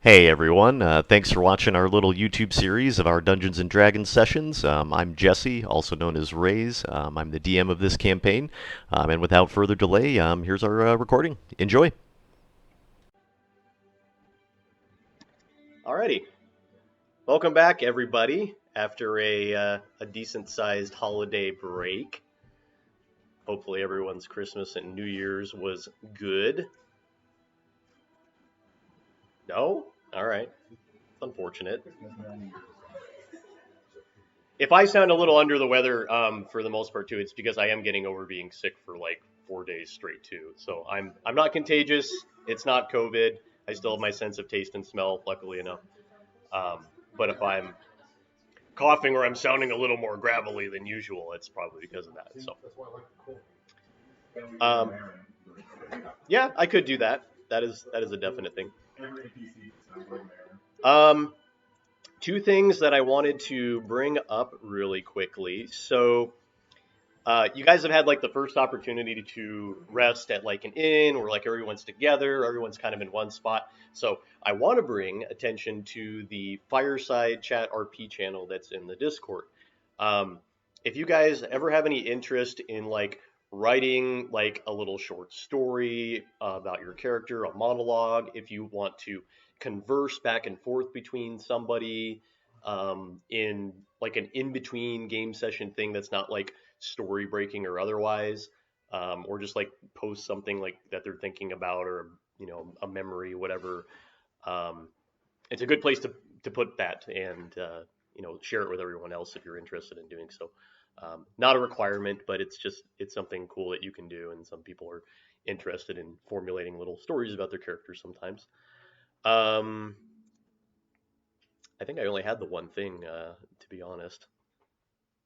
Hey everyone, thanks for watching our little YouTube series of our Dungeons and Dragons sessions. I'm Jesse, also known as Rays. I'm the DM of this campaign. And without further delay, here's our recording. Enjoy. Alrighty, welcome back everybody after a decent-sized holiday break. Hopefully everyone's Christmas and New Year's was good. No? Alright, it's unfortunate. If I sound a little under the weather, for the most part too, it's because I am getting over being sick for like 4 days straight too. So I'm not contagious. It's not COVID. I still have my sense of taste and smell, luckily enough. Um, but if I'm coughing or I'm sounding a little more gravelly than usual, it's probably because of that. So, um, yeah, I could do that. That is a definite thing. Um, Two things that I wanted to bring up really quickly. So you guys have had like the first opportunity to rest at like an inn or like everyone's together, everyone's kind of in one spot. So I want to bring attention to the Fireside Chat RP channel that's in the Discord. Um, if you guys ever have any interest in like writing like a little short story about your character, a monologue, if you want to converse back and forth between somebody in like an in between game session thing that's not like story breaking or otherwise, or just like post something like that they're thinking about or a memory, whatever. Um, it's a good place to put that and share it with everyone else if you're interested in doing so. Not a requirement, but it's something cool that you can do, and some people are interested in formulating little stories about their characters sometimes. Um, I think I only had the one thing, to be honest.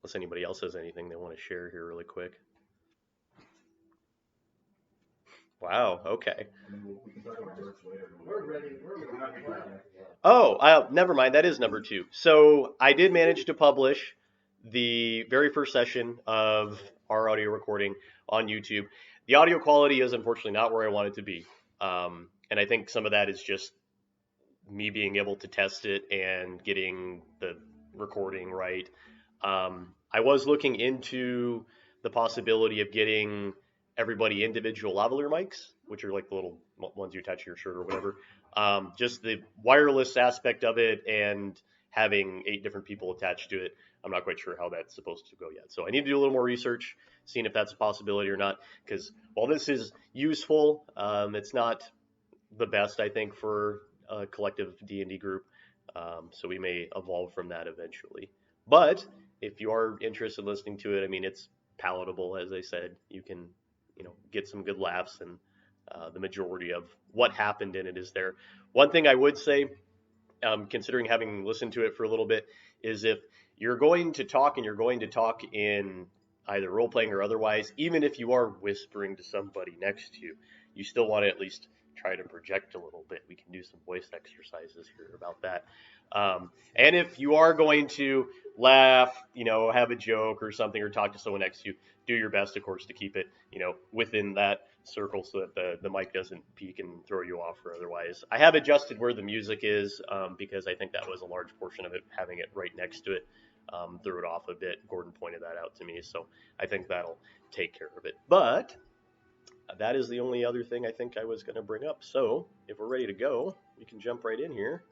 Unless anybody else has anything they want to share here really quick. Wow. Okay. Oh, never mind. That is number two. So I did manage to publish the very first session of our audio recording on YouTube. The audio quality is unfortunately not where I want it to be. And I think some of that is just me being able to test it and getting the recording right. I was looking into the possibility of getting everybody individual lavalier mics, which are like the little ones you attach to your shirt or whatever. Just the wireless aspect of it and having 8 different people attached to it. I'm not quite sure how that's supposed to go yet. So I need to do a little more research, seeing if that's a possibility or not. Because while this is useful, it's not the best, I think, for a collective D&D group. So we may evolve from that eventually. But if you are interested in listening to it, I mean, it's palatable, as I said. You can, get some good laughs, and the majority of what happened in it is there. One thing I would say, considering having listened to it for a little bit, is if you're going to talk and you're going to talk in either role playing or otherwise, even if you are whispering to somebody next to you, you still want to at least try to project a little bit. We can do some voice exercises here about that. And if you are going to laugh, have a joke or something, or talk to someone next to you, do your best, of course, to keep it, within that circle so that the mic doesn't peak and throw you off or otherwise. I have adjusted where the music is, because I think that was a large portion of it, having it right next to it. Threw it off a bit. Gordon pointed that out to me, so I think that'll take care of it. But that is the only other thing I think I was going to bring up. So if we're ready to go, we can jump right in here.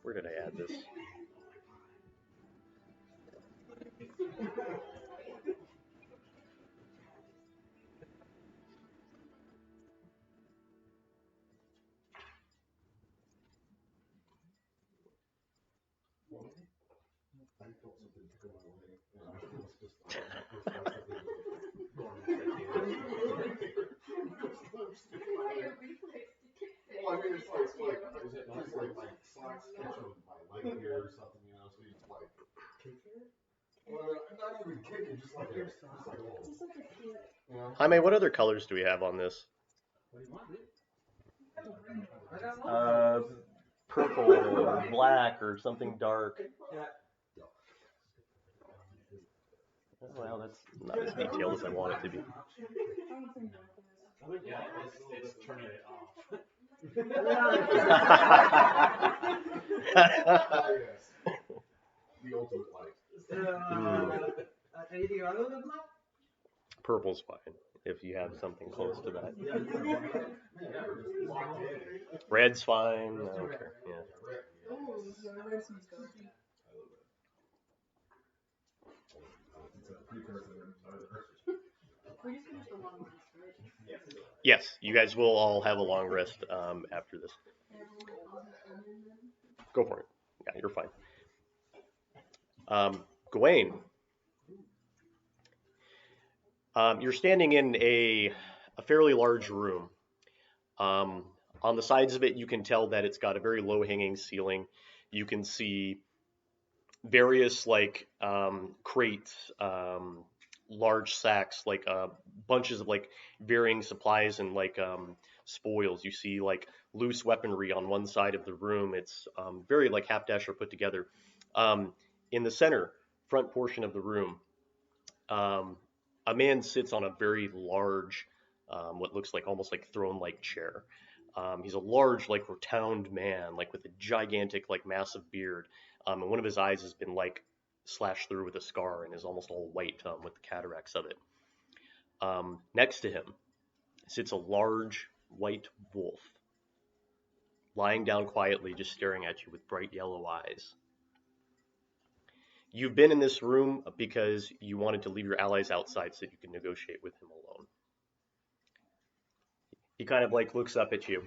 Where did I add this? Jaime, what other colors do we have on this? Uh, Purple or black or something dark. Well, that's not as detailed as I want it to be. It's turning it off. The ultimate light. Anything other than that? Purple's fine if you have something close to that. Red's fine. I don't care. Yeah. Yes, you guys will all have a long rest after this. Go for it. Yeah, you're fine. Gawain, you're standing in a fairly large room. On the sides of it, you can tell that it's got a very low-hanging ceiling. You can see various like crates, large sacks, like bunches of like varying supplies and like spoils. You see like loose weaponry on one side of the room. It's very like half-dash or put together. In the center front portion of the room, a man sits on a very large, what looks like almost like throne-like chair. He's a large, like rotund man, like with a gigantic, like massive beard, and one of his eyes has been like slashed through with a scar and is almost all white with the cataracts of it. Next to him sits a large white wolf, lying down quietly, just staring at you with bright yellow eyes. You've been in this room because you wanted to leave your allies outside so that you can negotiate with him alone. He kind of like looks up at you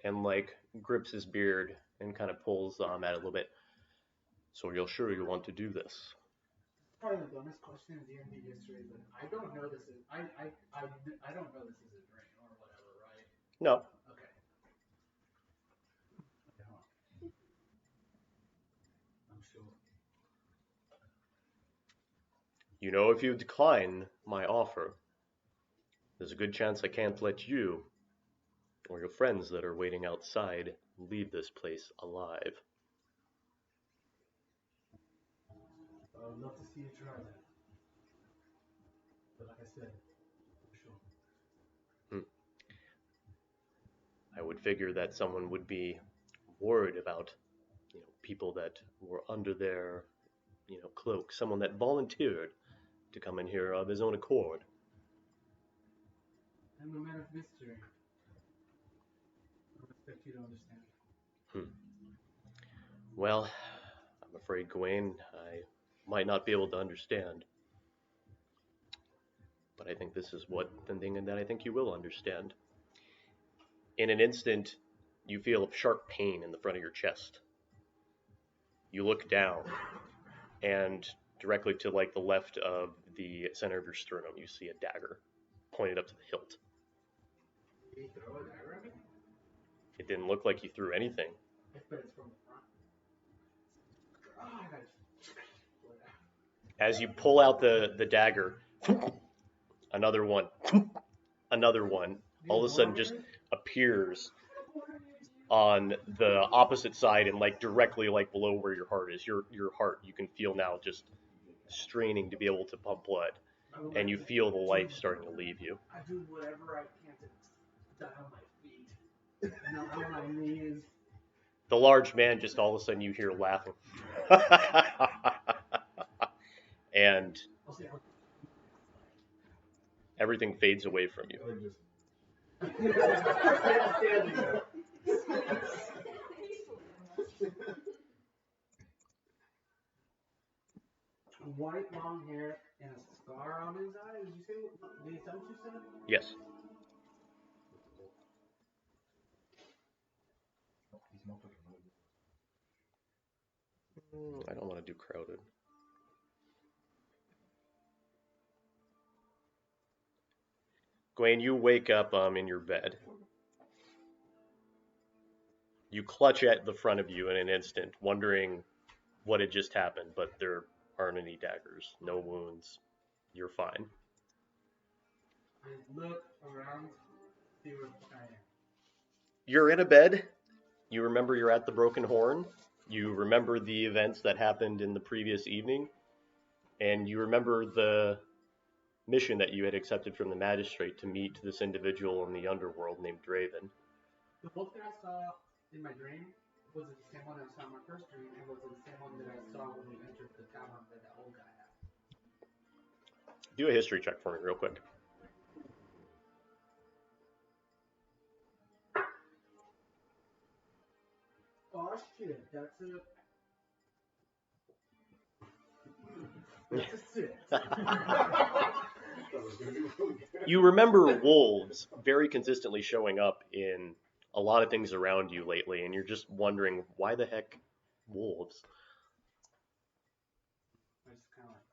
and like grips his beard and kind of pulls at it a little bit. So you're sure you want to do this? Probably the dumbest question in D&D history, but I don't know this is I don't know this is a dream or whatever, right? No. Okay. I'm sure. You know, if you decline my offer, there's a good chance I can't let you or your friends that are waiting outside leave this place alive. I would love to see you try that. But like I said, I'm sure. I would figure that someone would be worried about, people that were under their, cloak, someone that volunteered to come in here of his own accord. I'm a man of mystery. I expect you to understand. Well, I'm afraid, Gawain, I might not be able to understand. But I think this is the thing that I think you will understand. In an instant, you feel a sharp pain in the front of your chest. You look down, and directly to like the left of the center of your sternum, you see a dagger pointed up to the hilt. Did he throw a dagger at me? It didn't look like you threw anything. But it's from the front. As you pull out the dagger, another one, all of a sudden just appears on the opposite side and like directly like below where your heart is. Your heart, you can feel now just straining to be able to pump blood, and you feel the life starting to leave you. I do whatever I can to die on my feet, not on my knees. The large man just all of a sudden you hear laughing. And everything fades away from you. White long hair and a scar on his eye? Did you tell what you said? Yes. I don't want to do crowded. Gawain, you wake up in your bed. You clutch at the front of you in an instant, wondering what had just happened, but there aren't any daggers, no wounds. You're fine. I look around, see where I am. You're in a bed. You remember you're at the Broken Horn. You remember the events that happened in the previous evening. and you remember the mission that you had accepted from the magistrate to meet this individual in the underworld named Draven. The wolf that I saw in my dream, was it the same one that I saw in my first dream, and was it the same one that I saw when we entered the tavern that that old guy had? Do a history check for me real quick. Oh shit, that's a... That's a 6. You remember wolves very consistently showing up in a lot of things around you lately, and you're just wondering, why the heck wolves? I just kind of like,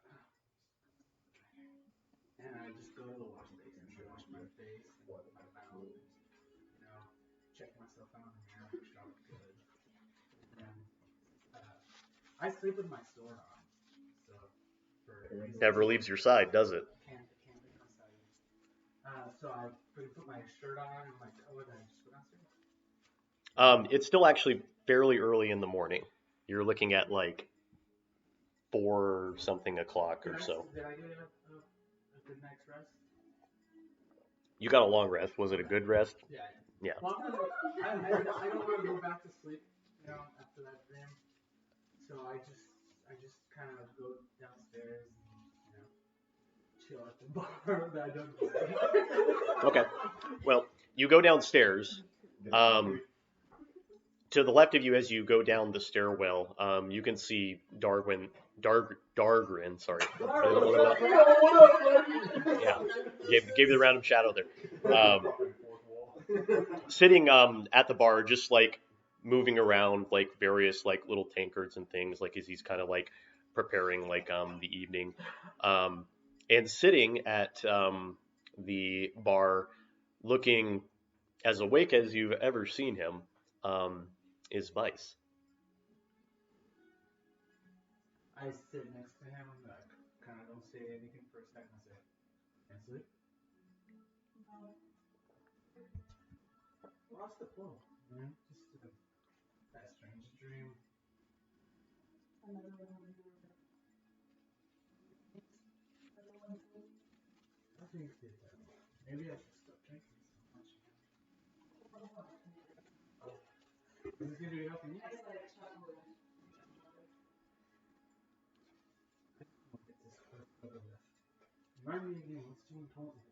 and I just go to the wash basin and wash my face and my mouth, and check myself out in the mirror, make sure I look good. And I sleep with my sword on, so Never leaves your side, does it? Can't leave my side. So I put my shirt on and my coat, and I just go downstairs. It's still actually fairly early in the morning. You're looking at like 4 something o'clock or so. Did I get a good night's rest? You got a long rest. Was it a good rest? Yeah. Yeah. Well, I don't want to go back to sleep, after that dream. So I just kind of go downstairs and, chill at the bar that I don't go. Okay. Well, you go downstairs. To the left of you, as you go down the stairwell, you can see Dargrin. Sorry. Yeah. Gave you the round of shadow there. Sitting at the bar, just like moving around like various like little tankards and things, like as he's kind of like preparing like the evening. And sitting at the bar, looking as awake as you've ever seen him, is Vice. I sit next to him and I kind of don't say anything for a second. I say, "Can't sleep?" Lost the flow. Just that strange dream. I think that maybe I should stop drinking so much. Is this gonna be helping you? Remind me again, what's June 20th?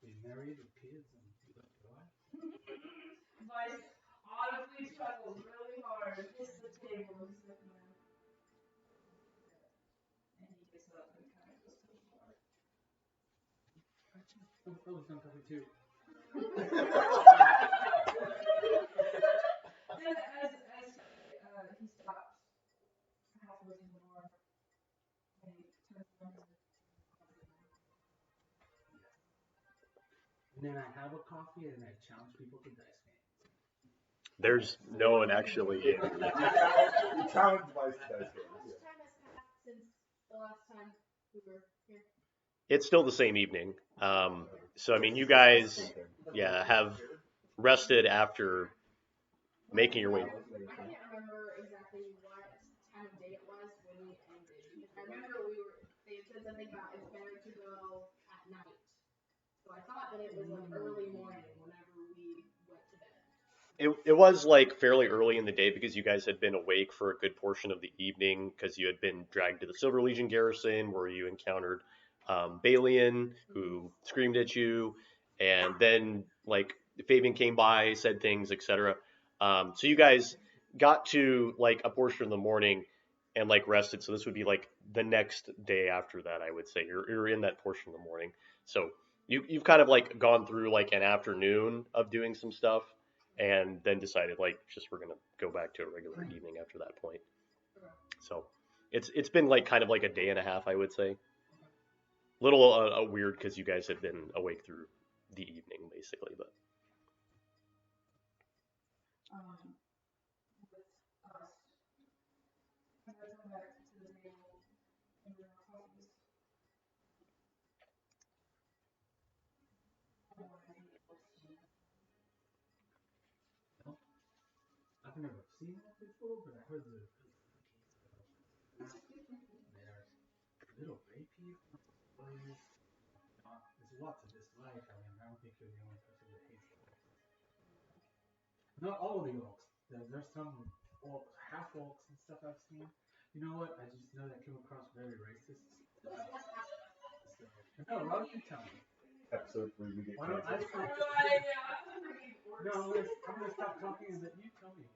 He's married with kids and he left Gawain. Vice honestly chuckles really hard, hits the table, he's like, man. And he gets up and kind of goes to the bar. I was done coffee too. And as he stops halfway through the bar, and he turns around. And then I have a coffee and I challenge people to dice games. There's no one actually. You challenge Vice to dice games. How much time has passed since the last time we were here? It's still the same evening. So I mean, you guys, have rested after making your way. I can't remember exactly what time of day it was when we ended. Because I remember they had said something about it's better to go at night. So I thought that it was like early morning whenever we went to bed. It was like fairly early in the day because you guys had been awake for a good portion of the evening because you had been dragged to the Silver Legion garrison where you encountered Balian, who screamed at you, and then like Fabian came by, said things, etc. So you guys got to like a portion of the morning and like rested. So this would be like the next day after that, I would say. You're in that portion of the morning. So you've kind of like gone through like an afternoon of doing some stuff and then decided like just we're gonna go back to a regular evening after that point. So it's been like kind of like a day and a half, I would say. Little weird because you guys have been awake through the evening basically, but With us, when I come back to the table and we're not talking, I don't want to hang out with you. Well, I've never seen that before, but I heard they're really funky. They're a little rapey. There's a lot to dislike. I mean, I don't think you're the only person that hates orcs. Not all of the orcs. There's some orcs, half orcs and stuff I've seen. You know what? I just know that came across very racist. So, no, why don't you tell me? Episode 3, we get Why don't I canceled. No, I'm gonna stop talking and let you tell me.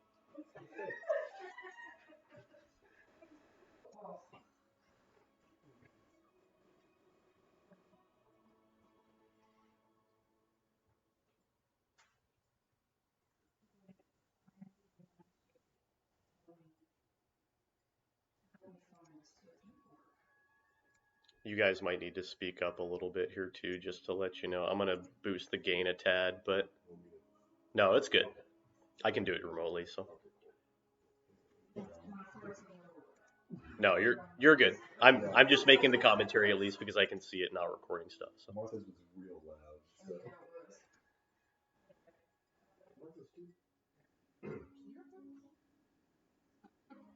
you guys might need to speak up a little bit here too, just to let you know. I'm gonna boost the gain a tad, but no, it's good. I can do it remotely, so no, you're good. I'm just making the commentary at least because I can see it, not recording stuff. So Martha's was real loud. So.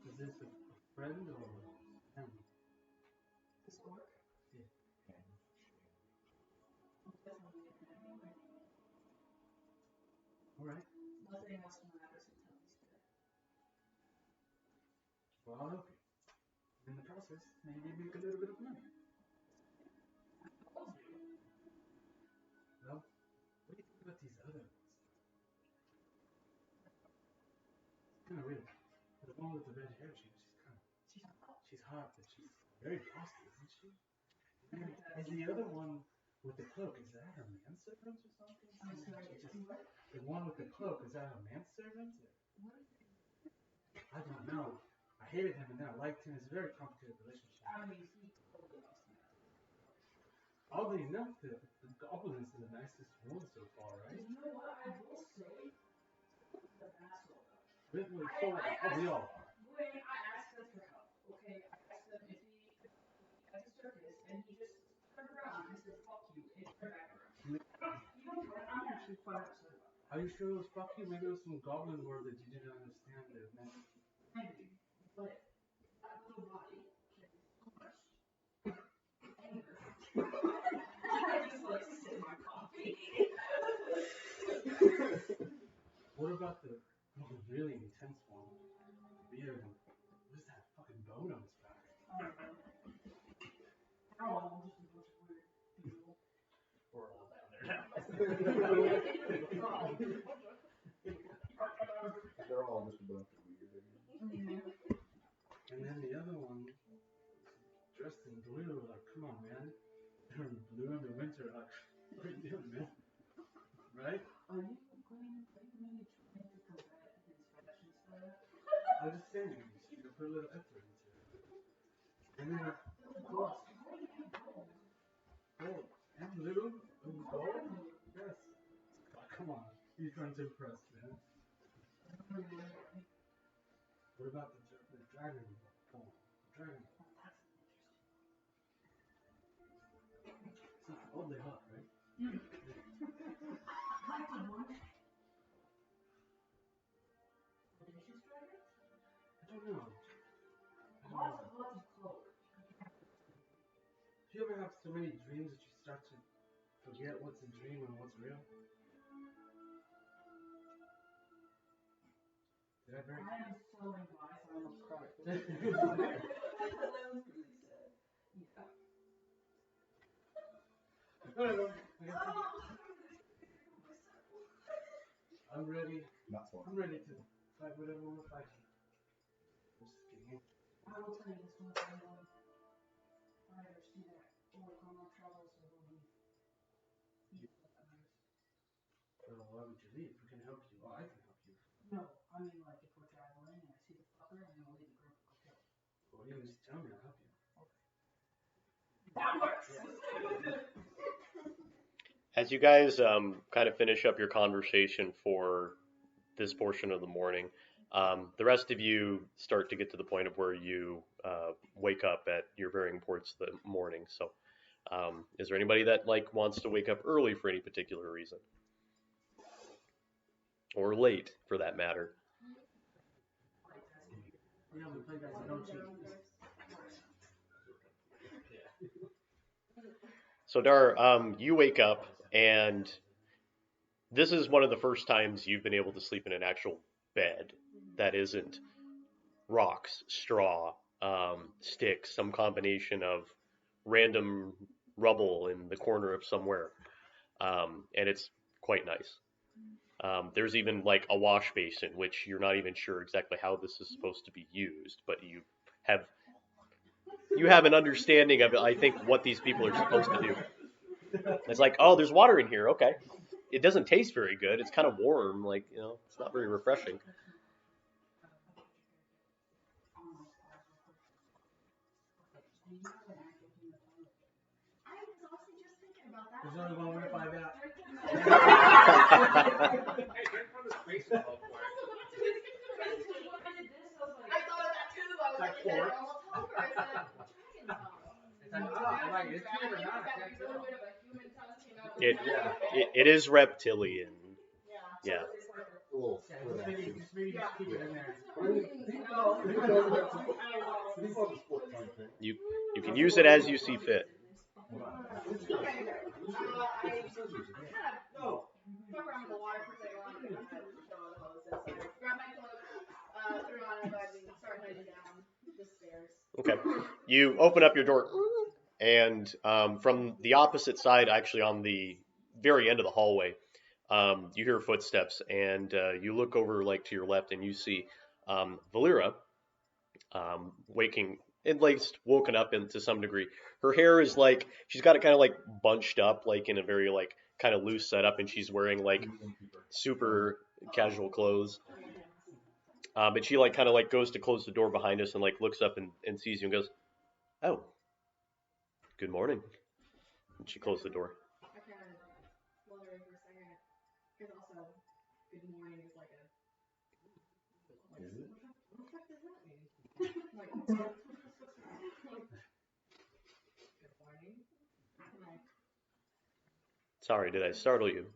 Is this a friend or family? This orc? Yeah. Alright. Nothing else matters until he's dead. Well, I'll help you. In the process, maybe make a little bit of money. Well, what do you think about these other ones? Kind of weird. The one with the red hair, she's hot, but she's very bossy, isn't she? And the other one with the cloak, is that her manservant or something? I'm sorry, what? The one with the cloak, is that her manservant? I don't know. I hated him and then I liked him. It's a very complicated relationship. I mean, he totally lost me. Oddly enough, the goblins are the nicest ones so far, right? You know what? I will say, the asshole. We all are. When I asked them for help, okay, I asked them if he had a circus, and he just turned around and said, fuck you, and turned back around. You know what? I'm actually quite upset about it. Are you sure it was fuck you? Maybe it was some goblin word that you didn't understand that it meant. Maybe, but that little body carries so much anger. I just like to sip my coffee. What about the really intense one? Weird. What is that fucking bone on his back? Oh, just a bunch of weird people. We're all down there now. They're all just a bunch of weird. And then the other one, dressed in blue, like, come on, man. You're in blue in the winter, like, what are you doing, man? Right? Are you going to trying to prevent his fashion style? I'm just saying, you should put a little effort into it. And then, gold, and blue, and gold, yes. Oh, come on, he's trying to impress, man. What about the dragon? Come on, dragon. It's oddly hot, right? I don't know. Do you ever have so many dreams that you start to forget what's a dream and what's real? Did I I am so embarrassed, I almost cried. Yeah. That was really sad. Yeah. No. I'm ready. Not so. I'm ready to fight whatever we're fighting. Just kidding. I will tell you this much, I know fighters do that work on our travels or when we eat with others. Well, why would you leave? We can help you. Well, I can help you. No, I mean like if we're traveling and I see the fucker and then I'll leave the group and go kill him. Well, you just tell me, I'll help you. That works! As you guys kind of finish up your conversation for this portion of the morning, the rest of you start to get to the point of where you wake up at your varying ports of the morning. So, is there anybody that like wants to wake up early for any particular reason, or late for that matter? Yeah, we play guys that don't cheat. So Dar, you wake up, and this is one of the first times you've been able to sleep in an actual bed that isn't rocks, straw, sticks, some combination of random rubble in the corner of somewhere, and it's quite nice. There's even like a wash basin, which you're not even sure exactly how this is supposed to be used, but have you have an understanding of, I think, what these people are supposed to do. It's like, oh, there's water in here. Okay. It doesn't taste very good. It's kind of warm. Like, it's not very refreshing. I was also just thinking about that. There's only one way to find out. I thought of that too. I was like, is that normal tongue or is that dragon tongue? It's like, oh, like, it's human or not, I That can't little tell. bit of a human tongue came out. It is reptilian. Yeah. Cool. Yeah, just maybe just keep it in there. You can use it as you see fit. Fuck around with the water for so long. I'm gonna throw on the hoses. So I grab my clothes, threw on a bed, and start heading down the stairs. Okay. You open up your door, and from the opposite side, actually on the very end of the hallway, you hear footsteps, and you look over like to your left, and you see Valera waking, at least woken up to some degree. Her hair is like, she's got it kind of like bunched up, like in a very like kind of loose setup, and she's wearing like super casual clothes. But she like kind of like goes to close the door behind us and like looks up and sees you and goes, "Oh, good morning." And she closed the door. I kind of wonder for a second, because also, good morning is like a. Is it? What the fuck does that mean? Like, good morning. Like, Sorry, did I startle you?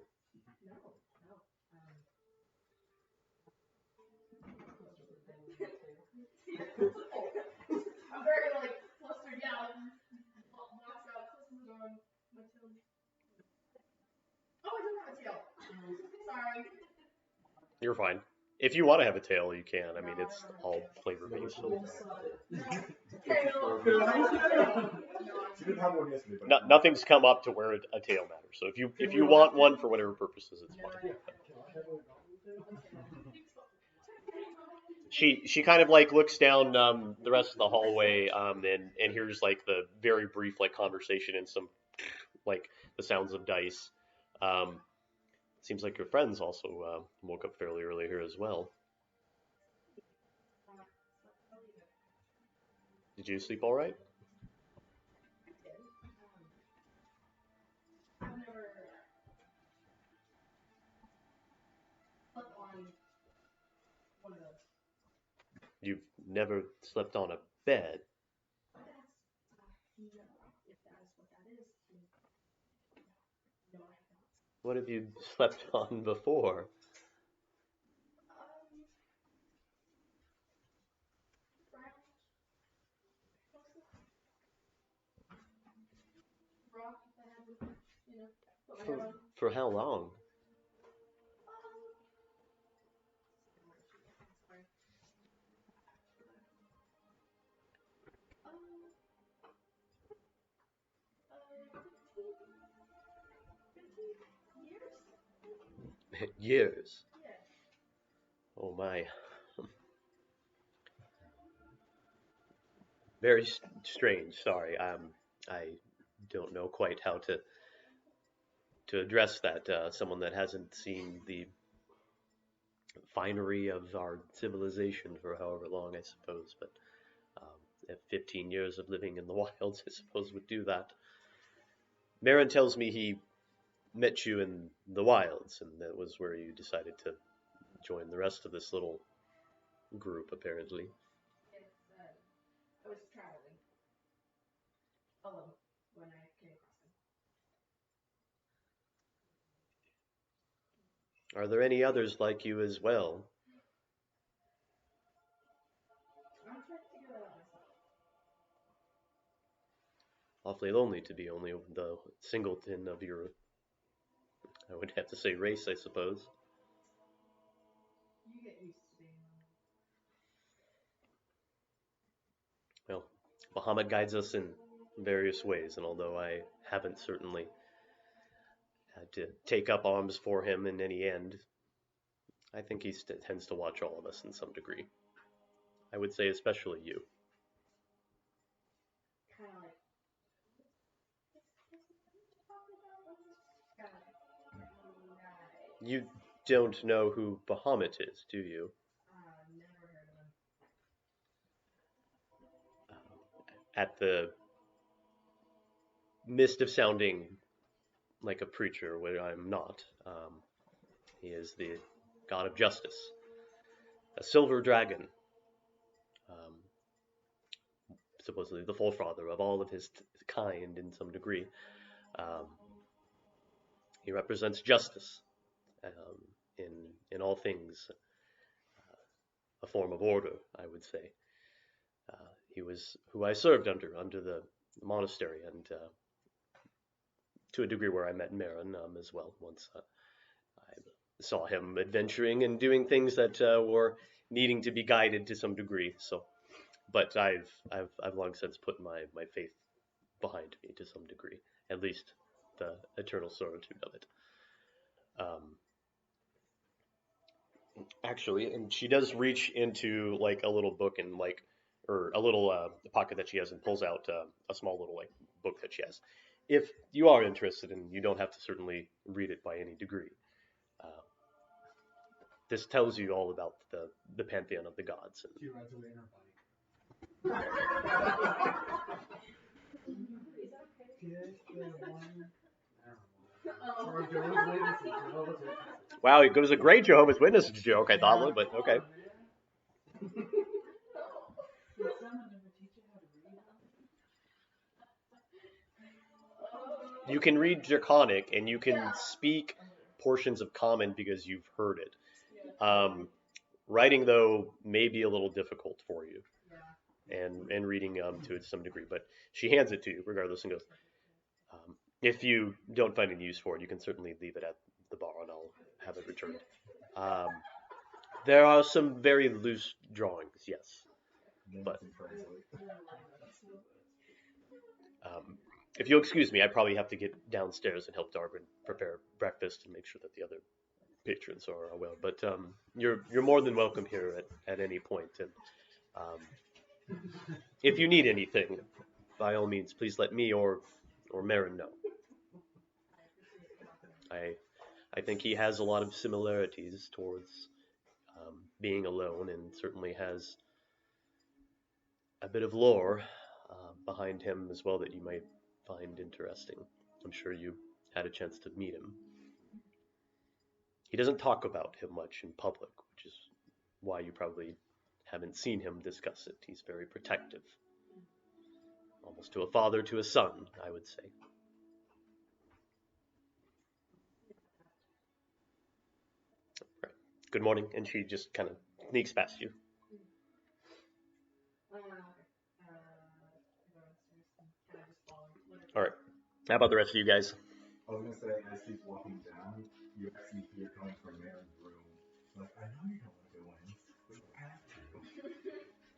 no. I'm very like flustered, yeah. Walks out, closes the door, my tail. Oh, I don't have a tail. Sorry. You're fine. If you want to have a tail, you can. I mean, it's all flavor based. So. She didn't have one yesterday, but No, nothing's come up to where a tail matters. So if you want one for whatever purposes, it's fine. She kind of like looks down the rest of the hallway and hears like the very brief like conversation and some like the sounds of dice. Seems like your friends also woke up fairly early here as well. Did you sleep all right? I've never slept on one of those. You've never slept on a bed. No, if that is what that is, then no, I have not. What have you slept on before? Rock that had, put my head on. For how long? Sorry. 15 years? Years. Yeah. Oh my. Very strange. Sorry. I don't know quite how to address that. Someone that hasn't seen the finery of our civilization for however long, I suppose. But if 15 years of living in the wilds, I suppose, would do that. Marin tells me he met you in the wilds, and that was where you decided to join the rest of this little group, apparently. It's, I was traveling alone when I came across him. Are there any others like you as well? I'm trying to figure that out myself. Awfully lonely to be only the singleton of your, I would have to say, race, I suppose. You get used to being alone. Well, Muhammad guides us in various ways, and although I haven't certainly had to take up arms for him in any end, I think he tends to watch all of us in some degree. I would say especially you. Kind of like, right. You don't know who Bahamut is, do you? Never heard of him. At the midst of sounding like a preacher, where I'm not, he is the god of justice, a silver dragon, supposedly the forefather of all of his kind in some degree. He represents justice in all things, a form of order, I would say. He was who I served under the monastery, and to a degree where I met Marin as well. Once I saw him adventuring and doing things that were needing to be guided to some degree. So, but I've long since put my faith behind me to some degree, at least the eternal certitude of it. Actually, and she does reach into like a little book and like, or a little pocket that she has, and pulls out a small little like book that she has. If you are interested, and you don't have to certainly read it by any degree, this tells you all about the pantheon of the gods. And She rides away in her bike. wow, it was a great Jehovah's Witnesses joke, I thought, but okay. Did someone ever teach you how to read? You can read Draconic, and you can speak portions of Common because you've heard it. Writing, though, may be a little difficult for you, and reading to some degree. But she hands it to you regardless and goes, if you don't find any use for it, you can certainly leave it at the bar, and I'll have it returned. There are some very loose drawings, yes. But if you'll excuse me, I probably have to get downstairs and help Darwin prepare breakfast and make sure that the other patrons are well. But you're more than welcome here at any point. And if you need anything, by all means, please let me or Marin know. I think he has a lot of similarities towards being alone, and certainly has a bit of lore behind him as well that you might find interesting. I'm sure you had a chance to meet him. He doesn't talk about him much in public, which is why you probably haven't seen him discuss it. He's very protective. Almost to a father to a son, I would say. Right. Good morning. And she just kind of sneaks past you. All right. How about the rest of you guys? I was gonna say, as she's walking down, you actually hear coming from Marin's room, like, I know you don't want to go in, but you have to.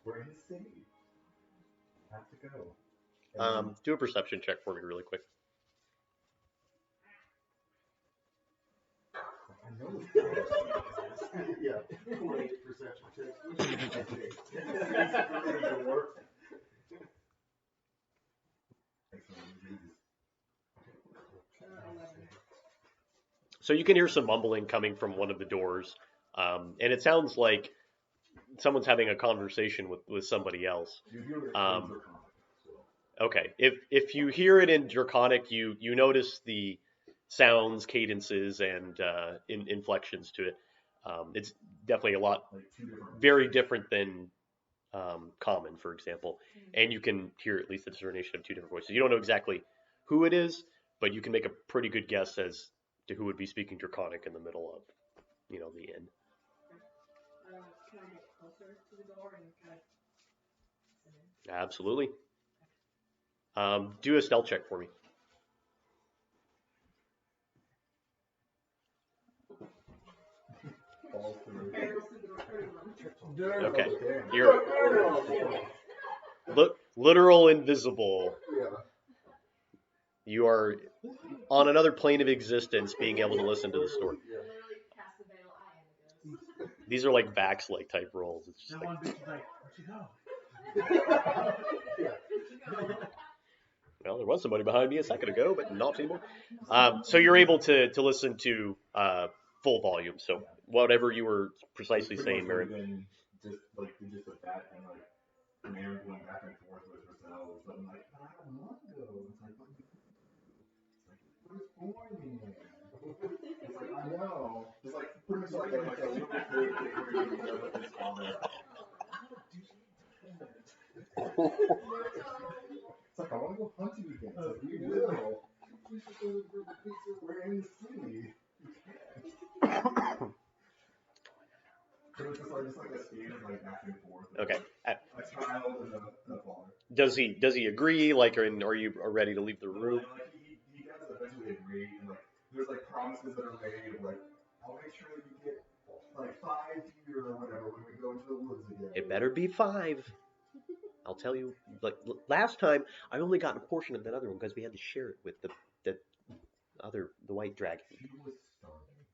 We're in the city. You have to go. Do a perception check for me really quick. I know it's yeah. So you can hear some mumbling coming from one of the doors, and it sounds like someone's having a conversation with somebody else. Okay, if you hear it in Draconic, you notice the sounds, cadences, and inflections to it. It's definitely a lot very different than Common, for example, and you can hear at least the discernation of two different voices. You don't know exactly who it is, but you can make a pretty good guess as to who would be speaking Draconic in the middle of, the inn. Can I get closer to the door and kind of listen in? Absolutely. Do a stealth check for me. Okay. You're literal invisible. You are on another plane of existence, being able to listen to the story. Literally cast the veil. I am the ghost. These are like Vax-like type rolls. It's just That like, one bitch is like, where'd you go? well, there was somebody behind me a second ago, but not anymore. So you're able to listen to full volume. So whatever you were precisely saying, Mary. Just of that and like Mary going back and forth with herself. So I'm like, but I don't want to go. It's like, what's boring me? It's like, I know. It's like pretty much like a little bit weird thing where you know with his father. It's like, I want to go hunting again. It's like, we will. We're in the city. You can't. So it's just like a standard like back and forth. Okay. A child and a father. Does he agree? Like, are you ready to leave the room? Like he does eventually agree, and like there's like promises that are made of like, I'll make sure that you get like 5 deer or whatever when we go into the woods again. It better be 5. I'll tell you. Like last time, I only got a portion of that other one because we had to share it with the white dragon. He was starving.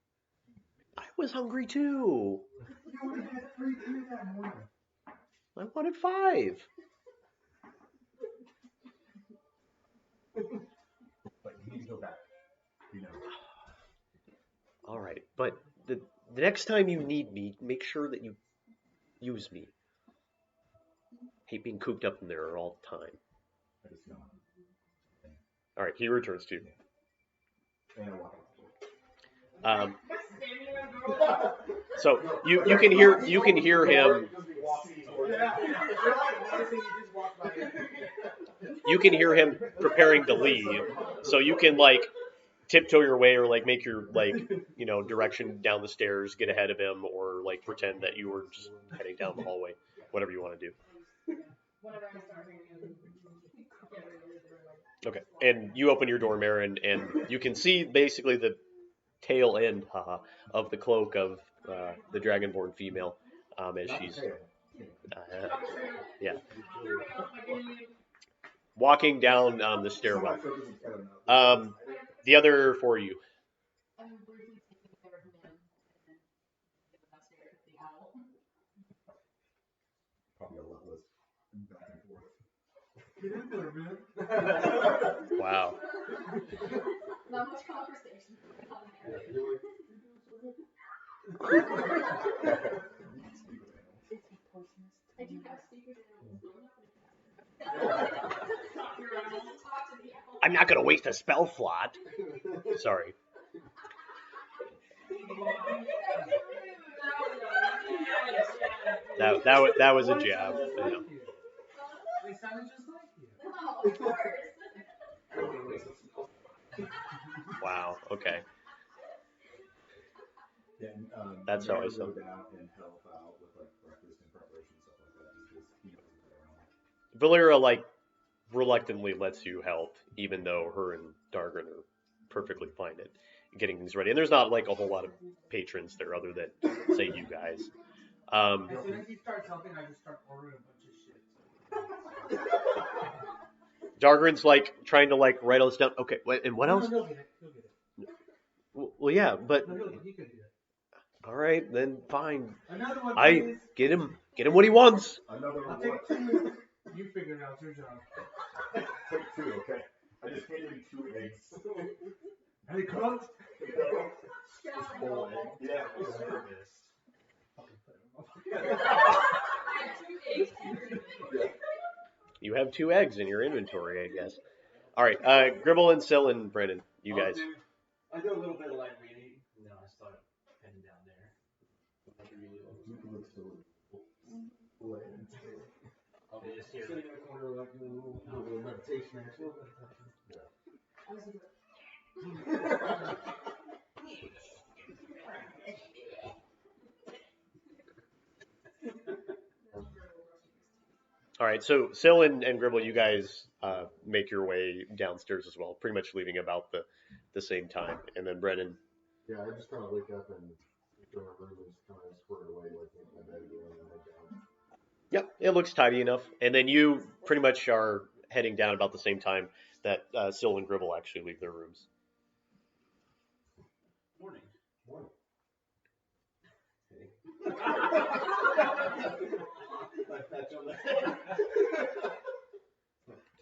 I was hungry too. You would have had 3 deer that morning. I wanted 5. But you need to go back. You know. All right, but the next time you need me, make sure that you use me. Hate being cooped up in there all the time. I just know. All right, he returns to you. And I walk out. So you can hear him. You can hear him preparing to leave. So you can like tiptoe your way or like make your like direction down the stairs, get ahead of him, or like pretend that you were just heading down the hallway. Whatever you want to do. Whenever I start hearing him, get ready to leave the room. Okay, and you open your door, Marin, and you can see basically the tail end of the cloak of the dragonborn female as she's walking down the stairwell. The other 4 of you. I'm briefly taking care of him and then get downstairs with the owl. Probably a lot less back and forth. Get in there, man. Wow. Not much conversation. I do have secret animals. I'm not going to waste a spell slot. Sorry. That was a jab. I know. They sounded just like you. Oh, of course. Wow. Okay. Then, That's how I saw go it. down and help out with like breakfast and preparation stuff like that because he wasn't there. Valera like reluctantly lets you help, even though her and Dargren are perfectly fine at getting things ready. And there's not like a whole lot of patrons there other than say you guys. As soon as he starts helping, I just start ordering a bunch of shit. Dargren's like trying to like write all this down. Okay, and what else? No, he'll get it. He'll get it. Well, yeah, but No, he could do it. All right, then fine. Another one, I please. get him what he wants. Another I'll one. take 2. You figure it out. It's your job. Take 2, okay? I just handed him 2 eggs. Are they cooked? Just whole egg. Yeah, it was service. You have 2 eggs in your inventory, I guess. All right, Gribble and Sil and Brennan, you guys. I do a little bit of light reading, and then I start heading down there. I'll be just here. Sitting in the corner, like doing a little meditation actually. All right, so Sil and Gribble, you guys make your way downstairs as well, pretty much leaving about the same time. And then Brennan. Yeah, I just kind of wake up and go in my room and just kind of square it away, like make my bed again and head down. Yep, it looks tidy enough. And then you pretty much are heading down about the same time that Sil and Gribble actually leave their rooms. Morning. Morning. I patch on the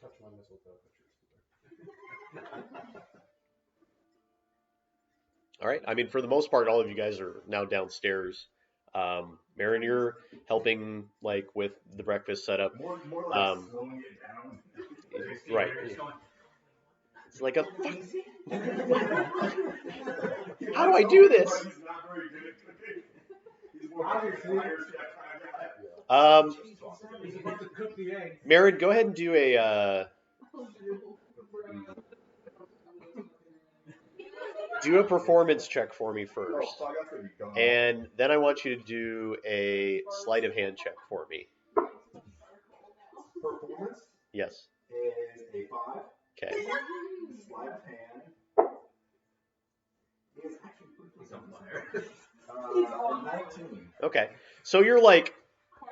Touch my mistletoe pictures. All right, I mean, for the most part, all of you guys are now downstairs. Marin, you're helping like with the breakfast setup. More like slowing it down. Right. It's like a. How do I do this? He's not very good at cooking. He's more like a fire chef kind of guy. He's about to cook the egg. Marin, go ahead and do a performance check for me first, Oh, I got to be gone. and then I want you to do a sleight of hand check for me. Performance Yes. is a 5. Okay. Sleight of hand is actually pretty He's on fire. a 19. Okay. So you're like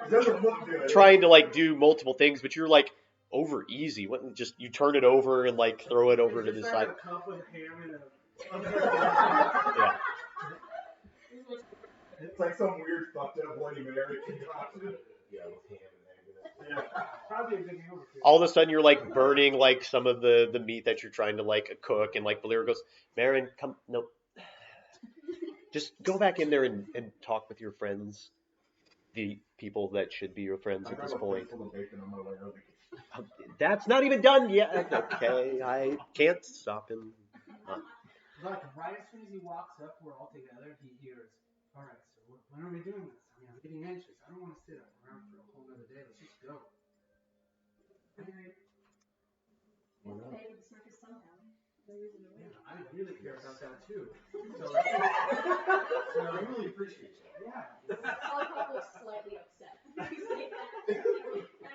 It doesn't look good. trying to like do multiple things, but you're like over easy. What? Just you turn it over and like throw it over to the Just side. like a cup with ham and a. Yeah. It's like some weird fucked up Bloody Mary concoction. Yeah, with ham and egg in it. Yeah. Probably a big overkill. All of a sudden you're like burning like some of the meat that you're trying to like cook, and like Valera goes, Marin, come, no, just go back in there and talk with your friends, the people that should be your friends I at got this a point. plate full of bacon on my way out. That's not even done yet. Okay, I can't stop him. Like right as soon as he walks up, we're all together. He hears, "All right, so when are we doing this? I mean, I'm getting anxious. I don't want to sit around for a whole other day. Let's just go." Why not? Pay for the circus somehow. There isn't a way. Yeah, I really care about that too. So, I really appreciate you. yeah. Lollipop looks slightly upset. You say that.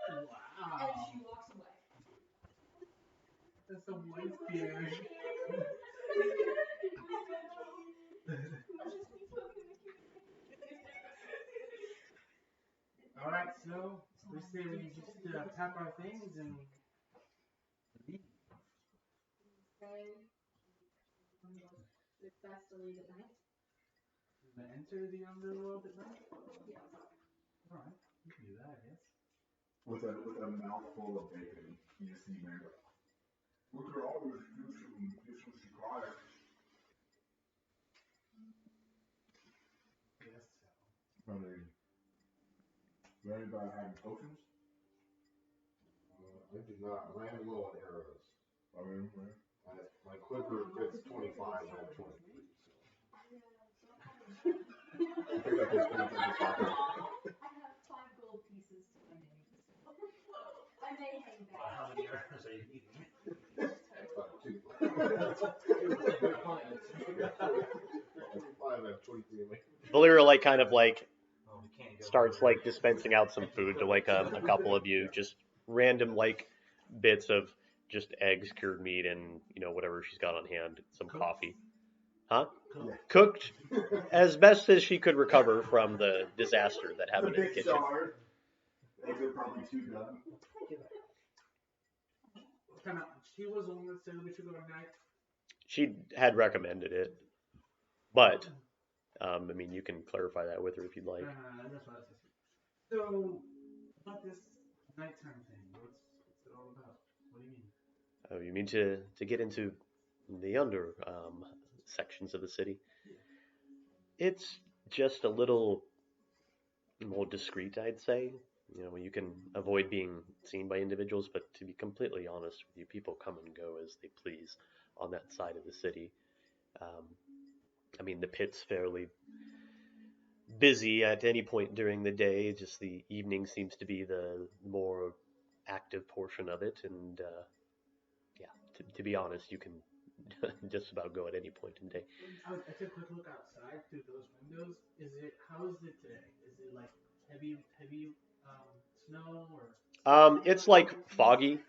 Wow. And she walks away. That's the one fear. All right, so we say we just pack our things and leave. It's best to leave at night. To enter the underworld at night. Yes. All right, we can do that, I guess. With a mouthful of bacon, you see Mary. We could always use some supplies. Yes. I mean, does anybody have potions? I do not. I am low on arrows. I mean, My quiver fits 25 and I have 23. I think I can spend it in the pocket. I have 5 gold pieces to my name. I may hang back. How many arrows are you eating? 2. 25 and 23 in my. Valera like kind of like Oh, we can't go. starts like dispensing out some food to like a couple of you, just random like bits of just eggs, cured meat, and whatever she's got on hand, some Cooked? coffee. Huh? Yeah. Cooked as best as she could recover from the disaster that The happened in the big kitchen. jar. Eggs are probably too done. She was the one that said we should go tonight. She had recommended it, but you can clarify that with her if you'd like. That's what I was asking. So, about this nighttime thing, what's it all about? What do you mean? Oh, you mean to get into the under sections of the city? It's just a little more discreet, I'd say. You can avoid being seen by individuals, but to be completely honest with you, people come and go as they please on that side of the city. The pit's fairly busy at any point during the day. Just the evening seems to be the more active portion of it, and to be honest, you can just about go at any point in the day. I took a quick look outside through those windows. How is it today? Is it like heavy snow or? It's like foggy.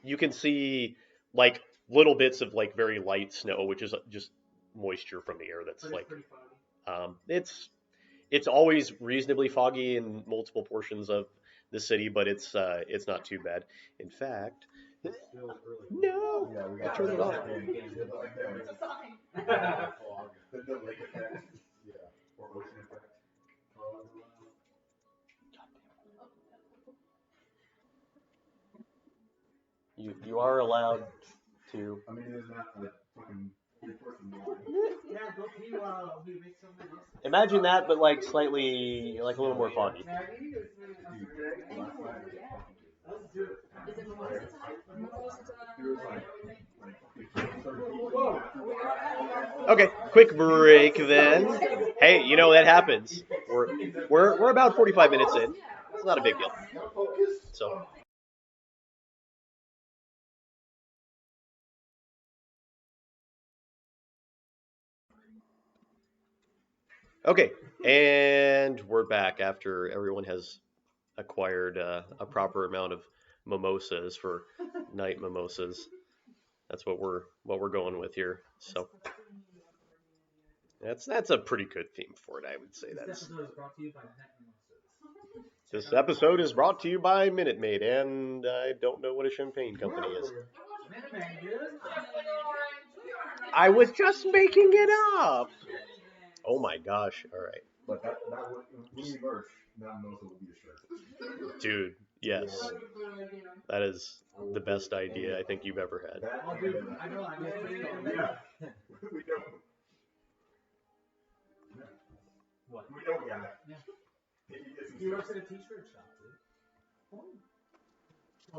You can see like little bits of like very light snow, which is just moisture from the air. That's But like it's pretty foggy. it's always reasonably foggy in multiple portions of the city, but it's not too bad. In fact, It's still early. no, Yeah, we I got turned it off. It's a sign. Fog. The lake effect. Yeah. Or ocean effect. You are allowed to. There's not a fucking 3-person line. Yeah, go pee while we make something else. Imagine that, but like slightly, like a little more foggy. Maggie, or something else? Let's do it. Is it mimosa time? Mimosa It was time. like Okay, quick break then. Hey, that happens. We're about 45 minutes in. It's not a big deal. So. Okay, and we're back after everyone has acquired a proper amount of mimosas for night mimosas. That's what we're going with here. So that's a pretty good theme for it, I would say. This episode is brought to you by Minute Maid, and I don't know what a champagne company is. I was just making it up. Oh my gosh! All right. But that would, when we merch, that mimosa will be a shirt. Dude, yes. That is the best idea I think you've ever had. I know. Yeah. We don't. What? We don't got it. Yeah. He works at a t-shirt shop,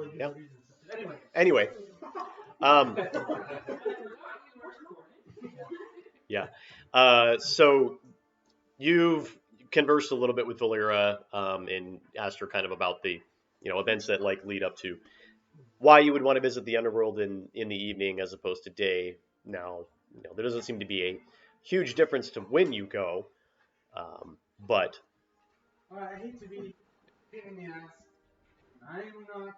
dude. Yeah. Anyway. Yeah. So you've conversed a little bit with Valera and asked her kind of about the events that like lead up to why you would want to visit the underworld in the evening as opposed to day. Now, there doesn't seem to be a huge difference to when you go, but I hate to be pain in the ass. I'm not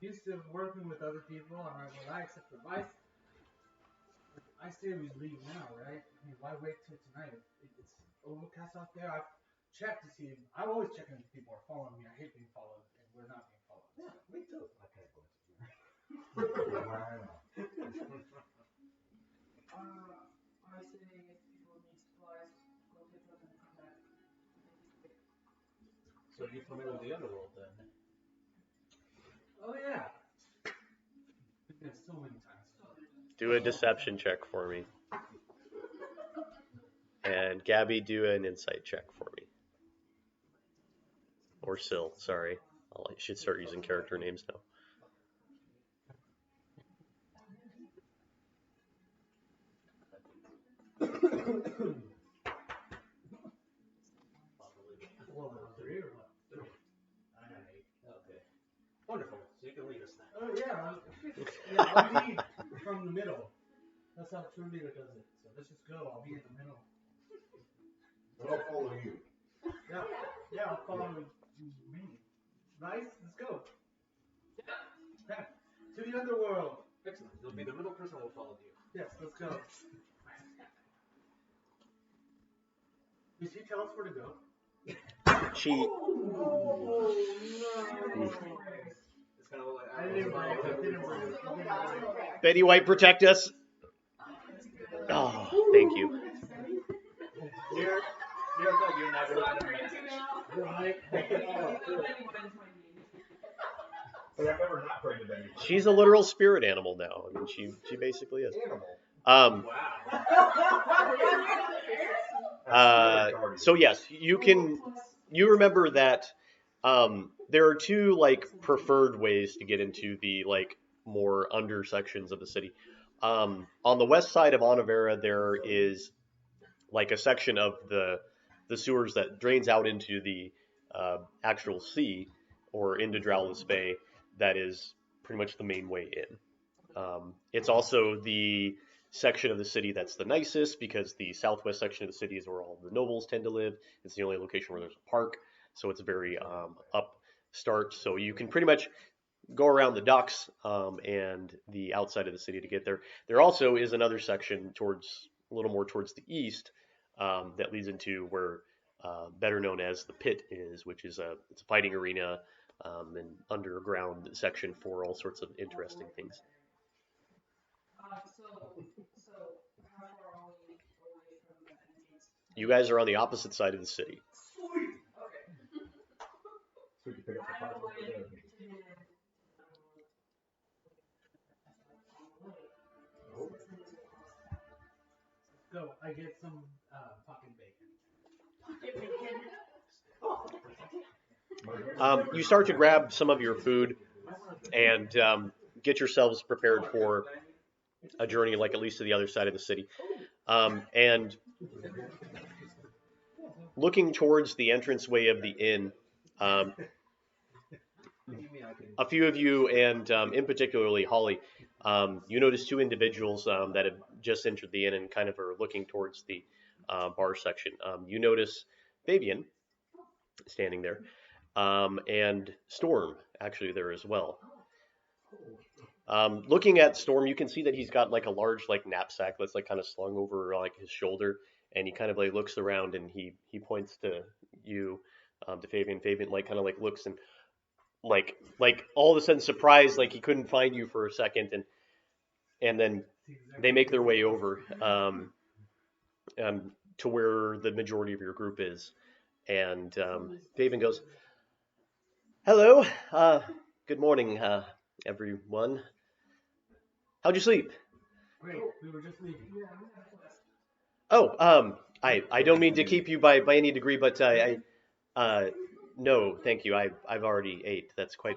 used to working with other people. I'm not gonna lie, except for advice. I say we leave now, right? Why wait till tonight? It's overcast out there. I've checked to see. I'm always checking if people are following me. I hate being followed, and we're not being followed. Yeah, me too. Okay, but I say if people need supplies, go pick them up and come back. So you're familiar with the underworld then? Oh yeah. Been there so many times. do a deception check for me. And Gabby, do an insight check for me. Or Syl, sorry. I should start using character names now. Well, 3 or what? 3. I have 8. Okay. Wonderful. So you can lead us now. Oh yeah. I'll be from the middle. That's how True Leader does it. So let's just go. I'll be in the middle. I'll follow you. Yeah, I'll follow me. Nice. Let's go. Yeah. To the underworld. Excellent. You'll be the middle person who will follow you. Yes, let's go. Did she tell us where to go? She. It's kind of like I didn't bring it. I didn't bring it. Betty White, protect us. Oh, thank you. You're not going to Right. But I've never not prayed to Betty. She's a literal spirit animal now. I mean, she basically is. Animal. So yes, you remember that there are two like preferred ways to get into the like more under sections of the city. On the west side of Onavera, there is like a section of the sewers that drains out into the actual sea or into Drowless Bay. That is pretty much the main way in. It's also the section of the city that's the nicest because the southwest section of the city is where all the nobles tend to live. It's the only location where there's a park, so it's very upstart. So you can pretty much go around the docks and the outside of the city to get there. There also is another section towards a little more towards the east that leads into where better known as the pit is, which is it's a fighting arena. An underground section for all sorts of interesting things. So how far are we away from the entrance? You guys are on the opposite side of the city. Okay. So we can pick up the I'm puzzle away there. Go. I get some pocket bacon. You start to grab some of your food and get yourselves prepared for a journey, like at least to the other side of the city. And looking towards the entranceway of the inn, a few of you, and in particularly Holly, you notice two individuals that have just entered the inn and kind of are looking towards the bar section. You notice Fabian standing there, and Storm actually there as well. Looking at Storm, you can see that he's got like a large like knapsack that's like kind of slung over like his shoulder, and he kind of like looks around and he points to you, to Fabian. Fabian like kind of like looks and like all of a sudden surprised, like he couldn't find you for a second, and then they make their way over to where the majority of your group is, and Fabian goes, "Hello, good morning, everyone. How'd you sleep?" Great. We were just leaving. Oh, I don't mean to keep you by any degree, but no, thank you. I've already ate. That's quite.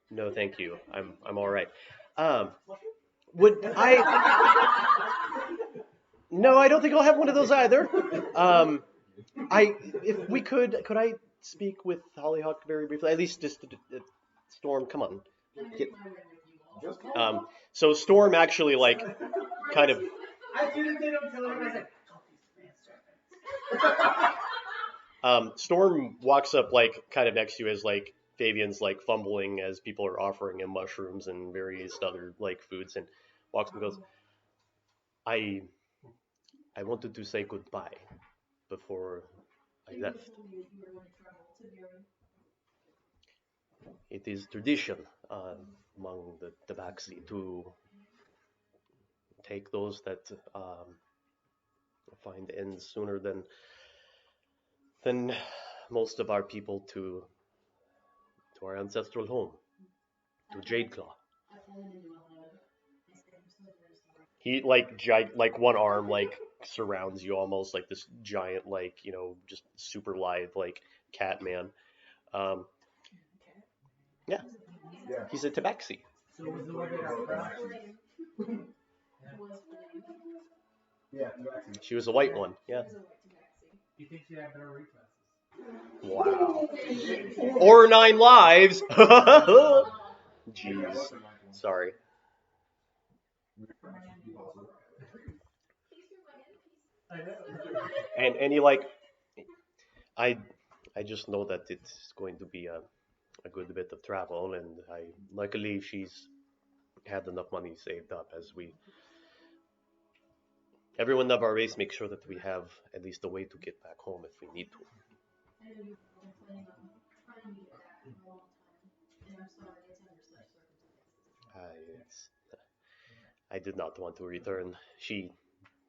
No, thank you. I'm all right. Would I? No, I don't think I'll have one of those either. If we could I speak with Hollyhock very briefly? At least just Storm. Come on. So Storm actually like kind of. I didn't say don't tell him. I said, Storm walks up like kind of next to you as like Fabian's like fumbling as people are offering him mushrooms and various other like foods, and walks and goes, I wanted to say goodbye before I left. It is tradition among the Tabaxi to take those that find ends sooner than most of our people to our ancestral home, to Jadeclaw. He like one arm like surrounds you almost like this giant like just super lithe like cat man. Yeah. He's a tabaxi. so was the one that got crushed? Yeah, no, actually. She was a white one. Yeah. You think she had better reflexes? Wow. Or 9 lives. Jeez. Sorry. I know. And he like, I just know that it's going to be a good bit of travel, and luckily she's had enough money saved up everyone of our race makes sure that we have at least a way to get back home if we need to. I know you've been planning on trying to get back for a long time, and I'm sorry it's under such circumstances. I did not want to return. She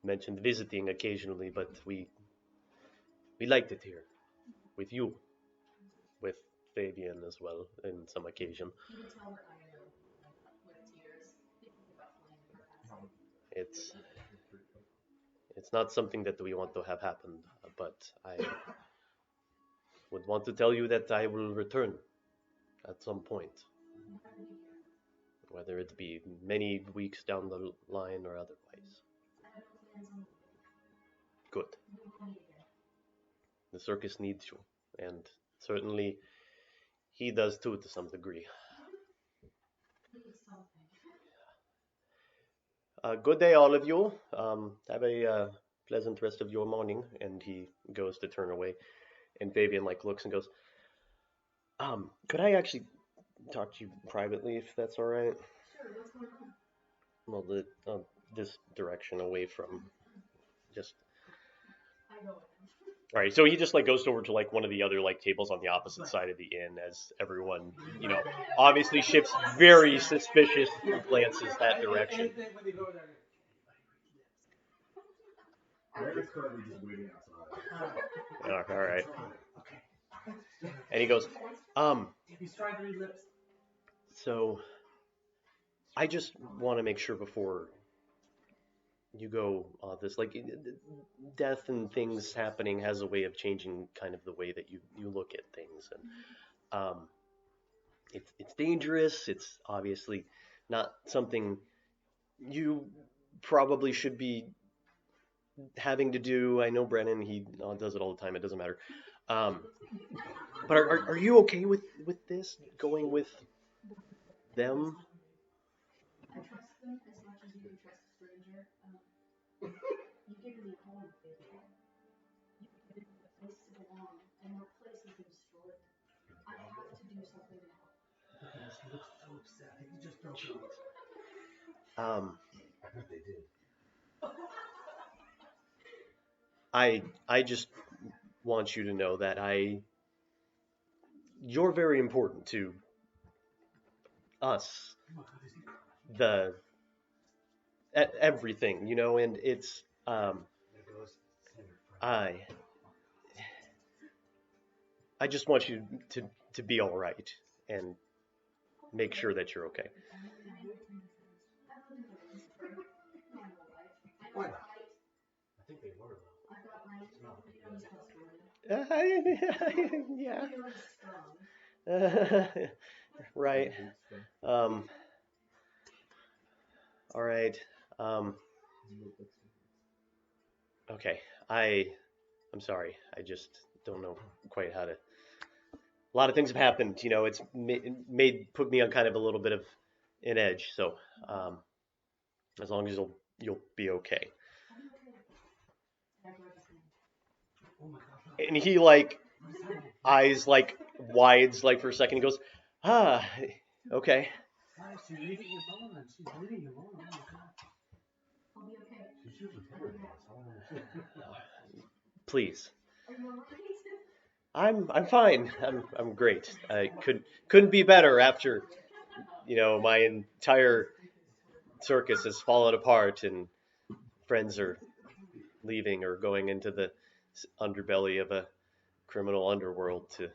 mentioned visiting occasionally, but we liked it here with you, with Fabian as well, in some occasion. You can tell her I know with tears, thinking about Flame and her passing. It's not something that we want to have happen, but I would want to tell you that I will return at some point, I'm happy to be here. whether it be many weeks down the line or otherwise. I have no plans on leaving. Good. We will meet again. The circus needs you, and certainly he does too to some degree. Please something. Good day, all of you. Have a pleasant rest of your morning. And he goes to turn away, and Fabian looks and goes, could I actually talk to you privately, if that's all right? Sure, what's going on? Well, this direction away from just. I go with him. All right, so he just goes over to one of the other tables on the opposite side of the inn, as everyone obviously shifts very suspicious glances that direction. Mary's currently just waiting outside. All right. And he goes, He's trying to read lips. so I just want to make sure before you go this death and things happening has a way of changing kind of the way that you look at things, and it's dangerous. It's obviously not something you probably should be having to do. I know Brennan, he does it all the time. It doesn't matter. But are you okay with this going with them? I trust them as much as you can trust a stranger. You give me a home, baby. You give me a place to belong, and that place has been destroyed. I have to do something to help. Yes, he looks so upset. He just broke it. I bet they did. I just want you to know that you're very important to us, everything, and it's I just want you to be all right and make sure that you're okay. Why not? I think they were. I've got my freedoms elsewhere. Yeah. Feeling strong. Right. All right. Okay. I'm sorry. I just don't know quite how to. A lot of things have happened. It's put me on kind of a little bit of an edge. So, as long as you'll be okay. Oh my gosh. And he eyes wides for a second. He goes, okay. She's leaving him alone. She's leaving him alone. Oh my god. I'll be okay. She's usually better than us. I don't understand. Please. Are you alright? I'm fine. I'm great. I couldn't be better after my entire circus has fallen apart and friends are leaving or going into the underbelly of a criminal underworld to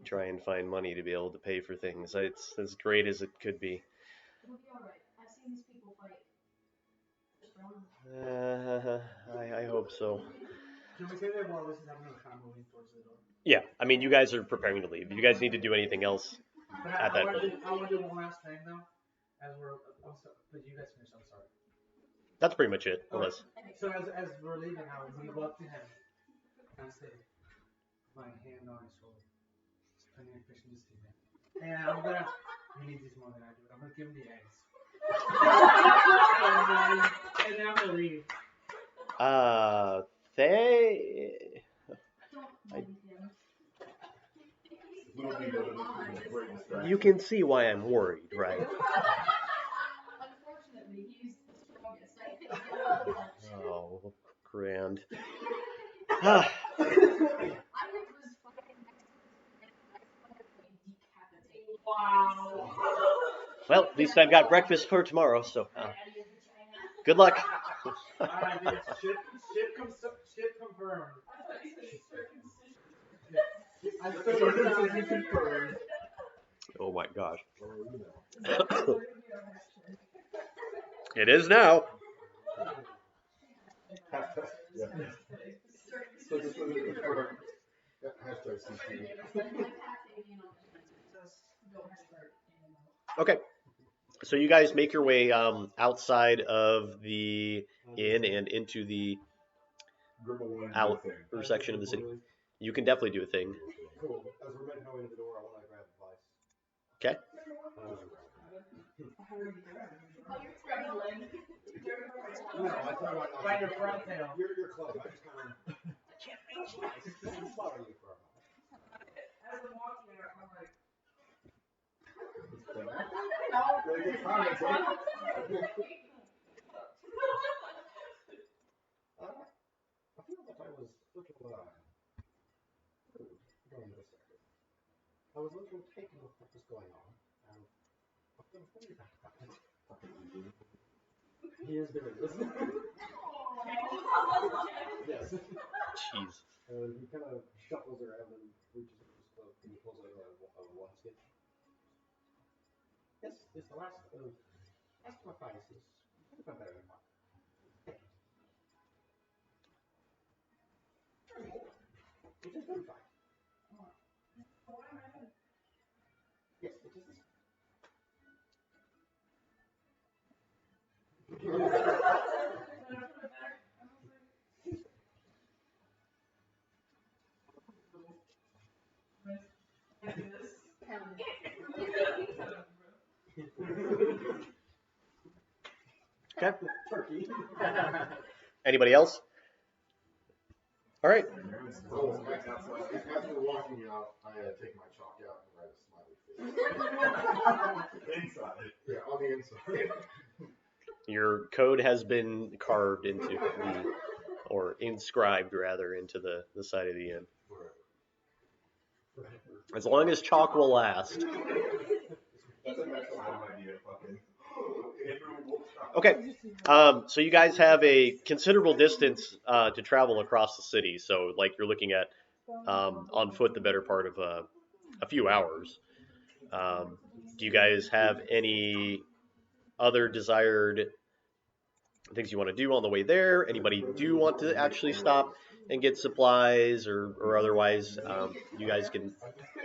try and find money to be able to pay for things. It's as great as it could be. It'll be alright. I've seen these people fight. They're strong. I hope so. Can we say that while this is happening, we're kind of moving towards the door? Yeah, I mean, you guys are preparing to leave. If you guys need to do anything else But at that point, I want to do one last thing though. But you guys finish. I'm sorry. that's pretty much it. Unless So as we're leaving, I would move up to him and say, my hand on his shoulder. Just putting a fish in this thing. And I'm gonna. He needs this more than I do. I'm gonna give him the eggs. and then I'm gonna leave. Don't leave him. You can see why I'm worried, right? grand. I was fucking decapitated. Wow. Well, at least I've got breakfast for tomorrow, so good luck. Alright, dude, ship confirmed. I thought you said circumcision. I circumcision confirmed. Oh my gosh. Well, you know. Is that gonna be our hashtag? It is now. Yeah. So just for the confirm. Yeah, hashtag CC. Okay. So you guys make your way outside of the inn and into the outer section of the city. You can definitely do a thing. Cool. As we're making our way to the door, I want to grab advice. Okay. No, I thought about Find your front tail. You're close. I just kind of. I can't reach you. I just follow you for a moment. As I'm walking there, I'm like, Very good comments, huh? I feel like I was looking going to a second. I was looking taking what was going on, and I feel very bad about it. He is doing this. Yes. Jeez. And he kind of shuffles around and reaches into his cloak and he pulls out a one stitch. This is the last of Matthias's. It's not better than mine. It is very fine. Yes, it is this. Okay. Turkey. Anybody else? All right. So, as we're walking out, I take my chalk out and write a smiley face. Inside. Yeah, on the inside. Your code has been carved into the, or inscribed rather, into the side of the inn. As long as chalk will last. That's an excellent idea, fucking. Okay. So you guys have a considerable distance to travel across the city. So like you're looking at on foot the better part of a few hours. Do you guys have any other desired things you want to do on the way there? Anybody do want to actually stop and get supplies or otherwise? You guys can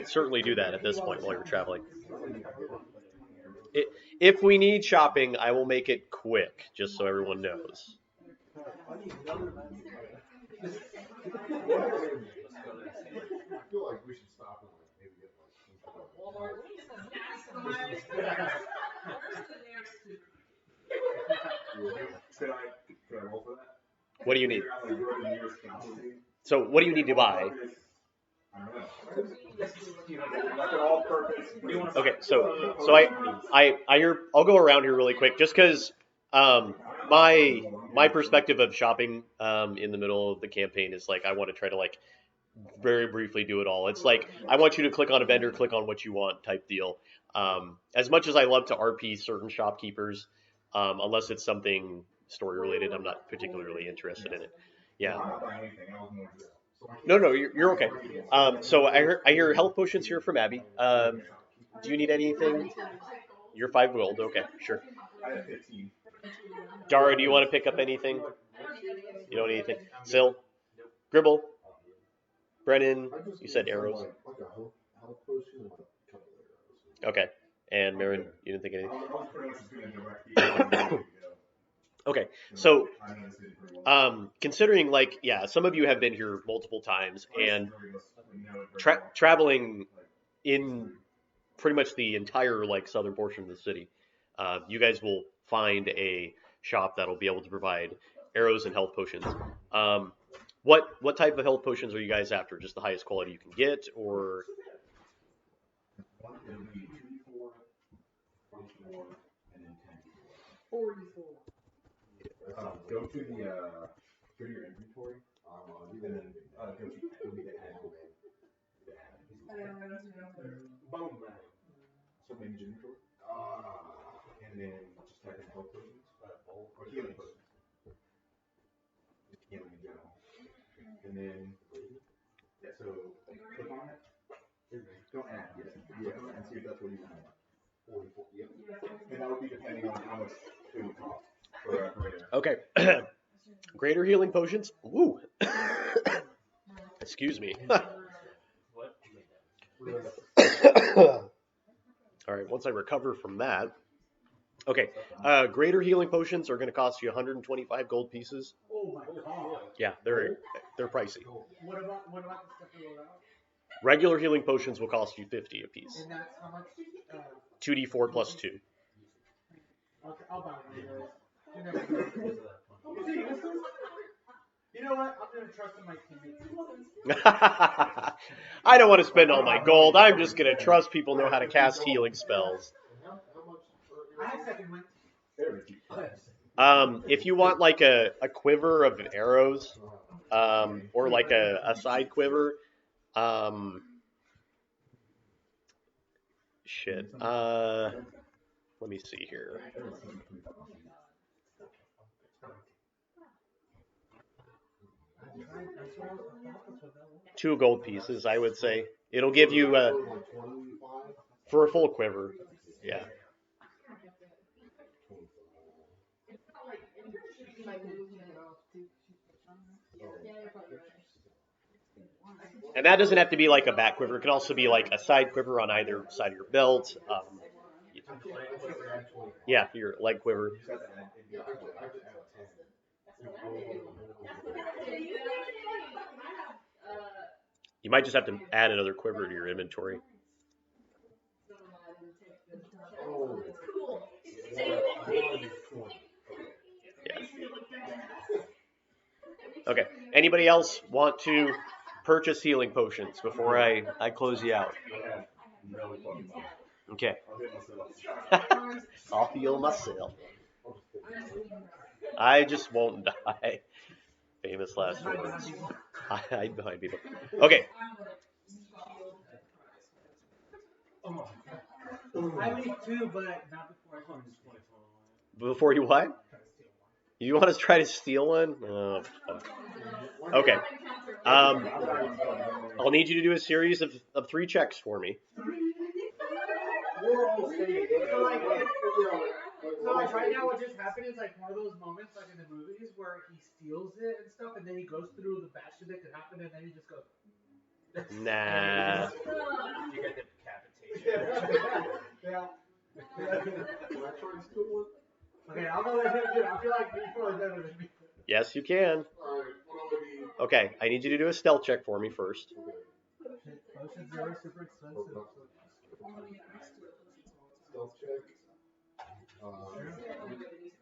certainly do that at this point while you're traveling. If we need shopping, I will make it quick, just so everyone knows. I feel like we should stop and like maybe get like some kind Could I roll for that? What do you need? Figure out, like, where the nearest council is. So what do you need to buy? I don't know. Like an all-purpose. What do you want to Okay, so I hear, I'll go around here really quick, just because my perspective of shopping in the middle of the campaign is like I want to try to like very briefly do it all. It's like I want you to click on a vendor, click on what you want type deal. As much as I love to RP certain shopkeepers, unless it's something story related, I'm not particularly interested in it. Yeah. I'm not buying anything. I was more just. No, you're okay. So I hear health potions here from Abby. Do you need anything? You're 5 gold. Okay, sure. I have 15. Dara, do you want to pick up anything? You don't need anything. Sil? Gribble? Brennan? You said arrows. like a health potion and like a couple of arrows. Okay. And Marin, you didn't think anything? I was pretty much just going to direct you. Okay. So, I know this city pretty well. considering like, yeah, some of you have been here multiple times and traveling in pretty much the entire like southern portion of the city, you guys will find a shop that'll be able to provide arrows and health potions. What type of health potions are you guys after? Just the highest quality you can get, or? It'll be 2d4, 24, and then 10d4. 44. Go to the go to your inventory, and then go be the ad. Bone man. So manage inventory. And then just type in health potions, or healing potions. Just healing in general. And then, yeah, so click on it. Don't add yet. Yeah, and see if that's what you want. 44, yep. And that would be depending on how much it would cost for a greater. Okay. Greater healing potions. Woo. Excuse me. All right. Once I recover from that. Okay. Greater healing potions are going to cost you 125 gold pieces. Oh my god. Yeah, they're pricey. What about the stuff we wrote out? Regular healing potions will cost you 50 apiece. And that's how much? 2d4 plus 2. I'll buy one of those. You know what? I'm gonna trust in my teammates. I don't want to spend all my gold. I'm just going to trust people know how to cast healing spells. I have second wind. If you want like a quiver of arrows, or like a side quiver, shit. Let me see here. 2 gold pieces, I would say. It'll give you for a full quiver. Yeah. And that doesn't have to be like a back quiver. It can also be like a side quiver on either side of your belt. Yeah, your leg quiver. You might just have to add another quiver to your inventory. Yeah. Okay. Anybody else want to purchase healing potions before I close you out? Okay. I'll heal myself. I just won't die. Famous last words. I hide behind people. Okay. I need 2, but not before I come. Before you what? You want to try to steal one? Oh, fuck. Okay. I'll need you to do a series of 3 checks for me. So like right now what just happened is like one of those moments like in the movies where he steals it and stuff and then he goes through the bad shit that could happen and then he just goes. Nah. You get decapitation. Yeah. Can I try and steal one? Okay, I'm gonna let him do it. I feel like he's probably better than me. Yes, you can. Alright, what do I need? Okay, I need you to do a stealth check for me first. Potions are super expensive. Stealth check.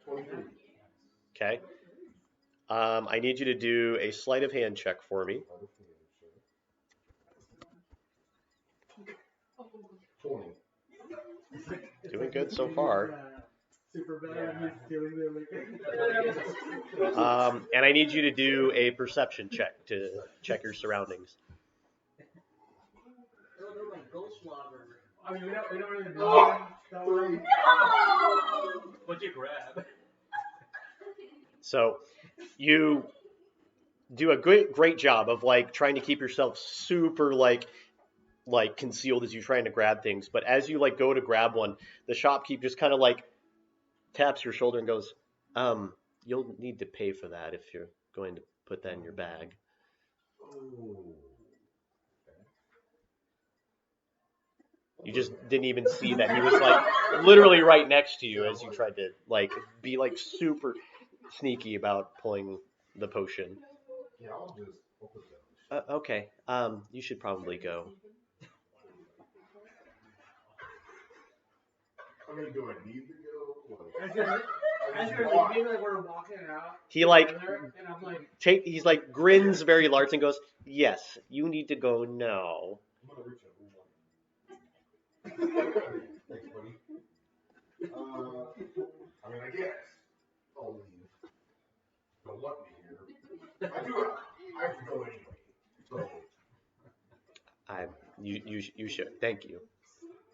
23. Okay. I need you to do a sleight of hand check for me. 20. Doing good so far. Super better than he's stealing them. And I need you to do a perception check to check your surroundings. I mean, we don't really know that way. What'd you grab? So you do a great job of like trying to keep yourself super like concealed as you're trying to grab things. But as you like go to grab one, the shopkeep just kind of like taps your shoulder and goes, you'll need to pay for that if you're going to put that in your bag. You just didn't even see that he was like literally right next to you as you tried to like be like super sneaky about pulling the potion. Yeah, I'll just open that. Okay. You should probably go. I mean, do I need to go? As you're leaving, like we're walking out. He like together, and I'm like, he's like grins very large and goes, "Yes, you need to go now." I'm gonna reach out. Thanks, buddy. I mean, I guess I'll leave. Go to let me here. I have to go anyway. So, You should. Thank you.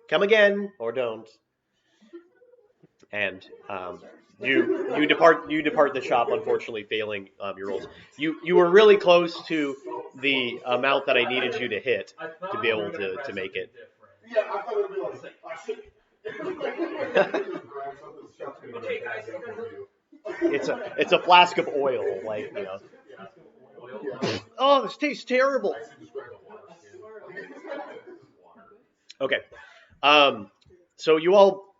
Come again or don't. And you depart the shop, unfortunately failing your rolls. You were really close to the amount that I needed you to hit to be able to make it. yeah, I thought it would be like, I should. Okay, guys, It's a flask of oil, like, you know. Oh, this tastes terrible. Okay. So you all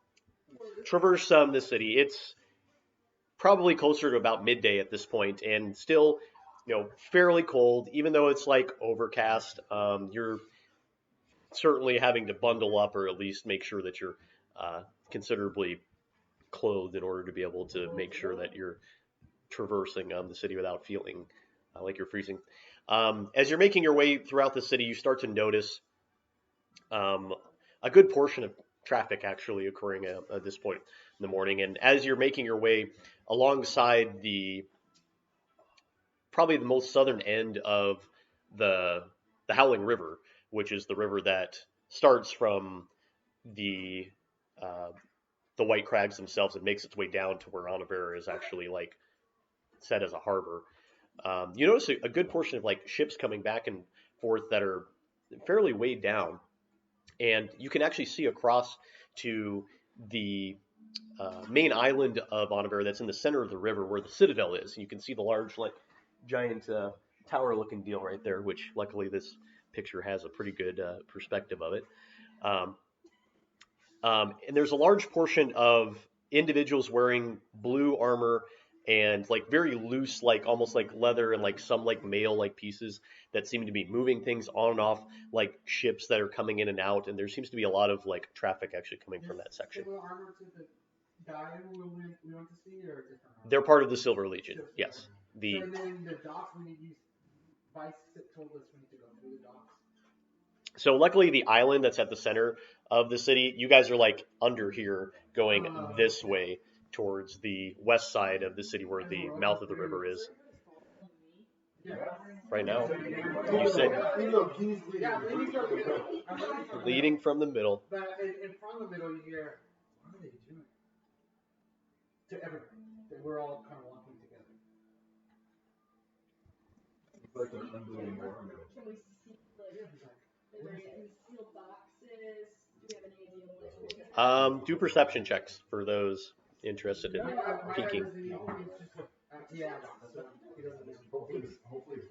traverse the city. It's probably closer to about midday at this point, and still, fairly cold. Even though it's like overcast, you're certainly having to bundle up, or at least make sure that you're considerably clothed in order to be able to make sure that you're traversing the city without feeling like you're freezing. As you're making your way throughout the city, you start to notice a good portion of traffic actually occurring at this point in the morning. And as you're making your way alongside probably the most southern end of the Howling River, which is the river that starts from the White Crags themselves and makes its way down to where Onivera is actually like set as a harbor. You notice a good portion of like ships coming back and forth that are fairly weighed down, and you can actually see across to the main island of Onivera that's in the center of the river where the Citadel is. You can see the large, like, giant tower-looking deal right there, which luckily this picture has a pretty good perspective of it. And there's a large portion of individuals wearing blue armor and like very loose, like almost like leather and like some like mail like pieces that seem to be moving things on and off like ships that are coming in and out. And there seems to be a lot of like traffic actually coming from that section. Similar armor to the guy who we went to see, or different armor? They're part of the Silver Legion, yes. So then the docks, we need to use, Vice told us we need to go through the docks. So luckily the island that's at the center of the city, you guys are like under here going this way towards the west side of the city where the mouth of the river is. Right now, you said leading from the middle. But in front of the middle, you hear, what are they doing? To everybody. We're all kind of walking together. It's like an unbelievable army. Can we see, like, are there any sealed boxes? Do we have any idea what? Do perception checks for those interested in peeking. Yeah. Hopefully it's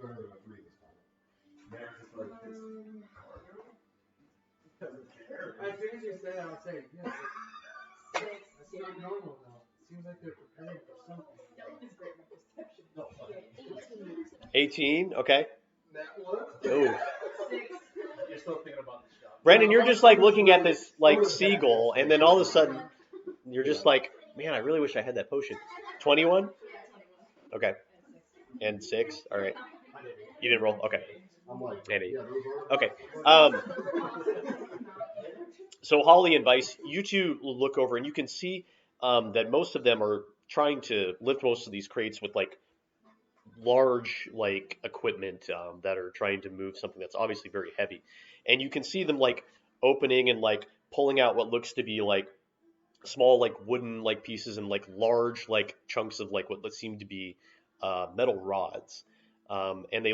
better than a 3 this time. They're just like this. As soon as you say that, I'll say, yes. That's not normal though. It seems like they're preparing for something. That was great perception. 18, okay. That one? Oh. You're still thinking about the shop. Brandon, you're just like looking at this like seagull, and then all of a sudden you're just like, man, I really wish I had that potion. 21? Okay. And 6? All right. You didn't roll? Okay. I'm like, And 8. yeah, those Okay. So Holly and Vice, you two look over and you can see that most of them are trying to lift most of these crates with like large like equipment that are trying to move something that's obviously very heavy. And you can see them like opening and like pulling out what looks to be like small like wooden like pieces and like large like chunks of like what seem to be metal rods. And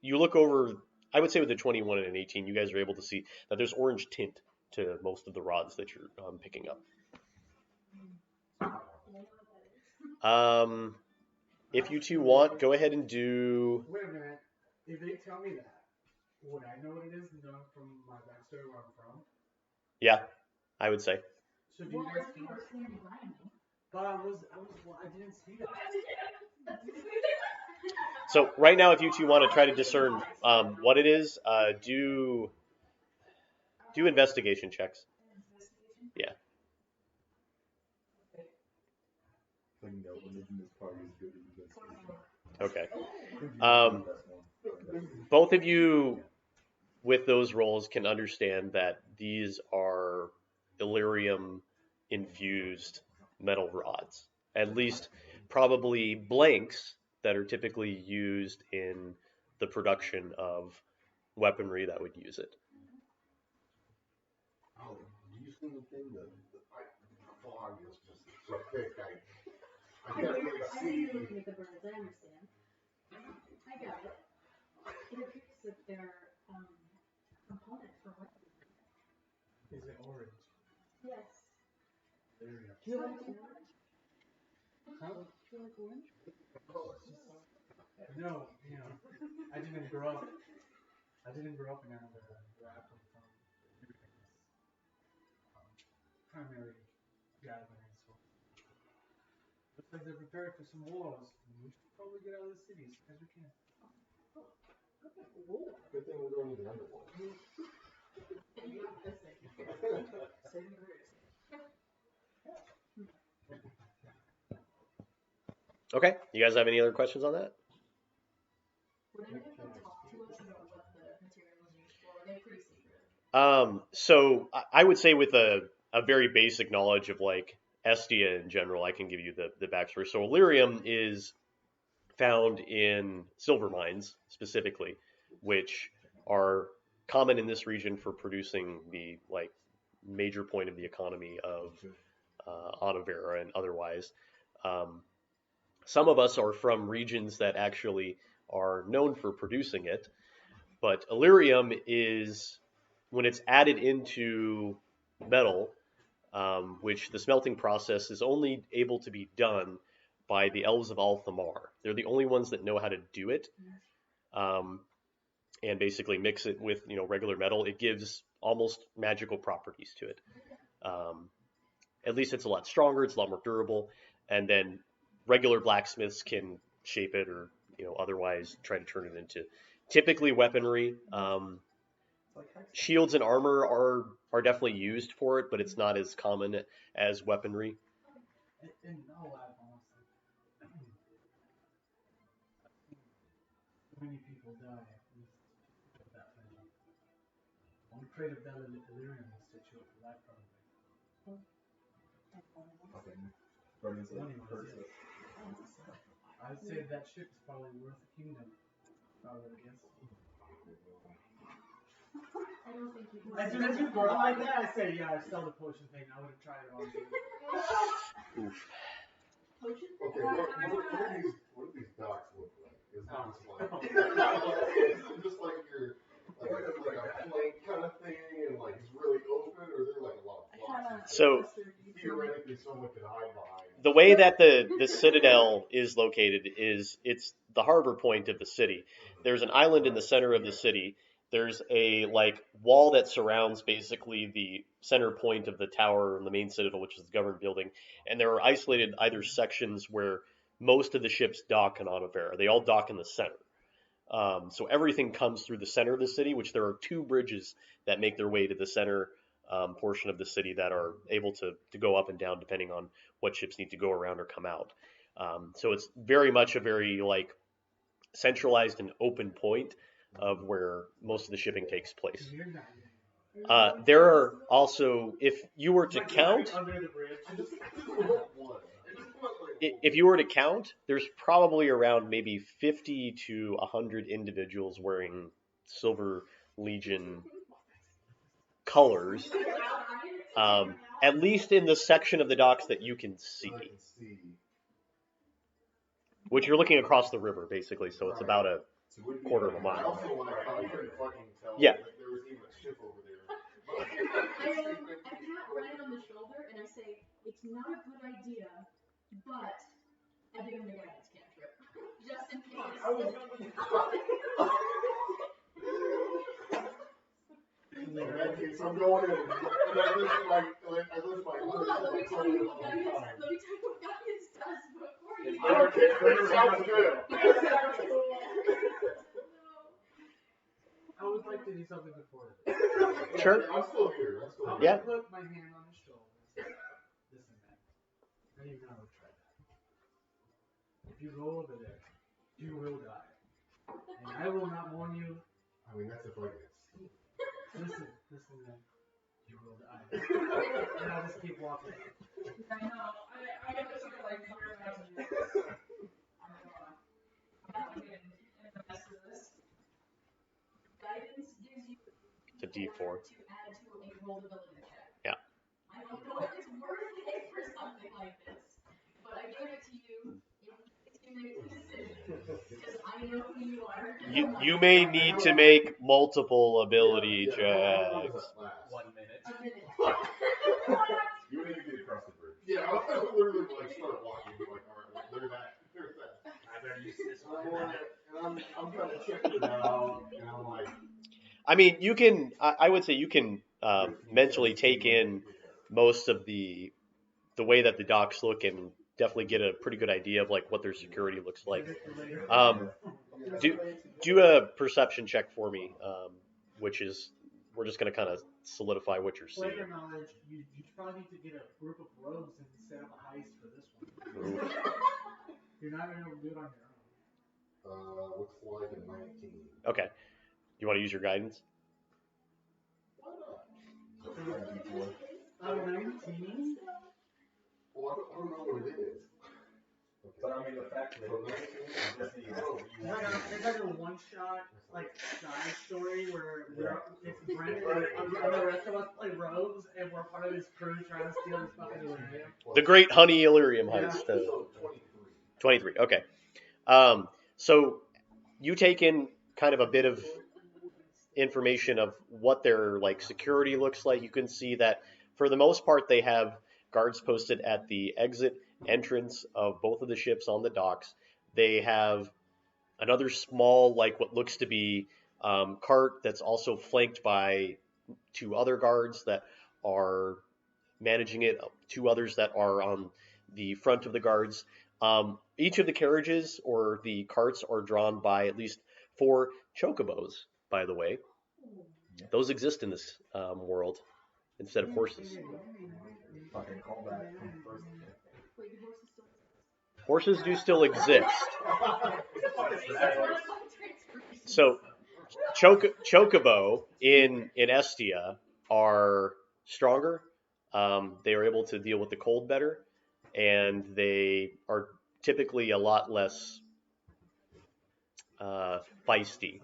you look over, I would say with the 21 and an 18, you guys are able to see that there's orange tint to most of the rods that you're picking up. If you two want, go ahead and do... Wait a minute. If they tell me that, would I know what it is, knowing from my backstory where I'm from? Yeah, I would say. So do you guys know? But I didn't see that. So right now, if you two want to try to discern what it is, do investigation checks. Yeah. Like, no religion is probably as good as this. Okay. Both of you, with those rolls, can understand that these are Illyrium-infused metal rods. At least, probably blanks that are typically used in the production of weaponry that would use it. Oh, do you see anything? The fog is just so thick. I can't really I see see. you looking at the birds, I understand. I got it. It appears that they're components for weapons. Is it orange? Yes. There we go. Do you like orange? Huh? Do you like orange? No, I didn't grow up. I didn't grow up in Canada where I come from. Primary gathering, so looks like they're prepared for some wars. We should probably get out of the city as soon as we can. Good thing we don't need another one. You got this thing. Save the birds. Okay, you guys have any other questions on that? Would anyone talk to us about what the material was used for? Are they pretty secret? So I would say with a very basic knowledge of like Estia in general, I can give you the backstory. So Illyrium is found in silver mines specifically, which are common in this region for producing the like major point of the economy of Onavera and otherwise. Some of us are from regions that actually are known for producing it, but Illyrium is, when it's added into metal, which the smelting process is only able to be done by the elves of Althamar. They're the only ones that know how to do it, and basically mix it with regular metal. It gives almost magical properties to it. At least it's a lot stronger. It's a lot more durable, and then regular blacksmiths can shape it or otherwise try to turn it into typically weaponry. Shields and armor are definitely used for it, but it's not as common as weaponry. And I'll laugh, honestly. So many people die with that thing. I'm afraid of that Illyrium will stitch you up for life, probably. Money-wise, yeah. I'd say that ship is probably worth a kingdom, if I were to guess. I don't think you can. As soon as you grow like that, I say, yeah, I sell the potion thing. I would have tried it on you. Oof. Potion? Okay, what do these docks look like? Is it just like your like a plank kind of thing, and like it's really open, or is there like a lot of blocks? So Theoretically, someone could hide behind. the way that the citadel is located is it's the harbor point of the city. There's an island in the center of the city. There's a like wall that surrounds basically the center point of the tower and the main citadel, which is the government building. And there are isolated either sections where most of the ships dock in Onavera. They all dock in the center. So everything comes through the center of the city, which there are two bridges that make their way to the center portion of the city that are able to go up and down depending on what ships need to go around or come out. So it's very much a very like centralized and open point of where most of the shipping takes place. There are also, if you were to count, if you were to count, there's probably around maybe 50 to 100 individuals wearing Silver Legion colors, at least in the section of the docks that you can see. Which you're looking across the river, basically, so it's about a quarter of a I mile. also like how you can fucking tell Yeah. that there was even a ship over there. I pat Ryan on the shoulder and I say, it's not a good idea, but I give him the guidance cantrip. Just in case. In that case, I'm going in. And I lift my Hold on, let me tell you what guidance does before you. It sounds good. I would like to do something before this. Sure. I'm still here. I'm Yeah. gonna put my hand on his shoulder. Listen, man. I even know I would try that. If you go over there, you will die. And I will not warn you. I mean, that's if I get seen. Listen, man. You will die. And I'll just keep walking. I know. I get this like 100,000 years. in the rest of this. Guidance gives you It's a D4. to add to a rollability check. Yeah. I don't know if it's worth it for something like this, but I gave it to you in case you make a decision, because I know who you are. You may need to make multiple ability Yeah, how long checks. does that last? 1 minute. A minute. You need to get across the bridge. Yeah, I literally like start walking, be like, all right, well, there's that. I better use this And one. I'm kind of checking it out, and I'm like, I mean, you can. I would say you can mentally take in most of the way that the docks look and definitely get a pretty good idea of like what their security looks like. Do a perception check for me, which is we're just gonna kind of solidify what you're seeing. Flavor knowledge, you probably need to get a group of rogues and set up a heist for this one. You're not gonna be able to do it on your own. looks like a 19. Okay. You want to use your guidance? Why not? Out of 19? Well, I don't know what it is. But I mean, the fact that So 19, just the what you want. It's like a one-shot, like, side story where it's Brandon and the rest of us play rogues and we're part of this crew trying to steal this fucking delirium. The Great Honey Illyrium heist. So 23. 23. Okay. So you take in kind of a bit of information of what their like security looks like. You can see that for the most part they have guards posted at the exit entrance of both of the ships on the docks. They have another small, like what looks to be cart that's also flanked by 2 other guards that are managing it, 2 others that are on the front of the guards. Each of the carriages or the carts are drawn by at least 4 chocobos, by the way. Those exist in this world instead of horses. Fucking call that from first. Horses do still exist. So, chocobo in Estia are stronger. They are able to deal with the cold better, and they are typically a lot less feisty.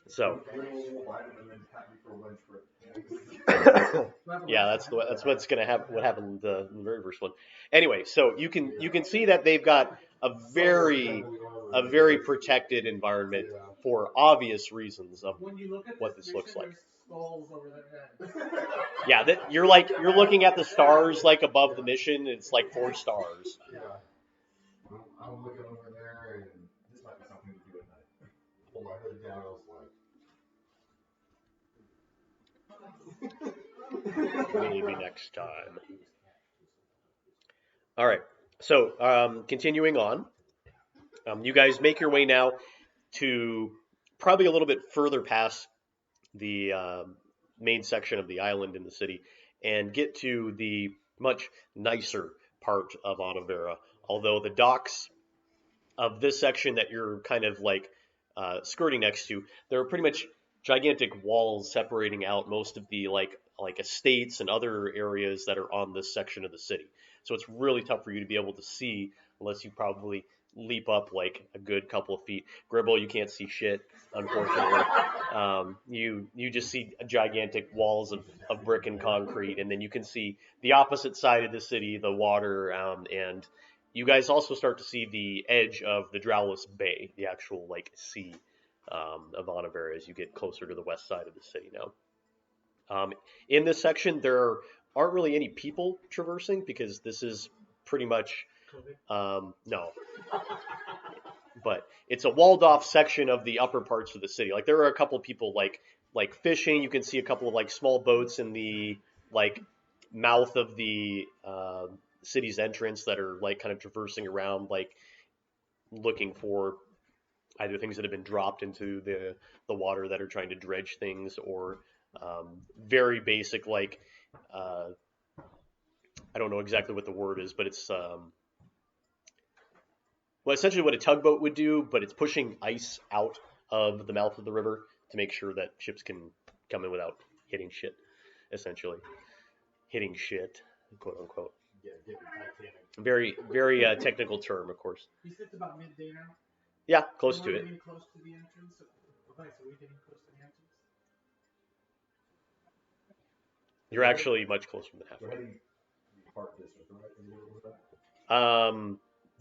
So, yeah, that's what's gonna happen. What happened in the very first one. Anyway, so you can see that they've got a very protected environment for obvious reasons of When you look at what this looks like. there's skulls over their heads. Yeah, that you're looking at the stars like above the mission. And it's like 4 stars. Yeah. I'm looking over there, and This might be something to do at night. I pull my hood down, I was like, Maybe next time. All right. So continuing on, you guys make your way now to probably a little bit further past the main section of the island in the city and get to the much nicer part of Onavera. Although the docks of this section that you're kind of like skirting next to, there are pretty much gigantic walls separating out most of the like estates and other areas that are on this section of the city. So it's really tough for you to be able to see unless you probably leap up like a good couple of feet. Gribble, you can't see shit, unfortunately. You just see gigantic walls of brick and concrete, and then you can see the opposite side of the city, the water, and you guys also start to see the edge of the Drowless Bay, the actual like sea of Onavera as you get closer to the west side of the city now. In this section, there aren't really any people traversing because this is pretty much no. But it's a walled off section of the upper parts of the city. Like there are a couple people like fishing. You can see a couple of like small boats in the like mouth of the city's entrance that are like kind of traversing around, like looking for either things that have been dropped into the water that are trying to dredge things, or very basic like I don't know exactly what the word is, but it's well, essentially what a tugboat would do, but it's pushing ice out of the mouth of the river to make sure that ships can come in without hitting shit, essentially. Hitting shit, quote unquote. Get the Titanic. Very, very technical term, of course. You said it's about midday now. Yeah, close So to we're it. getting close to the entrance. Okay, so we're getting close to the entrance. You're actually much closer than We're halfway. heading Park District, right? Is what was that?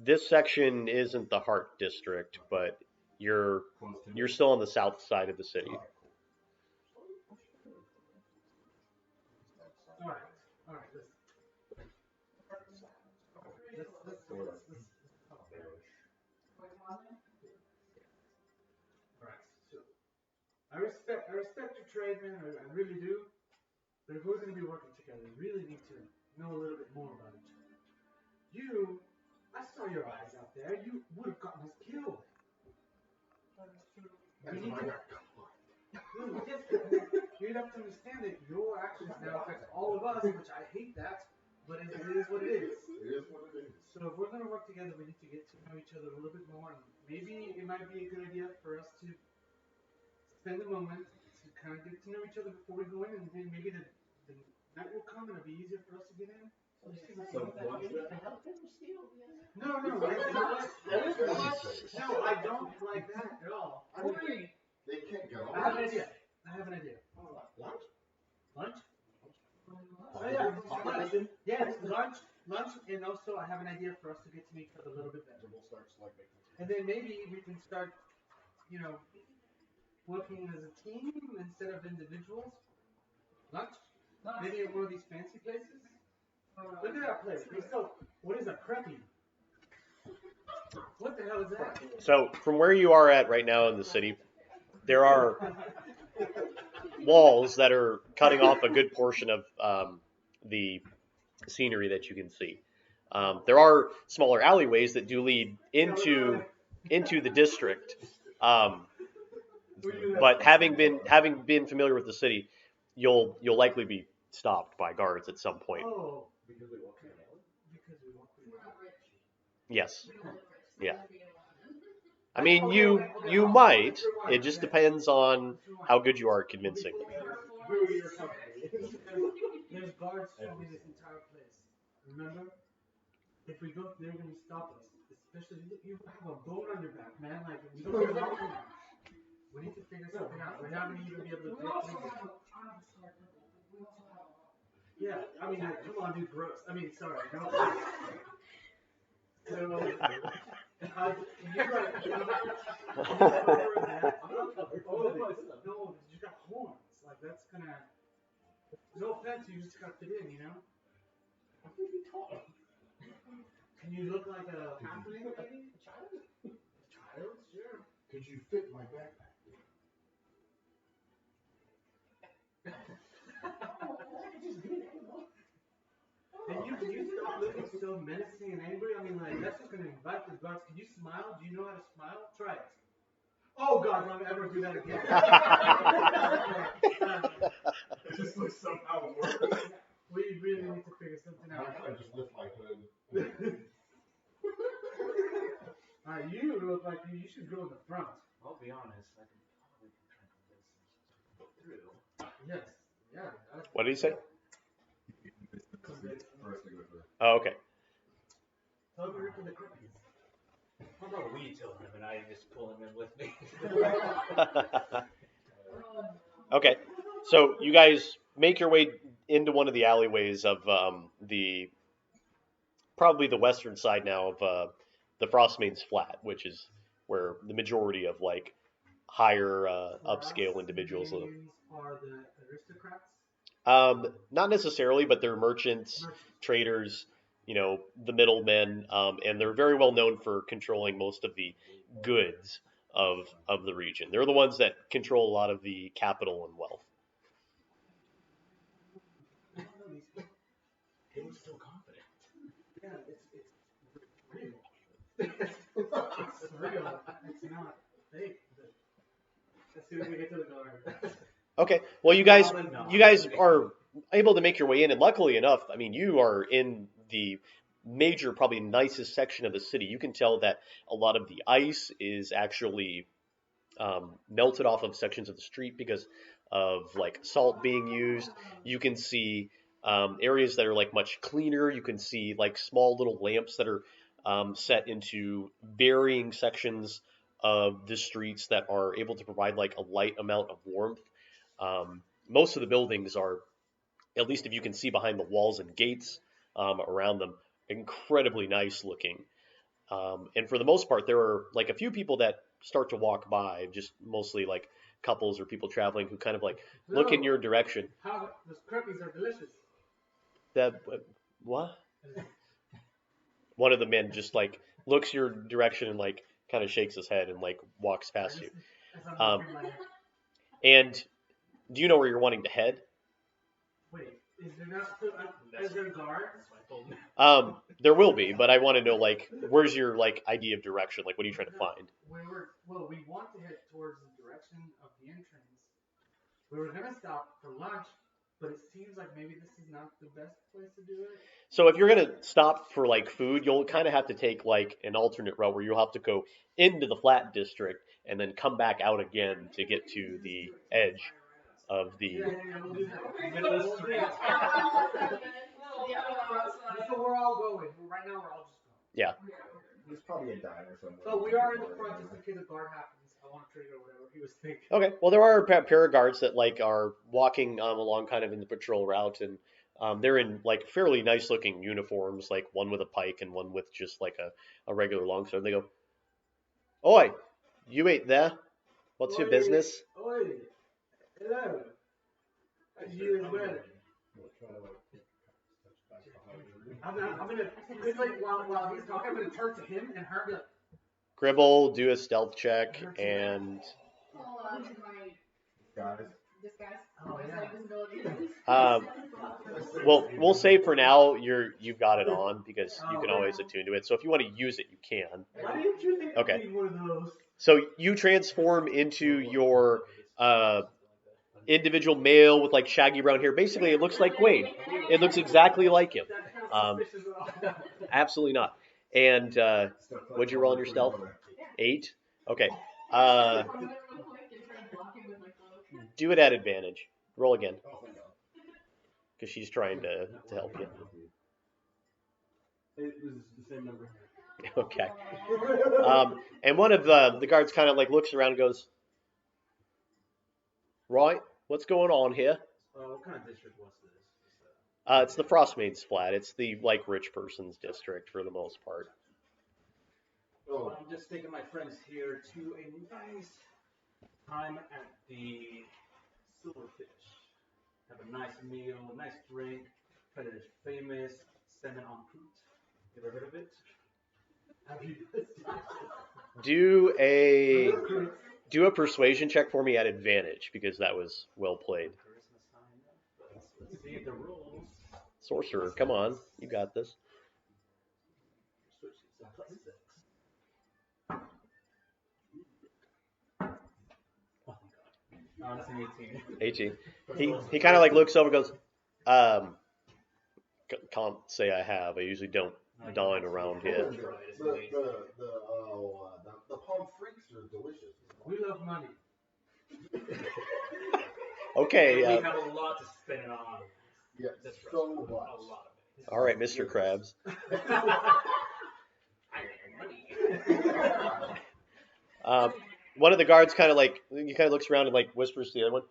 This section isn't the Heart District, but you're Close to you're still on the south side of the city. Alright, cool. All right, listen. Let's talk there. All right, so I respect your trade, man. I really do. But if we're going to be working together, we really need to know a little bit more about each other. I saw your eyes out there. You would have gotten us killed. That's We need why I to- got caught. You have to understand that your actions now affect all of us, which I hate that, but it is what it is. It is what it is. So if we're going to work together, we need to get to know each other a little bit more, and maybe it might be a good idea for us to spend a moment to kind of get to know each other before we go in, and then maybe the night will come and it'll be easier for us to get in. So what's that? No, no, I don't like that at all. I mean, they can't get off. I have an idea. Lunch? Lunch? Oh, yeah. Yes, lunch, and also I have an idea for us to get to know each other a little bit better. We'll start like making. And then maybe we can start, working as a team instead of individuals. Lunch? Maybe at one of these fancy places? Look at that place. What is a preppy? What the hell is that? So from where you are at right now in the city, there are walls that are cutting off a good portion of the scenery that you can see. There are smaller alleyways that do lead into the district. But having been familiar with the city, you'll likely be stopped by guards at some point. Oh, Because we walk in. because we walk through that. Yes. Yeah. I mean, you might. It just depends on how good you are at convincing them. There's guards surrounding this entire place. Remember? If we go, they're gonna stop us. Especially you have a bone on your back, man. Like we need to figure something out. We're not gonna even be able to take it. Yeah, I mean, come on, dude, gross. I mean, sorry, no. So, you got no, you got horns. Like that's gonna. No offense, you just got fit in, Can you look like a halfling, maybe? A child? Sure. Could you fit my backpack? And you stop looking so menacing and angry. I mean, like that's just gonna invite the guards. Can you smile? Do you know how to smile? Try it. Oh God, don't ever do that again. It just looks somehow worse. We really need to figure something I out. kind of just lift my hood. You look like you should go in the front. I'll be honest, I can probably try to convince them to go through. Yes. Yeah. What did he say? First to go through. Oh, okay. Tell me for the cookies. How about we tell him and I just pull him in with me? Okay. So you guys make your way into one of the alleyways of probably the western side now of the Frostmaid's Flat, which is where the majority of like higher upscale individuals live. Are the aristocrats? Not necessarily, but they're merchants, traders, the middlemen, and they're very well known for controlling most of the goods of the region. They're the ones that control a lot of the capital and wealth. He was so confident. Yeah, it's real. It's real. It's not fake. As soon as we get to the guard. Okay, well, you guys are able to make your way in, and luckily enough, I mean, you are in the major, probably nicest section of the city. You can tell that a lot of the ice is actually melted off of sections of the street because of like salt being used. You can see areas that are like much cleaner. You can see like small little lamps that are set into varying sections of the streets that are able to provide like a light amount of warmth. Most of the buildings are, at least if you can see behind the walls and gates around them, incredibly nice looking. And for the most part, there are like a few people that start to walk by, just mostly like couples or people traveling who kind of like look in your direction. How those cookies are delicious. That what? One of the men just like looks your direction and like kind of shakes his head and like walks past you. As I'm Um, moving my head. and do you know where you're wanting to head? Wait, is there not? Is there guards? There will be, but I want to know like where's your like idea of direction? Like what are you trying to find? We want to head towards the direction of the entrance. We were gonna stop for lunch, but it seems like maybe this is not the best place to do it. So if you're gonna stop for like food, you'll kind of have to take like an alternate route where you'll have to go into the flat district and then come back out again to get to the edge of the. We'll do that. Middle of the street. So we're all going. Right now, we're all just going. Yeah. There's probably a diner somewhere. So we are in the front just in case a guard happens. I want to trigger whatever he was thinking. Okay. Well, there are a pair of guards that like are walking along kind of in the patrol route, and they're in like fairly nice looking uniforms, like one with a pike and one with just like a regular longsword. They go, "Oi, you ain't there. What's your business?" Oi, hello. You as well. I'm gonna, it's like while he's talking, I'm gonna turn to him and her and be like, Gribble, do a stealth check, and My Guys, disguise. Oh, It's yeah. like visibility. well, we'll say for now you've got it on because you can always attune to it. So if you want to use it, you can. why didn't you think Okay. of being one of those? So you transform into your individual male with like shaggy brown hair. Basically, it looks like Wade. It looks exactly like him. That's not suspicious at all. Absolutely not. And what'd you roll on your stealth? 8. Okay. I'm gonna real quick and try to block him with my cloak. Do it at advantage. Roll again, because she's trying to help you. It was the same number. Okay. And one of the guards kind of like looks around and goes, "Right, what's going on here?" What kind of district was this? It's the Frostmaid's flat. It's the like rich person's district for the most part. Well, I'm just taking my friends here to a nice time at the Silverfish. Have a nice meal, a nice drink. Try the famous salmon en croûte. You ever heard of it? Have you? Do a persuasion check for me at advantage because that was well played. Charisma sign. Let's see the rules. Sorcerer, come on, you got this. Oh my god. That's an 18. 18. He kind of like looks over and goes, can't say I have. I usually don't dine around here. The palm freaks are delicious. We love money. Okay. We have a lot to spend it on. Yeah, This so restaurant. much. A lot of it. All right, Mr. Krabs. One of the guards kind of looks around and like whispers to the other one.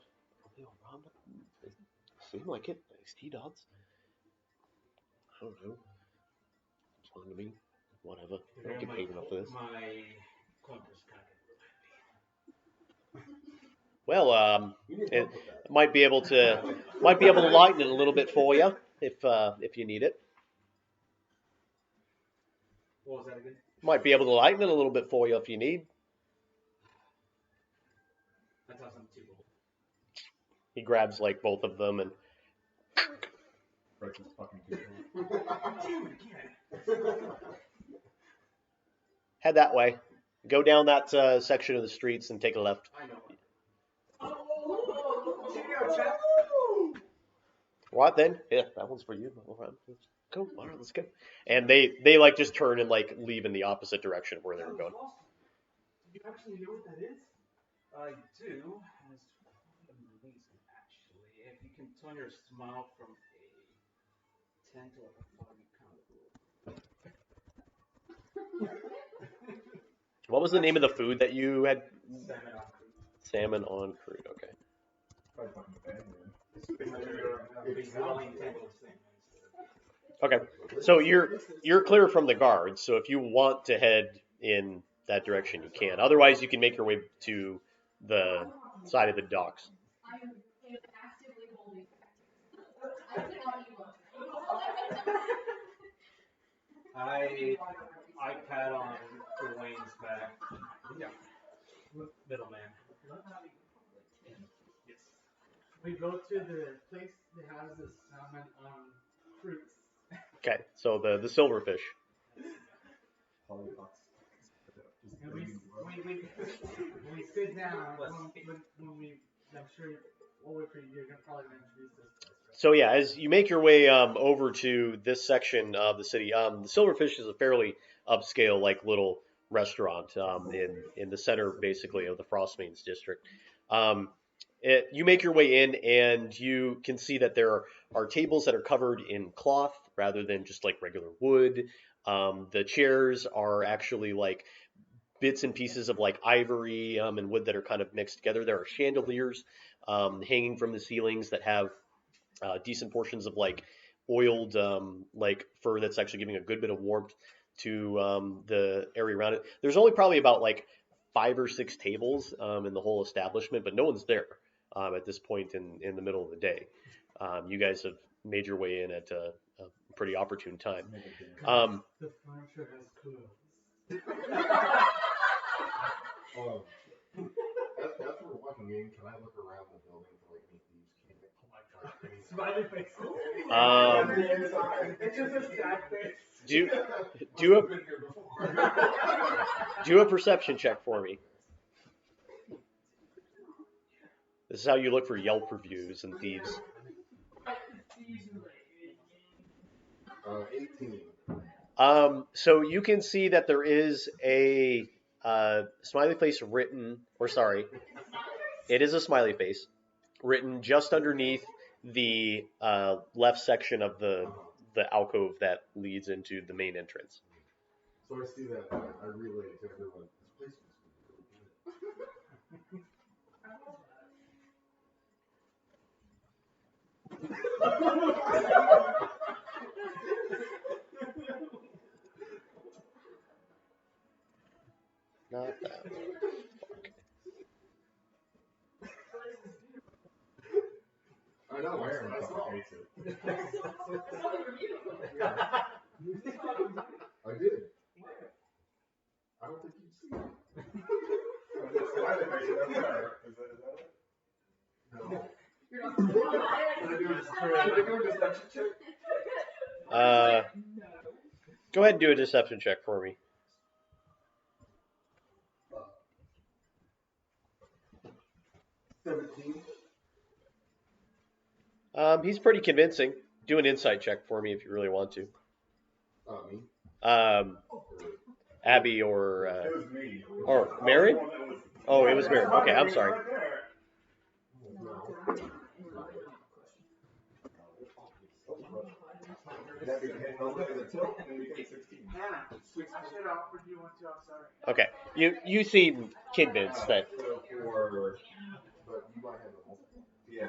Seem like it. Nice tea dots. I don't know. It's fine to me. Whatever. I don't get paid enough for this. My clunkers kind of Well, it might be able to lighten it a little bit for you if you need it. What was that again? Might be able to lighten it a little bit for you if you need. That's awesome too. He grabs like both of them and breaks his fucking tooth. Damn it again. head that way. Go down that section of the streets and take a left. I know. Right then, yeah, that one's for you. All right, let's go. All right, let's go. And they like just turn and like leave in the opposite direction of where they were going. Do you actually know what that is? I do. And it's amazing, actually. If you can turn your smile from a 10 to like a foggy kind of rule. What was the name of the food that you had? Salmon on creek. Salmon on crude. Okay. Probably fucking bad, man. Big rolling table of salmon. Okay. So you're clear from the guards. So if you want to head in that direction, you can. Otherwise, you can make your way to the side of the docks. I am actively holding back. I don't I pat on Gawain's back. Yeah. Middleman. Yes. We go to the place that has the salmon on fruits. Okay. So the silverfish. And we sit down when we, I'm sure, we'll wait for you. You're probably going to introduce this to us, right? So yeah, as you make your way over to this section of the city, the Silverfish is a fairly upscale, like little restaurant in the center, basically, of the Frostmains district. You make your way in, and you can see that there are tables that are covered in cloth rather than just like regular wood. The chairs are actually like bits and pieces of like ivory and wood that are kind of mixed together. There are chandeliers hanging from the ceilings that have decent portions of like oiled like fur that's actually giving a good bit of warmth to the area around it. There's only probably about like 5 or 6 tables in the whole establishment, but no one's there at this point in the middle of the day. You guys have made your way in at a pretty opportune time. The furniture has clothes. As we're walking in, can I look around the building for like any thieves' can't? Oh my god. Smiley face. It's just a sad face. Do a perception check for me. This is how you look for Yelp reviews and thieves. 18. So you can see that there is a smiley face written, or sorry, it is a smiley face written just underneath the left section of the alcove that leads into the main entrance. So I see that. I relay it to everyone. This place must be really good. Not that one. I know. Where I saw. hates it. I did. I don't think you'd see it. No. Go ahead and do a deception check for me. 17. He's pretty convincing. Do an insight check for me if you really want to. Me? Abby or It was me. or Mary? Oh, it was Mary. Okay, I'm sorry. Okay, you seem convinced that. But you might have a multiple. Yeah.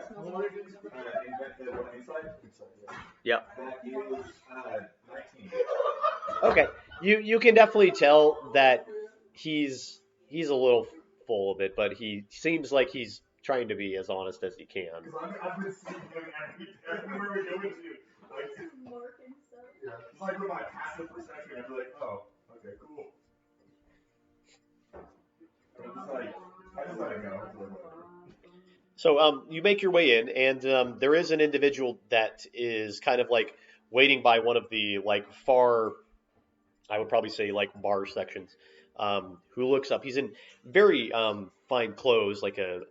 Yeah. That is 19. Okay, you can definitely tell that he's a little full of it, but he seems like he's trying to be as honest as he can. Because I'm just seeing him everywhere we go into. Like, it's like with my passive perception, I'd be like, oh, okay, cool. I just let it go. So you make your way in, and there is an individual that is kind of like waiting by one of the like far, I would probably say like bar sections, who looks up. He's in very fine clothes, like a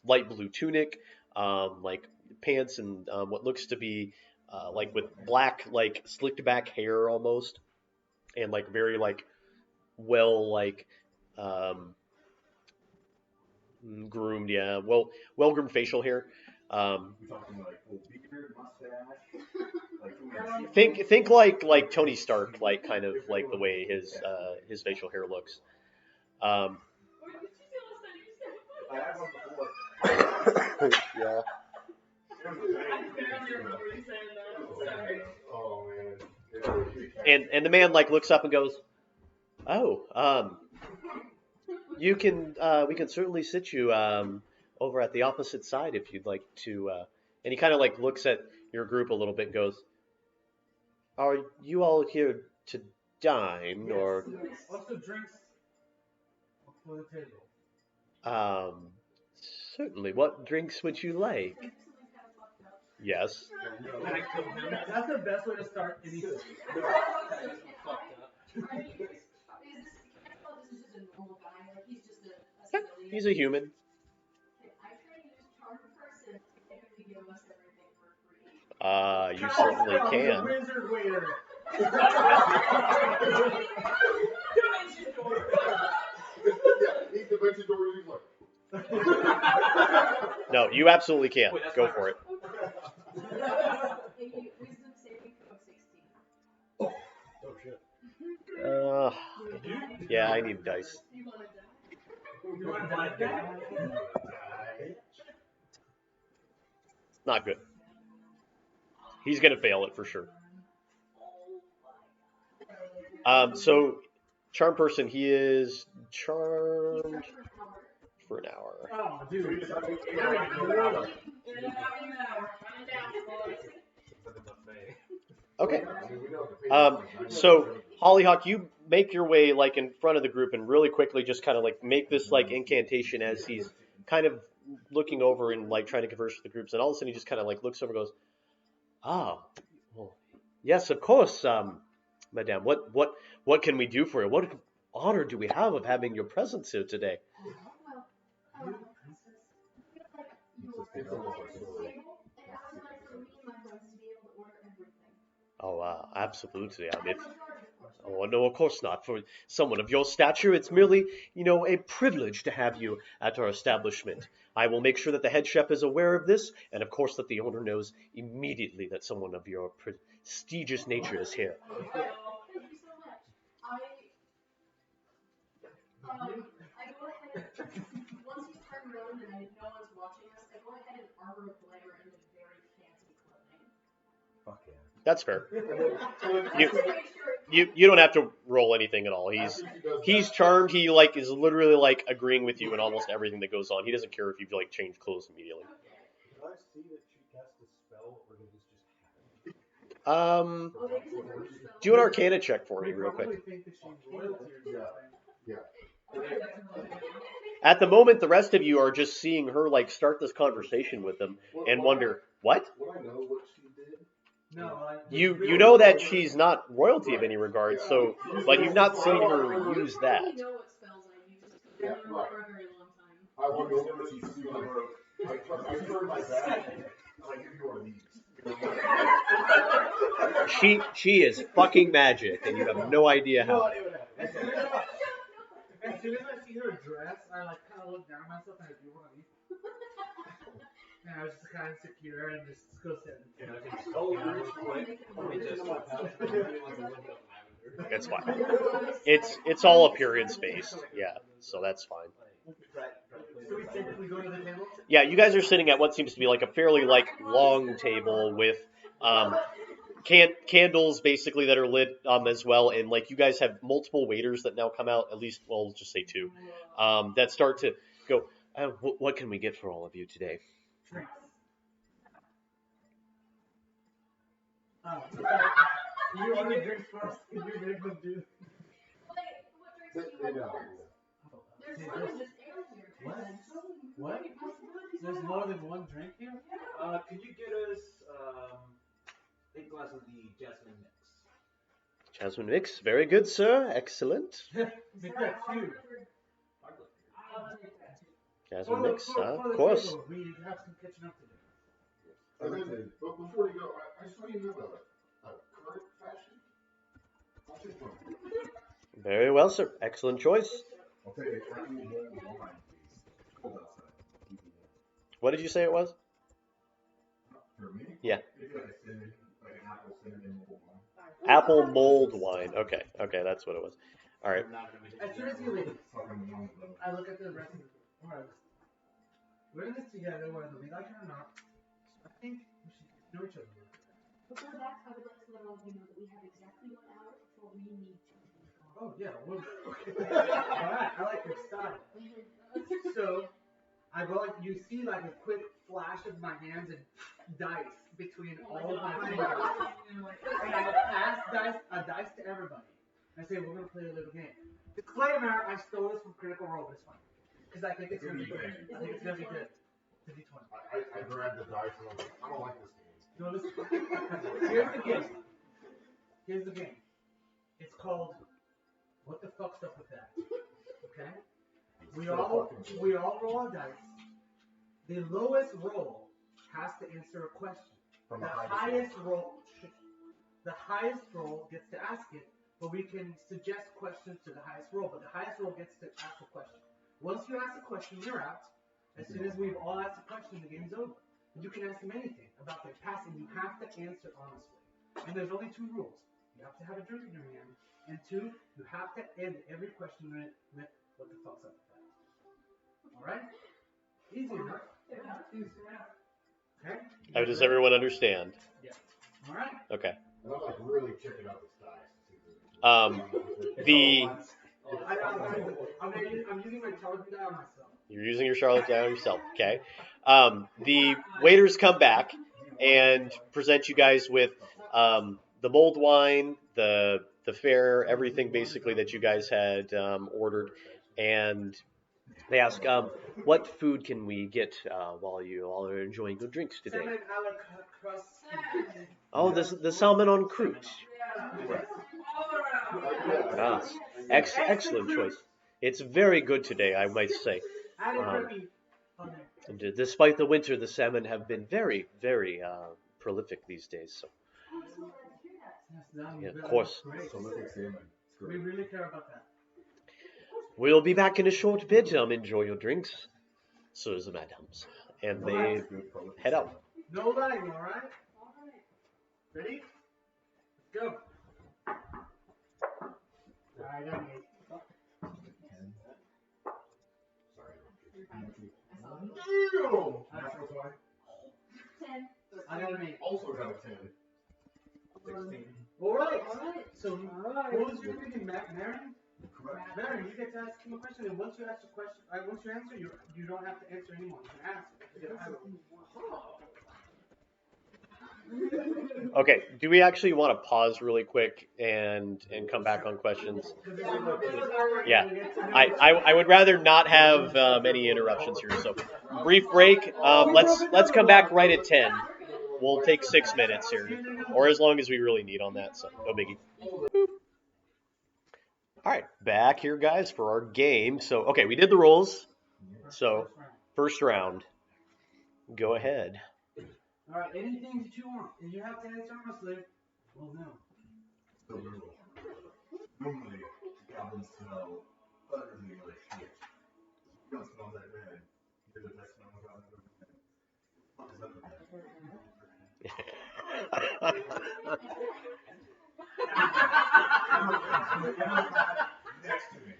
light blue tunic, like pants, and what looks to be like with black like slicked back hair almost, and like very like well like groomed, yeah, well groomed facial hair. We talking like full beard, mustache, like Think like Tony Stark, like kind of like the way his facial hair looks. I had one before. Yeah. I barely remember you saying that. Sorry. Oh man. And the man like looks up and goes, "Oh, you can we can certainly sit you over at the opposite side if you'd like to." And he kind of like looks at your group a little bit and goes, "Are you all here to dine or?" Also drinks for the table. Certainly. What drinks would you like? Yes. And I killed him. That's the best way to start any food. Fucked up. Yeah, he's a human. You certainly can. Wizard waiter. He's the vintage door. He's like. No, you absolutely can. Go for it. Oh shit. Yeah, I need dice. You want to die? Not good. He's gonna fail it for sure. So charm person, he is charmed for an hour. Oh, dude. Okay. So Hollyhock, you make your way like in front of the group and really quickly just kind of like make this like incantation as he's kind of looking over and like trying to converse with the groups, and all of a sudden he just kind of like looks over and goes, "Ah, well, yes, of course, Madame. What can we do for you? What honor do we have of having your presence here today?" Oh, absolutely. Oh, no, of course not. For someone of your stature, it's merely, a privilege to have you at our establishment. I will make sure that the head chef is aware of this, and of course that the owner knows immediately that someone of your prestigious nature is here. Thank you so much. I go ahead, once you turn around and no one's watching us, I go ahead and arbor glare into very fancy clothing. Fuck yeah. That's fair. You don't have to roll anything at all. He's charmed. He like is literally like agreeing with you in almost everything that goes on. He doesn't care if you like change clothes immediately. Did I see that she cast a spell, or did this just happen? Do an Arcana check for me real quick. Yeah. At the moment, the rest of you are just seeing her like start this conversation with them and wonder what. Would I know what she did? No, You know that she's not royalty of any regard, so but you've not seen her use that. I know what spells I use. Yeah, I've known right. her for a very long time. I want to know what she's doing. I turned my back. I'm like, give me one of these. She is fucking magic, and you have no idea how. As soon as I see her dress, I like kind of look down at myself and I do one of these. And I was just kind of secure and just go sit. It's fine. It's all appearance based, yeah. So that's fine. So we go to the table? Yeah, you guys are sitting at what seems to be like a fairly like long table with candles basically that are lit as well, and like you guys have multiple waiters that now come out, at least, well, let's just say two, that start to go, what can we get for all of you today? Drinks. You want the drinks first? Can you make them do? They know. There's more than just ale here. What? There's more than one drink here? Can you get us 8 glasses of the jasmine mix? Jasmine mix, very good, sir. Excellent. Make that two. Jasmine mix, For of the course. table, we have some catching up to do. And then, but before you go, I just want you to know a current fashion. I'll take one. Very well, sir. Excellent choice. I'll take a wine, please. What did you say it was? For me? Yeah. Maybe like a cinnamon, like an apple cinnamon mold wine. Apple mold wine. Okay, that's what it was. All right. As soon as you leave, Fucking young, though. I look at the rest of the group. Alright, we're in this together, whether we like it or not. I think we should know each other. Before that, I would like to let all of you know that we have exactly 1 hour before we need to. Oh, yeah, well, alright, I like your style. So, I go like, you see like a quick flash of my hands and dice between all of my fingers. And I pass a dice to everybody. I say, we're going to play a little game. Disclaimer, I stole this from Critical Role, but it's fine. Because I think it's going to be good. I think it's going to be good. It's a D20. I grabbed the dice and I was like, I don't like this game. No, listen. Here's the game. Here's the game. It's called What the Fuck's Up With That? Okay? We all roll a dice. The lowest roll has to answer a question. From The the highest roll gets to ask it, but we can suggest questions to the highest roll. But the highest roll gets to ask a question. Once you ask a question, you're out. As soon as we've all asked a question, the game's over. And you can ask them anything about their past, and you have to answer honestly. And there's only 2 rules. You have to have a drink in your hand, and 2, you have to end every question with what the fuck's up with that. Alright? Easy enough. Okay? How does everyone understand? Yeah. Alright? Okay. And I'm like really checking out this dice. I'm using my charge die on myself. You're using your Charlotte die on yourself, okay? The waiters come back and present you guys with the mulled wine, the fare, everything basically that you guys had ordered, and they ask, what food can we get while you all are enjoying good drinks today? Salmon a la crust. Oh, the salmon en croûte. Ah, excellent choice. It's very good today, I might say. Despite the winter, the salmon have been very, very prolific these days. So, yeah, of course. We really care about that. We'll be back in a short bit. Enjoy your drinks, sirs and madams. And they head out. No lying, alright? Ready? Let's go. Alright, I'm ready. Ew! Natural 20. 10. I got an 8. Also got a 10. 16. Alright. So, what was your thinking, Marion? Marion, you get to ask him a question, and once you ask a question, once you answer, you don't have to answer anymore. You can ask. Okay, do we actually want to pause really quick and come back on questions? Yeah, I would rather not have any interruptions here. So, brief break. Let's come back right at 10. We'll take 6 minutes here, or as long as we really need on that. So, no biggie. Boop. All right, back here, guys, for our game. So, okay, we did the rules. So, first round. Go ahead. Alright, anything that you want, and you have to answer honestly. Well, no. Normally, goblins smell utterly like shit. You don't smell that bad. You're the best smell I've ever had. What is up with that? Next to me.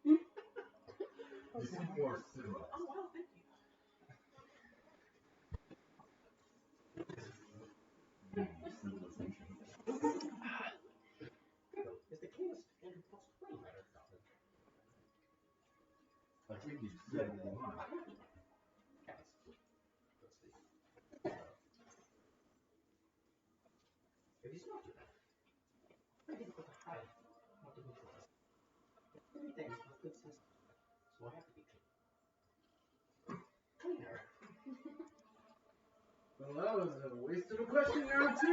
You seem more civilized. I think you said you want. Well, that was a waste of a question, round 2.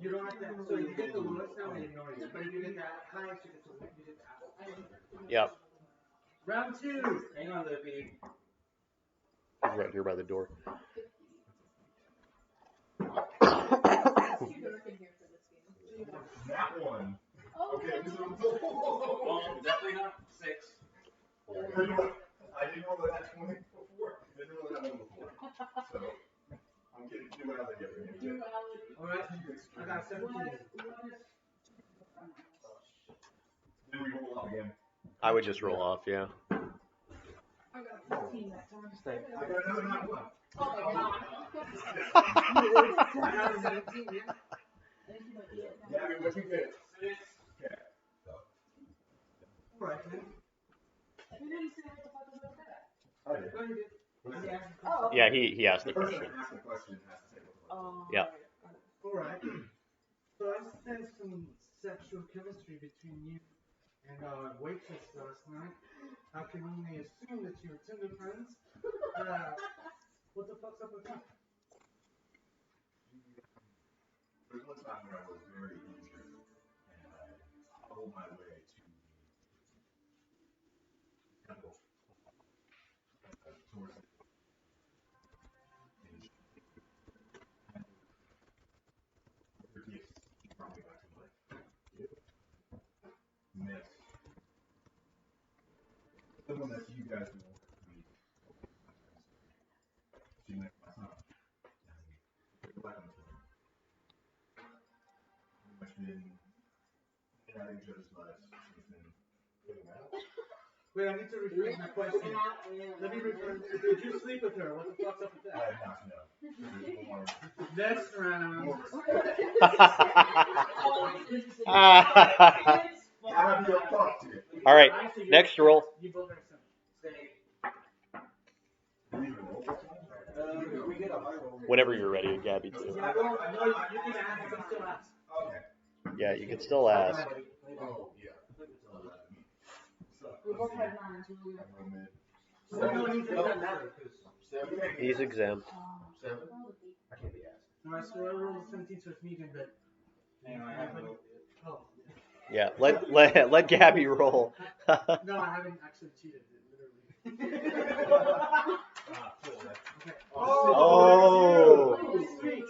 You don't have to, so you get the lowest now, we ignore you. But if you get that highest, you get the apple. Yep. Round 2. Hang on, Lippy. He's right here by the door. That one. Okay, Well, definitely not 6. I didn't roll that 20 before. I didn't roll that one before. Alright, I got 17. Then we roll off again. I would just roll off, yeah. I got 15 that time. I got another not one. Oh my god. I got 17, yeah. Yeah, I mean, what you get? Okay. Alright, then. You didn't say what the fuck was up with that. I did. What do you do? What is He it? asked the Oh. question. Yeah, he asked the The person question. that asked the question has to say what the fuck. Yeah. Alright. So I sensed some sexual chemistry between you and our waitress last night. I can only assume that you were Tinder friends. What the fuck's up with that? There's one time where I was very injured, and I hobbled my way to the temple towards the gifts brought me back to life. Met someone that you guys will meet. She met my son. And welcome to him. Pretty much been in out each other's lives. She's been living out. Wait, I need to rephrase my question. Let me rephrase. Did you sleep with her? What the fuck's up with I that? have not to know. More. Next round. Have your thought to it. All right, Actually, you're- next roll. You both are simple. Say, We get a high roll. Whenever you're ready, Gabby, too. yeah, well, no, you can ask, you can still ask. Okay. Yeah, you can still ask. Oh, yeah. So, We both had 9, so we were. No, it doesn't matter, 'cause- He's exempt. Seven? I can't be asked. Alright, so I rolled 17, so it's me again, but. Hang on, I haven't rolled yet. Oh. Yeah, let Gabby roll. No, I haven't actually cheated, literally. Cool. Okay. Oh. Sweet.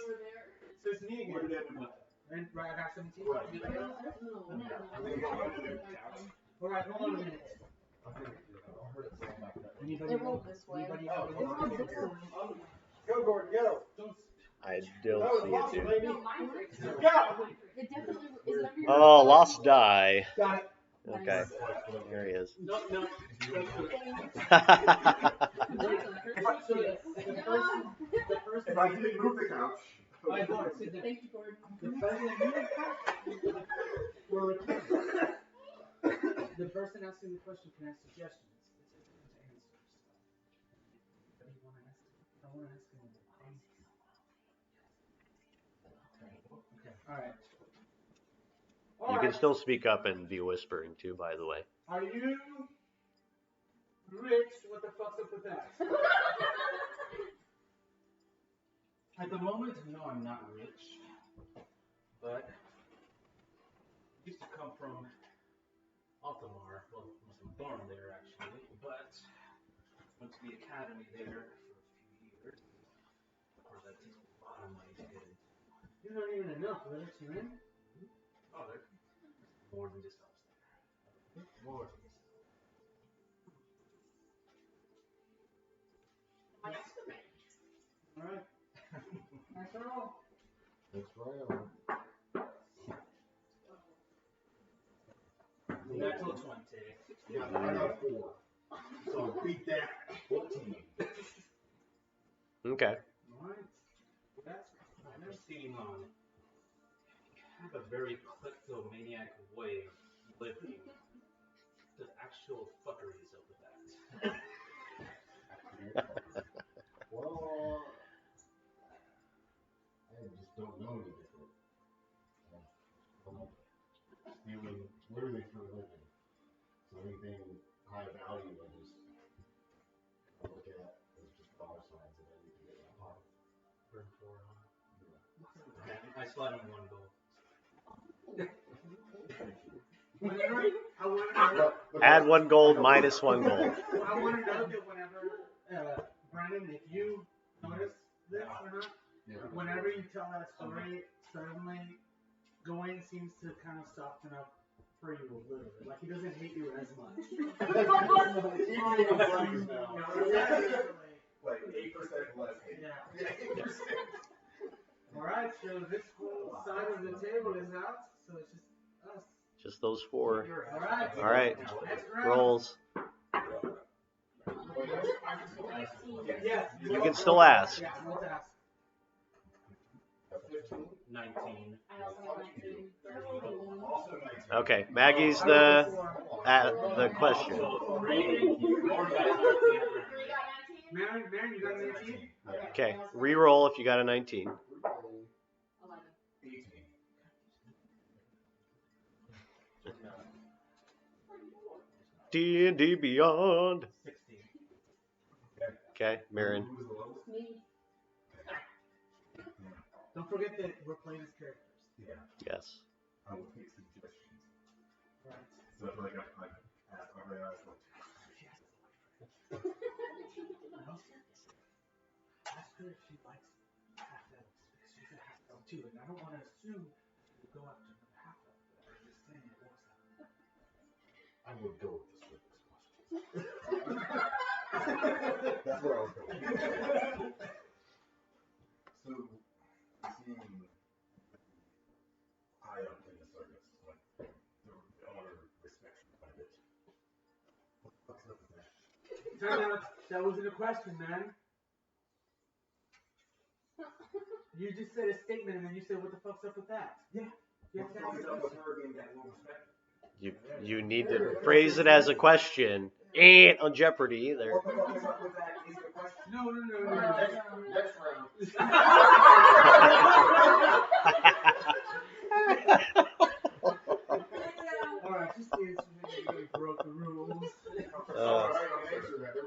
So it's me again. And right, I got 17. Right. Alright, hold on a minute. Anybody? It rolled this way. Anybody? It rolled this way. Go, Gordon, go. I don't see it too. No, mine freaks. Go. It definitely is every. Oh, lost die. Got it. Okay, here he is. No. Thank you. The person. If I didn't move the couch. Alright, Gordon, sit down. Thank you, Gordon. The person we're recording. The person asking the question can ask suggestions. It's open to answers. What do you want to ask? I want to ask him. Okay. Alright. You can still speak up and be whispering too, by the way. Are you rich? What the fuck's up with that? At the moment, no, I'm not rich, but used to come from Altamar. Well, I wasn't born there actually, but went to the academy there for a few years. Of course, that takes a lot of money to get into. You're not even enough. Let us you in. Oh, there's more than just us there. More than just us. Alright. Nice roll. That's right. Natural 20. Yeah, I got 4. So beat that. 14. Okay. Alright. That's Proceeding on. You have a very kleptomaniac way of living. The actual fuckery is up with that. Well, I just don't know any different. Stealing literally for a living. So anything high value, I just look at as just dollar signs and everything in my pocket. Burn 4, huh? Okay, I slide him 1 gold. whenever I want to know. Add 1 gold, minus 1 gold. I want to know that whenever Brandon, if you notice this or not, whenever you tell that story, suddenly Gawain seems to kind of soften up for you a little bit. Like he doesn't hate you as much. Like 8% less hate. Yeah. Alright, so this whole side of the table is out, so it's just us. Just those four. Alright. All right. Next round. Rolls. Yeah. You can still ask. Yeah, we'll ask. 19. I also have 19. Okay, Maggie's the question. Maren, you got 19? Okay, re-roll if you got a 19. 18. D&D Beyond. 16. Okay, Marin. Who was the lowest? Me. Don't forget that we're playing as characters. Yeah. Yes. I will take suggestions. Right. So like I asked my eyes like, Ask her if she likes half elves, because she's a half elf too, and I don't want to assume she would go after another half elf, but I'm just saying it works out. I would go with the circus question. That's where I was going. so seeing high up in the circus, like the honor respect quite a bit. What the fuck's up with that? Turn out that wasn't a question, man. You just said a statement and then you said, what the fuck's up with that? Yeah. You What have the to fuck answer is up with her being that well respected? You need to phrase it as a question. On Jeopardy there. What the fuck is up with that is the question. No. Next round. Alright, just answer that you broke the rules.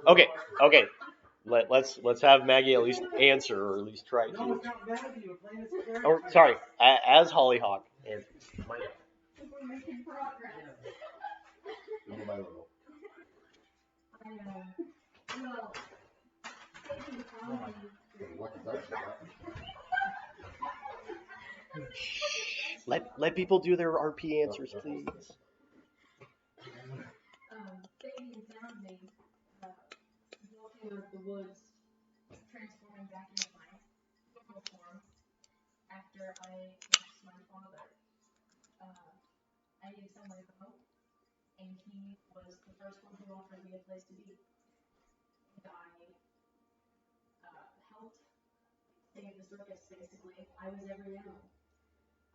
Okay. Let's have Maggie at least answer, or at least try No, to. it's not Maggie, we're playing as characters. Or sorry, as Hollyhock. Answer. We're making progress. Little by little. Well, taking the time What is that shit? Let people do their RP answers, please. Baby found me walking out of the woods, transforming back into my normal form after I lost my father. I needed somewhere to go, and he was the first one who offered me a place to be. And I helped save the circus, basically. I was every animal.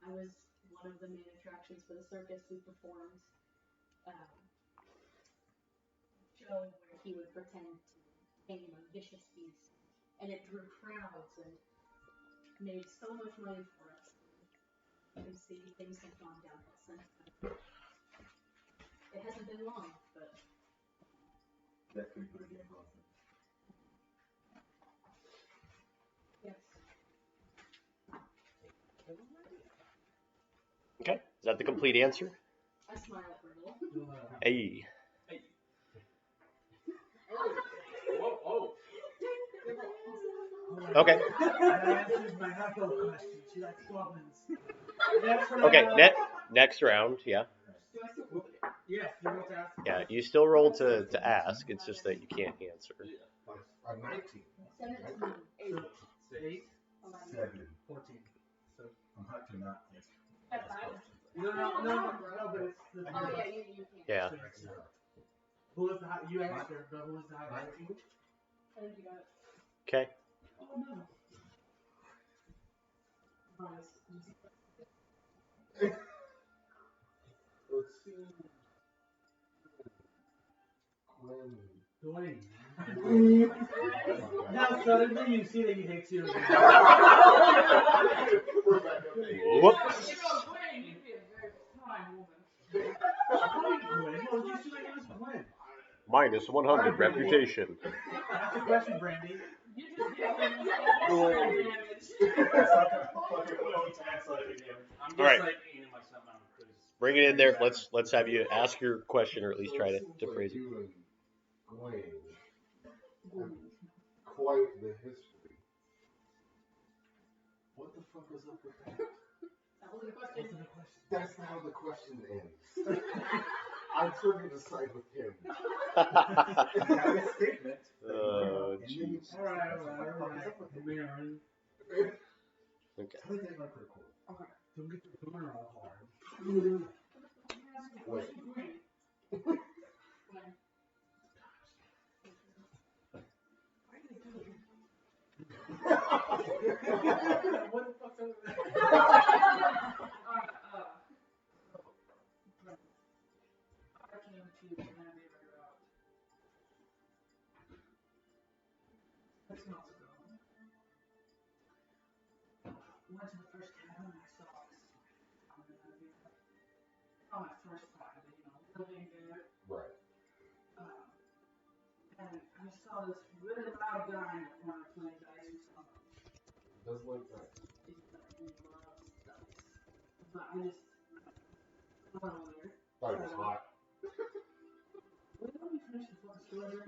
I was one of the main attractions for the circus. We performed show where he would pretend to tame a vicious beast, and it drew crowds and made so much money for us. You can see things have gone downhill since then. It hasn't been long, but That's good for the game process. yes. Okay, is that the complete answer? I smile at Riddle. Hey. Whoa. Okay. That answers my half elf question. She likes goblins. Next round. Okay. Next round. Yeah. Yes, you want to ask? Yeah. You still roll to ask. It's just that you can't answer. I'm 19. 17, 8, 8, 11. 7. 14. So, I'm hot to not answer. That's 5. No, but it's the Oh, yeah, you can't. Yeah. Who was the high? You answered, but who was the highest? 19? I think you got it. Okay. Oh, no. Nice. Let's see. Gwen. Dwayne. Now suddenly you see that he hates you. We're back up there. Whoops. You know, Gwen, you'd be a very fine woman. Hi, Gwen. What did you say it was Gwen? Minus 100 reputation. Ask a question, Brandy. You just did damage. I'm just All right. like eating myself out of cruise. Bring it in there. Let's have you ask your question, or at least try to phrase it. You and Gawain have quite the history. What the fuck was up with that? That was the question. That's not how the question ends. I took it to side with him. Have a statement. Oh, jeez. Alright. Maren. Okay. Tell me they like pretty cool. Okay. Don't get your boner all hard. Wait. What the fuck's over there? I came to the navigator about 6 months ago. Went to the first cabin and I saw this on my first time, living there. Right. And I saw this really loud guy in the corner playing dice with someone. Does like that. He loves dice. But I just went over there. Thought it was hot. Well, let me finish the fucking story.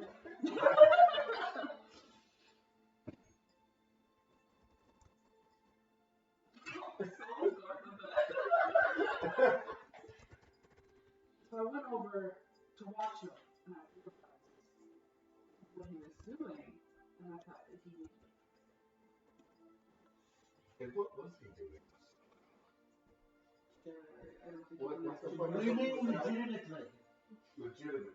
So I went over to watch him, and I realized what he was doing, and I thought that he was And what was he doing? I don't think What he the was fuck What do you mean legitimately? Legitimately.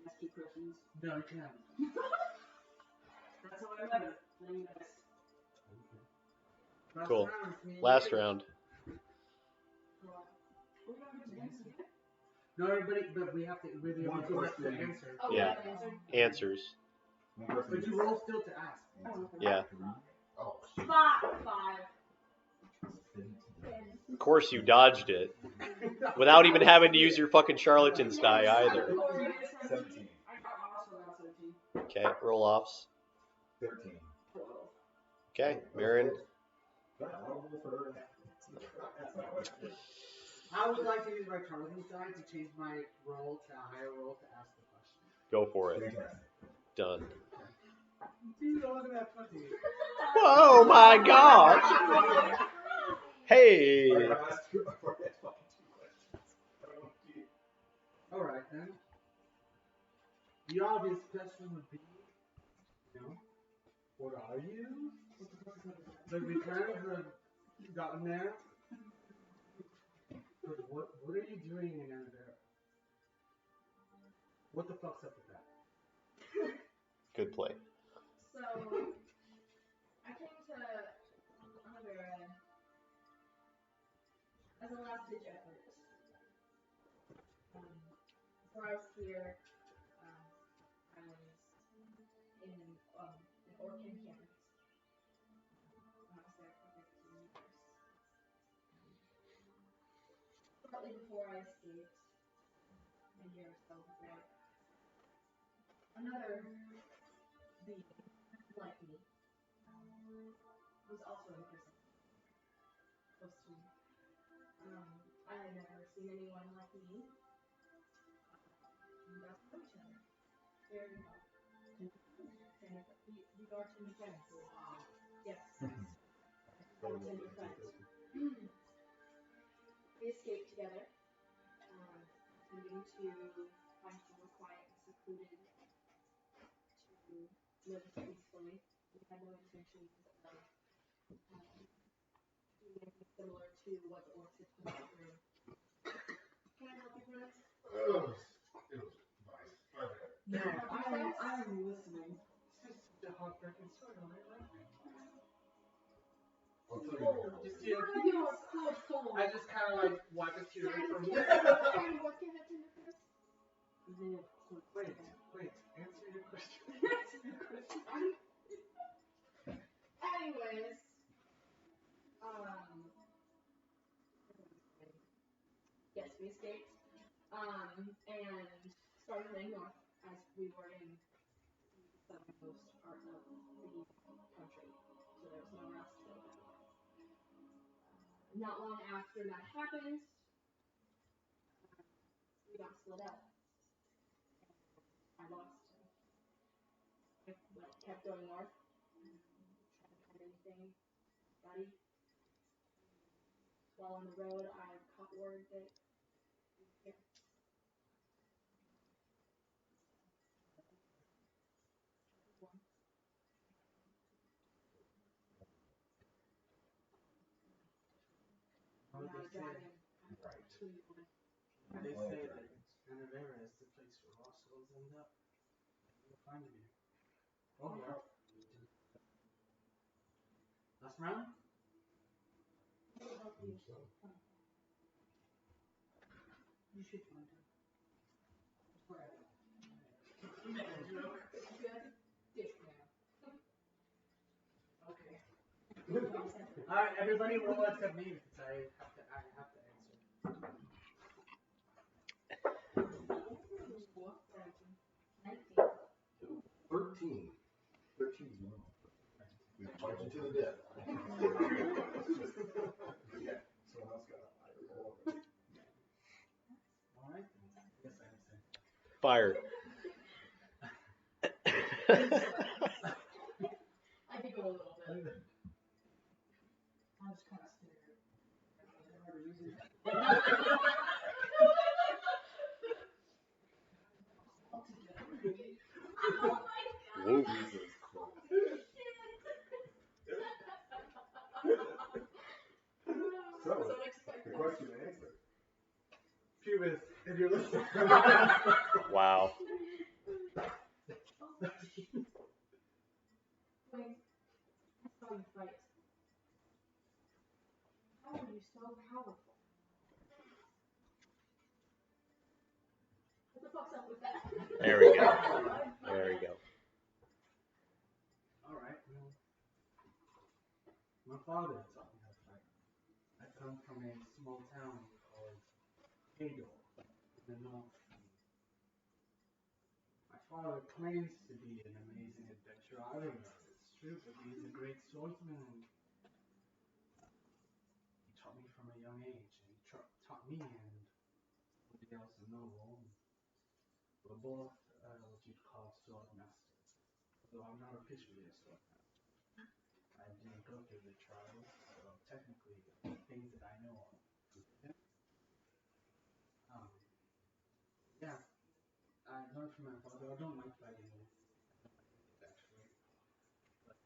ask you questions. No, you can't. That's how I met him. Playing dice. Cool. round with me. Last round. We're gonna get to dance again? No, everybody, but we have to really One have to let the question. answer. Oh, Yeah. yeah. Answers. One person But you roll still to ask. Yeah. Oh, shit. 5. Of course you dodged it. Without even having to use your fucking charlatan's die either. 17. I got also got 17. Okay, roll offs. 13. 12. Okay, Marin. I would like to use my charlatan's die to change my roll to a higher roll to ask the question. Go for it. Done. Dude, look at that pussy. Oh my gosh! Hey! Alright then. The obvious question would be, what are you? But we kind of have gotten there. But what are you doing in there? What the fuck's up with that? Good play. So, I came to Anavera as a last ditch effort. Before I was here, I was in an Orcan camp. I was there for 15 years. Shortly before I escaped, a year or so before, another being like me was also in prison. Close to me. I had never seen anyone like me. We got to know each other. Very well. We are Tinder friends. Yes. We're Tinder friends. We escaped together, intending to find somewhere quiet and secluded to live peacefully. We had no intentions of doing anything similar to what the orcs had put us through. Can I help you, friends? It was nice. Okay. No, I'm listening. it's just such a heartbreaking story, right? I'll tell you. Just you. Cold. I just kind of like wipe a tear from What kind of work you had Tinder friends? Wait, answer your question. Anyways, yes, we escaped, and started heading north as we were in the southernmost part of the country, so there was nowhere else to go but north. Not long after that happened, we got split up. I lost him. I kept going north, trying to find anything, buddy. While on the road, I caught word that he was here. a dragon. Right. They say that Canavera is the place where lost souls end up. You'll find them here. Oh, well. Last round? You should find him. Okay. Alright, everybody roll except me because I have to answer. 13. 13 is normal. We fight you to the death. Yeah. Someone else got a higher roll. Alright. Yes, I understand. Fire. I think a little bit. I'm just kind of scared. Woo. Jesus Christ. So, the question and answer. Pubis, if you're listening. Wow. Wait, I saw you fight. How are you so powerful? What the fuck's up with that? There we go. There we go. Alright, well, my father taught me how to fight. I come from a small town called Hador in the north. My father claims to be an amazing adventurer. I don't know if it's true, but he's a great swordsman and he taught me from a young age. And he taught me and somebody else a noble. We're both what you'd call sword masters. Though I'm not officially a sword master. I didn't go through the trials, so technically things that I know of. Yeah, I learned from my father. I don't like fighting actually. But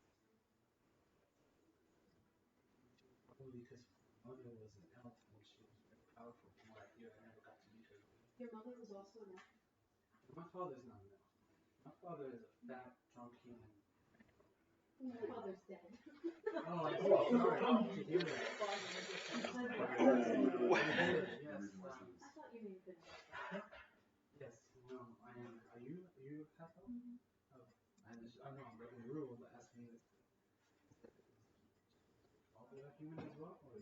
probably because my mother was an elf and she was very powerful. From what I hear, I never got to meet her. Your mother was also an elf. My father's not an elf. My father is a fat, drunk human. My father's dead. Oh, I'm sorry to hear that. Yes, I thought you may have been. yes, no, I am. Are you half elf? Oh, I'm not breaking the rule, but ask me this. Are you a human as well? Or?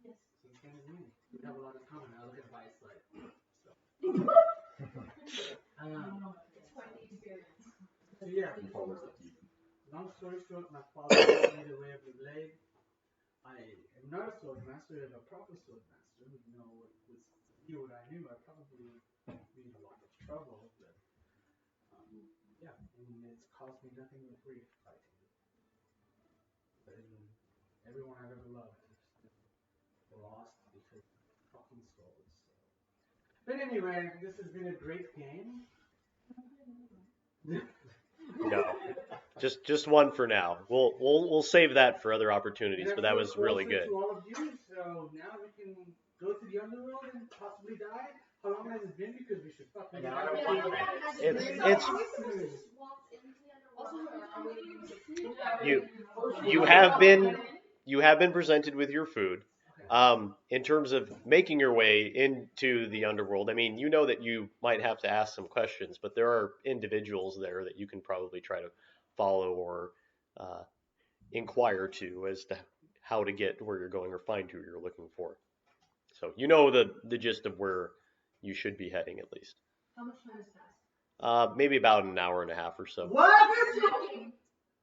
Yes. So the same as me. We have a lot in common. I look at Vice like so. It's quite the experience. So yeah, Your father's like you. long story short, my father taught me the way of the blade. I am not a sword master. If a proper sword master would know what I knew, I'd probably be in a lot of trouble. But yeah, I mean, it's cost me nothing but grief fighting. But everyone I've ever loved has lost because of fucking swords. So. But anyway, this has been a great game. No. Just one for now. We'll save that for other opportunities, but that was really good. To all of you, so now we can go to the underworld and possibly die. How long has it been? Because we should fucking die. You have been presented with your food. In terms of making your way into the underworld, I mean, you know that you might have to ask some questions, but there are individuals there that you can probably try to follow or inquire to as to how to get where you're going or find who you're looking for. So you know the gist of where you should be heading at least. How much time has passed? Maybe about an hour and a half or so. What?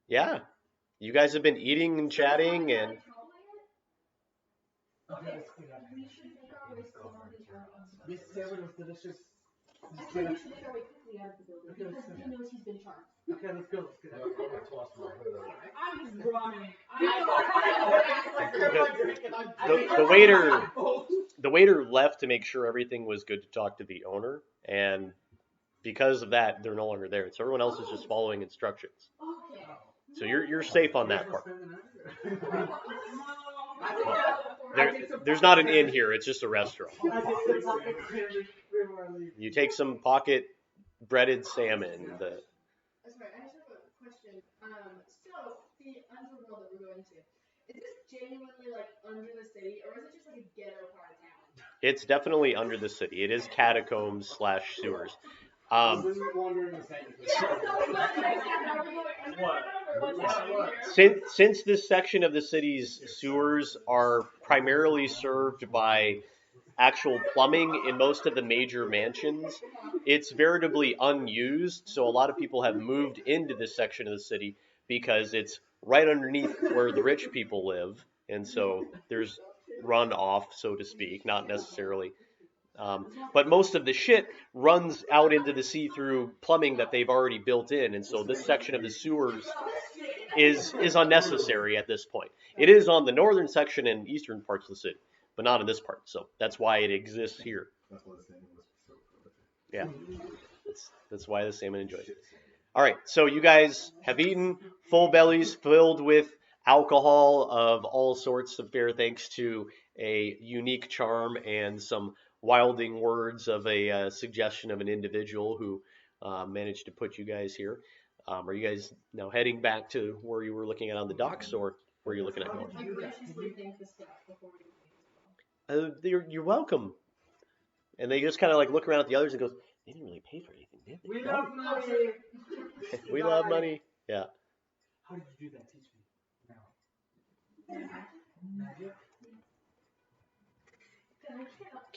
Yeah. You guys have been eating and chatting and... We should make our way slowly out of the This salmon was delicious. I think we should make our way quickly out of the building because he knows he's been charmed. Okay, let's go. Let's get out. I'm gonna toss my hood over. I'm just running. The waiter left to make sure everything was good to talk to the owner, and because of that, they're no longer there. So everyone else is just following instructions. Okay. So you're safe on that part. There's not an inn here. It's just a restaurant. I take some pocket candy before I leave. You take some pocket breaded salmon. Sorry, I just have a question. So the underworld that we're going to, is this genuinely like under the city, or is it just like a ghetto part of town? It's definitely under the city. It is catacombs / sewers. Wouldn't wander in the same Since this section of the city's sewers are primarily served by actual plumbing in most of the major mansions, it's veritably unused. So a lot of people have moved into this section of the city because it's right underneath where the rich people live, and so there's runoff, so to speak, not necessarily. But most of the shit runs out into the see-through plumbing that they've already built in, and so this section of the sewers is unnecessary at this point. It is on the northern section and eastern parts of the city, but not in this part. So that's why it exists here. That's why the salmon was so prolific. Yeah, that's why the salmon enjoys it. All right, so you guys have eaten, full bellies filled with alcohol of all sorts of fair, thanks to a unique charm and some wilding words of a suggestion of an individual who managed to put you guys here. Are you guys now heading back to where you were looking at on the docks, or where are you looking at going? I graciously thank the staff before we leave. You're welcome. And they just kind of like look around at the others and goes, they didn't really pay for anything, did they? We love money. We love money. Yeah. How did you do that? Teach me. No.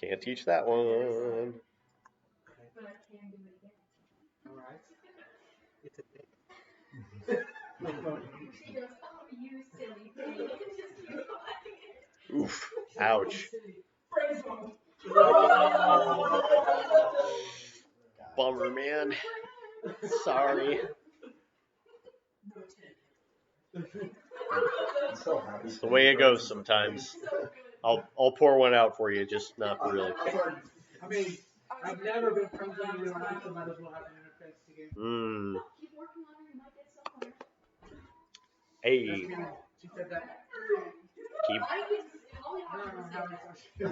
Can't teach that one. But I can do it again. All right. It's a thing. She goes, oh, you silly thing. Just keep going. Oof. Ouch. Praise God. Bummer, man. Sorry. I'm so happy. It's the way it goes sometimes. I'll pour one out for you, just not really. I mean, I've never been friends with you, so might as well have an interface together. Keep working on it, you might get somewhere. Hey. She said that. Keep. No,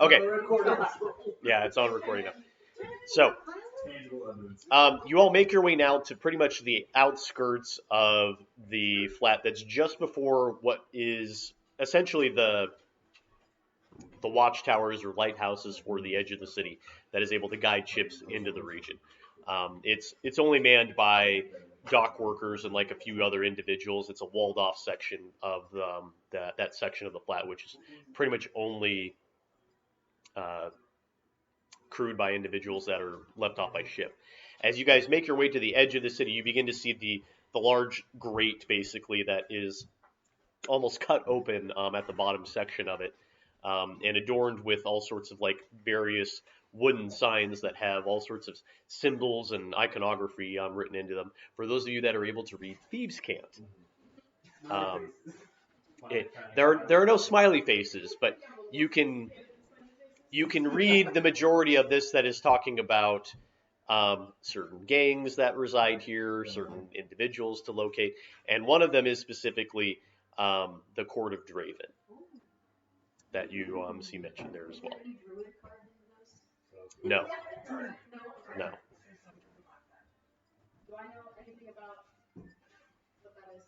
Okay. recording. Yeah, it's on recording now. So, Tangible evidence. you all make your way now to pretty much the outskirts of the flat that's just before what is essentially the watchtowers or lighthouses for the edge of the city that is able to guide ships into the region. It's only manned by dock workers and like a few other individuals. It's a walled off section of that section of the flat, which is pretty much only crewed by individuals that are left off by ship. As you guys make your way to the edge of the city, you begin to see the large grate, basically, that is almost cut open at the bottom section of it, and adorned with all sorts of like various wooden signs that have all sorts of symbols and iconography written into them. For those of you that are able to read Thieves' Cant, there are no smiley faces, but you can read the majority of this that is talking about certain gangs that reside here, certain individuals to locate, and one of them is specifically the Court of Draven that you see mentioned there as well. No. No. No. Do I know anything about what that is?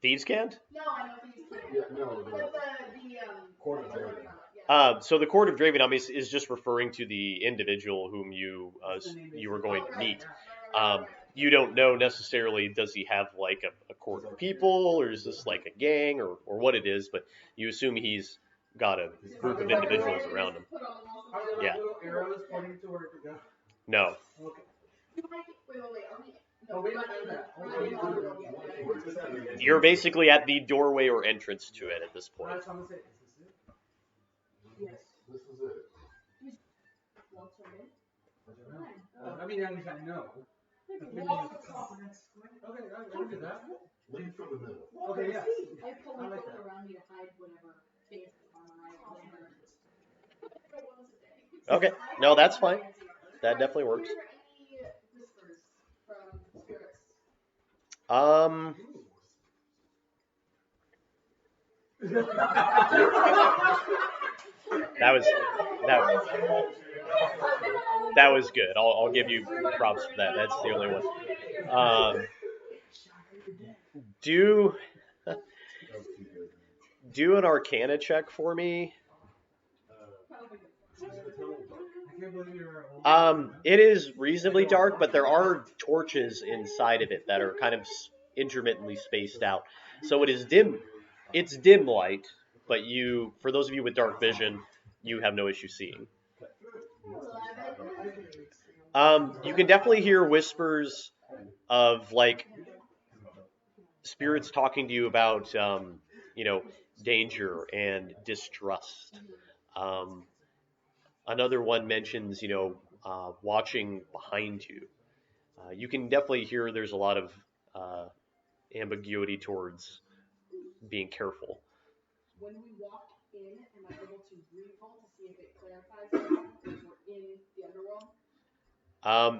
Thieves' Cant? No, I know these two. Yeah, no, But the Court of Draven. Yeah. So the Court of Draven is just referring to the individual whom you were going to meet. You don't know necessarily, does he have like a court of people, or is this like a gang, or what it is, but you assume he's got a group of individuals around him. Are there Yeah. little arrows pointing to where to go? No. Okay. Wait, are we? Oh, we don't know that. We're just at the edge. You're basically at the doorway or entrance to it at this point. That's what I'm saying. Is this it? Yes. This is it. Walter in. I mean, I know. Walk across. Okay, I can do that. Lead from the middle. Okay, yeah. I pull my I like cloak that. around me to hide whatever things on my whatever. Okay. No, that's fine. That definitely works. Are there any whispers from spirits? That was that was good. I'll give you props for that. That's the only one. Do do an Arcana check for me. It is reasonably dark, but there are torches inside of it that are kind of intermittently spaced out. So it is dim. It's dim light, but for those of you with dark vision, you have no issue seeing. You can definitely hear whispers of like spirits talking to you about, danger and distrust. Another one mentions, watching behind you. You can definitely hear there's a lot of ambiguity towards being careful. When we walk in, am I able to re-roll to see if it clarifies if we're in the underworld?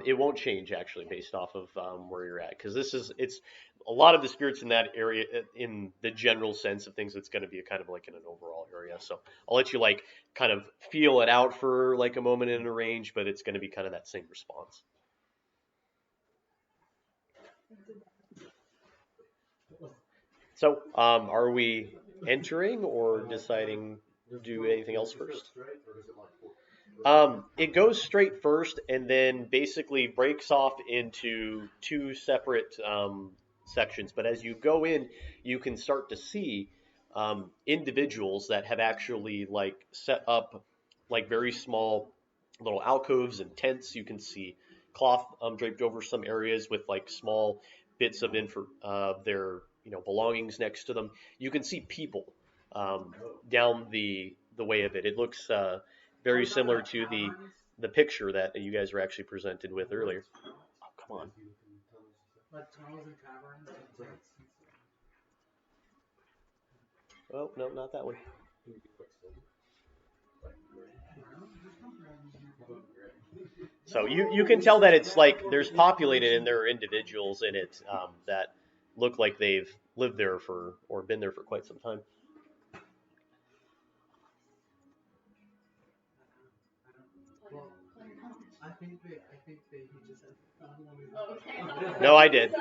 It won't change actually based off of where you're at, because it's a lot of the spirits in that area in the general sense of things. It's going to be kind of like in an overall area. So I'll let you like kind of feel it out for like a moment in a range, but it's going to be kind of that same response. So are we entering or deciding to do anything else first? It goes straight first and then basically breaks off into two separate sections. But as you go in, you can start to see individuals that have actually like set up like very small little alcoves and tents. You can see cloth draped over some areas with like small bits of their belongings next to them. You can see people down the way of it. It looks very similar to the picture that you guys were actually presented with earlier. Oh, come on. Like tunnels and caverns and tents. Oh, no, not that one. So you can tell that it's like there's populated and there are individuals in it that look like they've lived there or been there for quite some time. I think they just found one. No, I did.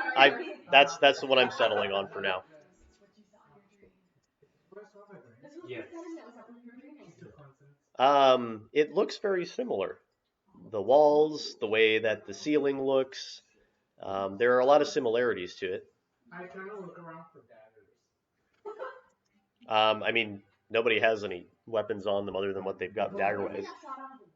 That's the one I'm settling on for now. Yes. It looks very similar. The walls, the way that the ceiling looks, there are a lot of similarities to it. I kind of look around for daggers. I mean, nobody has any weapons on them other than what they've got dagger-wise.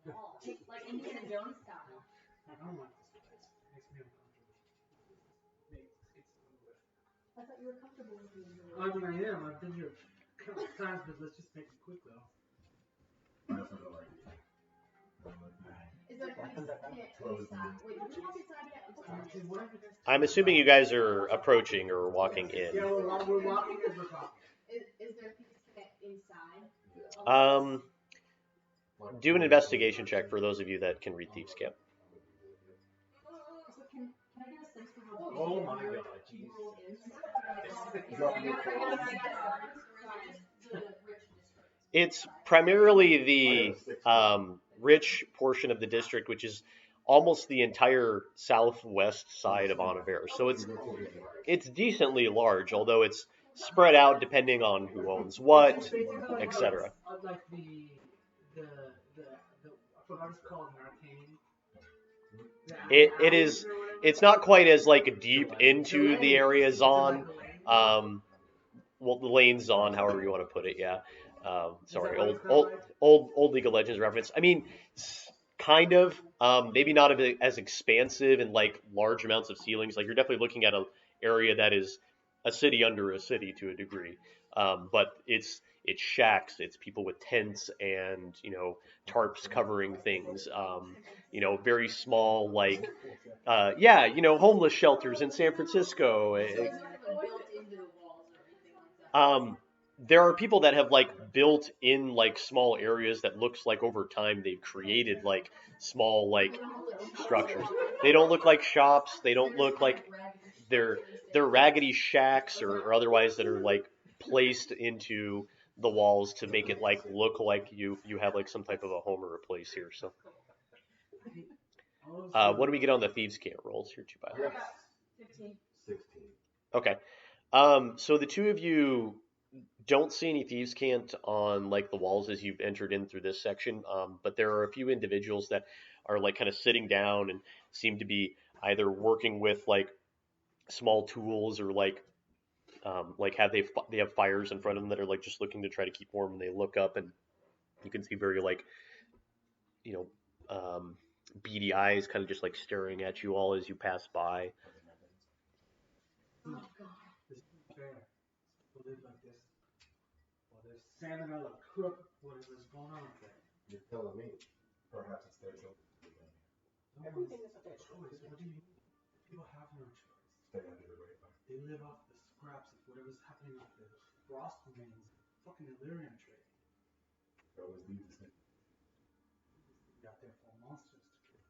Like Indiana Jones style. I don't like this place. It makes me uncomfortable. I thought you were comfortable with me. I mean, I am. I've been here a couple times, but let's just make it quick though. Is there a place inside? Wait, did you walk inside yet? I'm assuming you guys are approaching or walking in. Yeah, we're walking as we're talking. Is there a place to get inside? Do an investigation check for those of you that can read Thieves' Camp. So can I get a sense for how Oh my god, It's primarily the rich portion of the district, which is almost the entire southwest side of Anaver. So it's decently large, although it's spread out depending on who owns what, etc. Like the I forgot it's called an arcane. It is. It's not quite as like deep into the area Zon. Well, the lane Zon, however you want to put it. Yeah. Sorry, old League of Legends reference. I mean, kind of. Maybe not as expansive and like large amounts of ceilings. Like you're definitely looking at an area that is a city under a city to a degree. But it's shacks. It's people with tents and tarps covering things. Very small like homeless shelters in San Francisco. There are people that have like built in like small areas that looks like over time they've created like small like structures. They don't look like shops. They don't look like they're raggedy shacks or otherwise that are like placed into the walls to make it like look like you have like some type of a home or a place here. So, what do we get on the thieves' cant rolls here, too? By the way. 15. 16. Okay. So the two of you don't see any thieves' cant on like the walls as you've entered in through this section, but there are a few individuals that are like kind of sitting down and seem to be either working with like small tools or like they have fires in front of them that are like just looking to try to keep warm, and they look up and you can see very like you know beady eyes kind of just like staring at you all as you pass by. Oh god. This isn't fair. People live like this. Well, there's salmonella, crook, what is going on up there? You're telling me. Perhaps it's their children. Everything is a choice. What do you mean? People have no choice. Stay under the radar. They live off the scraps of whatever's happening up there. Frost remains, fucking Illyrian trade. There always leaves this thing. Got there for monsters to kill.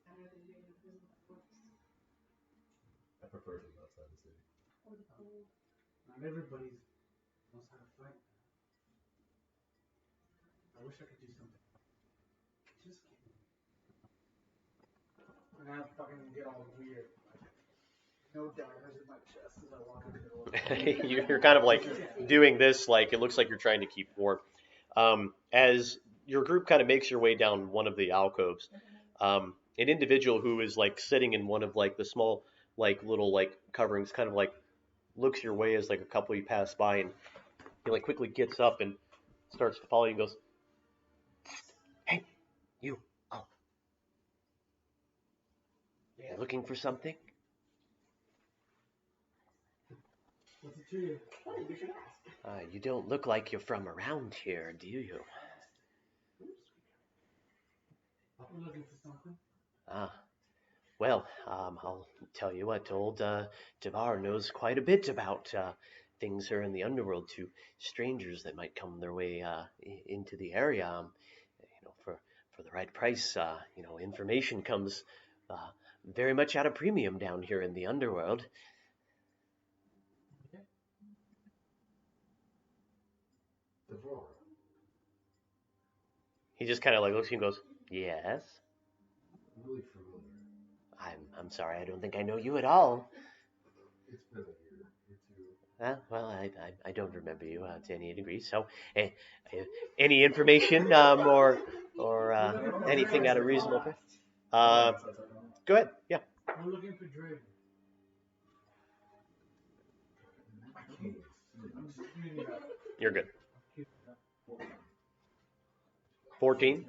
I know they're doing the prison force. I prefer to live outside the city. Or the cold. Not everybody knows how to fight. I wish I could do something. Just kidding. And I fucking get all weird. Like, no daggers in my chest as I walk into the door. You're kind of like doing this, like it looks like you're trying to keep warm. As your group kind of makes your way down one of the alcoves, an individual who is like sitting in one of like the small like little like coverings kind of like looks your way as like a couple of you pass by, and he like quickly gets up and starts to follow you and goes, "Hey, you, oh, you looking for something?" What's it to you? Oh, you should ask. You don't look like you're from around here, do you? I'm looking for something. Well, I'll tell you what, old Devar knows quite a bit about things here in the underworld to strangers that might come their way into the area. For the right price, information comes very much at a premium down here in the underworld. Devora. He just kind of like looks at you and goes, "Yes." Really familiar. I'm sorry, I don't think I know you at all. It's been a year or two. Well, I don't remember you to any degree. So, any information or anything at a reasonable price? Go ahead. Yeah. We're looking for Draven. I can't. I'm just reading it up. You're good. Keep it up. 14.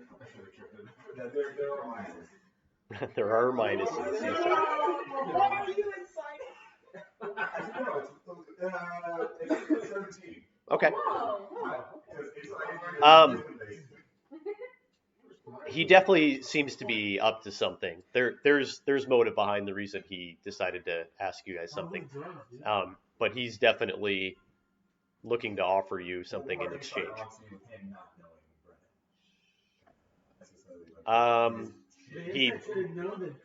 Yeah, there are minuses. There are minuses. Why are you excited? No, it's 17. Okay. Whoa. He definitely seems to be up to something. There's motive behind the reason he decided to ask you guys something. But he's definitely looking to offer you something in exchange. He should know that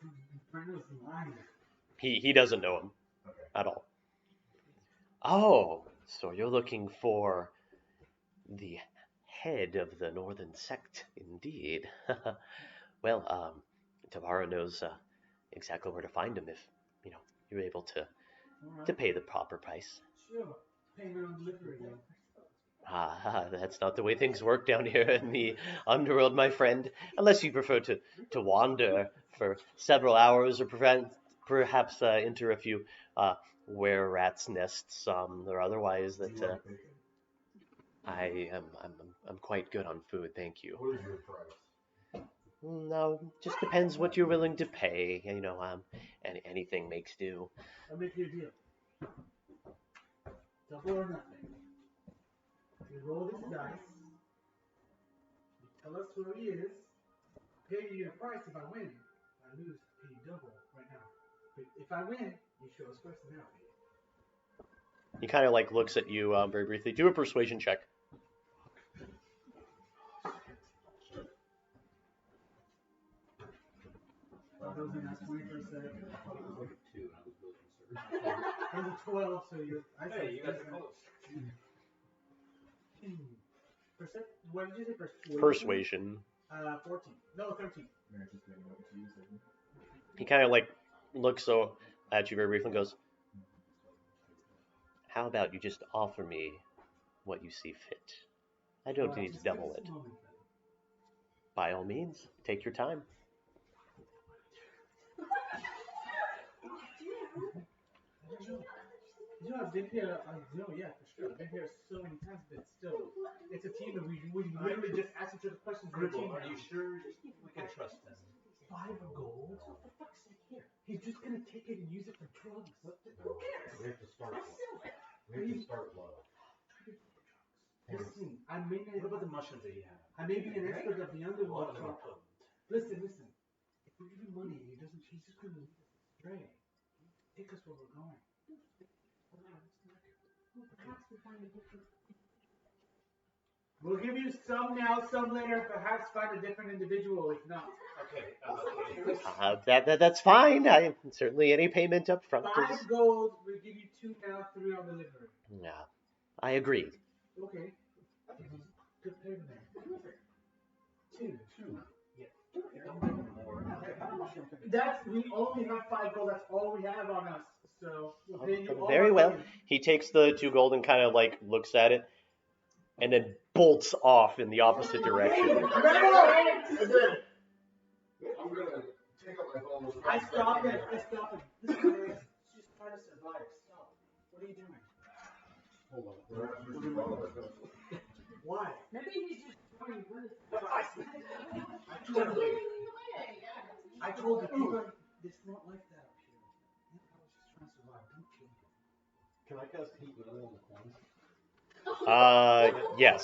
Bruno's lying. he doesn't know him at all. Oh, so you're looking for the head of the northern sect, indeed. Well, Tavara knows exactly where to find him if you're able to pay the proper price. Sure. Payment on delivery. That's not the way things work down here in the underworld, my friend. Unless you prefer to wander for several hours or perhaps enter a few were-rats nests or otherwise. That I'm quite good on food, thank you. What is your price? No, just depends what you're willing to pay. Anything makes do. I'll make you a deal. Double or nothing. We roll this dice. You tell us who he is. I'll pay you your price if I win. If I lose, I'll pay you double right now. But if I win, you show us personality. He kind of like looks at you very briefly. Do a persuasion check. That was a nice 20%. I was like 2 and I was really concerned. That was a 12, so you're. Hey, you guys are close. What did you say? Persuasion. 14. No, 13. He kind of like looks at you very briefly and goes, how about you just offer me what you see fit? I don't need to double it. By all means, take your time. I've been here. Yeah, for sure. I've been here so many times, but still, it's a team, and we literally just ask each other questions. Gribble, are you sure we can trust him? 5 gold? What the fuck's in here? He's just gonna take it and use it for drugs. Who cares? We have to start low. Listen, I may What about the mushrooms that you have? I may be an expert of the A lot underworld. of them are potent. Listen. If we give him money, he's just gonna lead us astray. Take us where we're going. We'll give you some now, some later. Perhaps find a different individual. If not, Okay. That's fine. Certainly any payment up front 5 is... gold. We'll give you 2 now, 3 on delivery. Yeah, I agree. Okay. Good payment there. 2. We only have 5 gold. That's all we have on us. So we'll pay you all Very our well. money. He takes the 2 gold and kind of like looks at it, and then bolts off in the opposite direction. And then I'm gonna take out my phone. I stop him. Listen, man, she's trying to survive. Stop. What are you doing? Hold on. Why? Maybe he's just trying to I told the people it's not like that up here. I was just trying to survive. Don't kill me. Can I cast heat metal on the coins? Yes.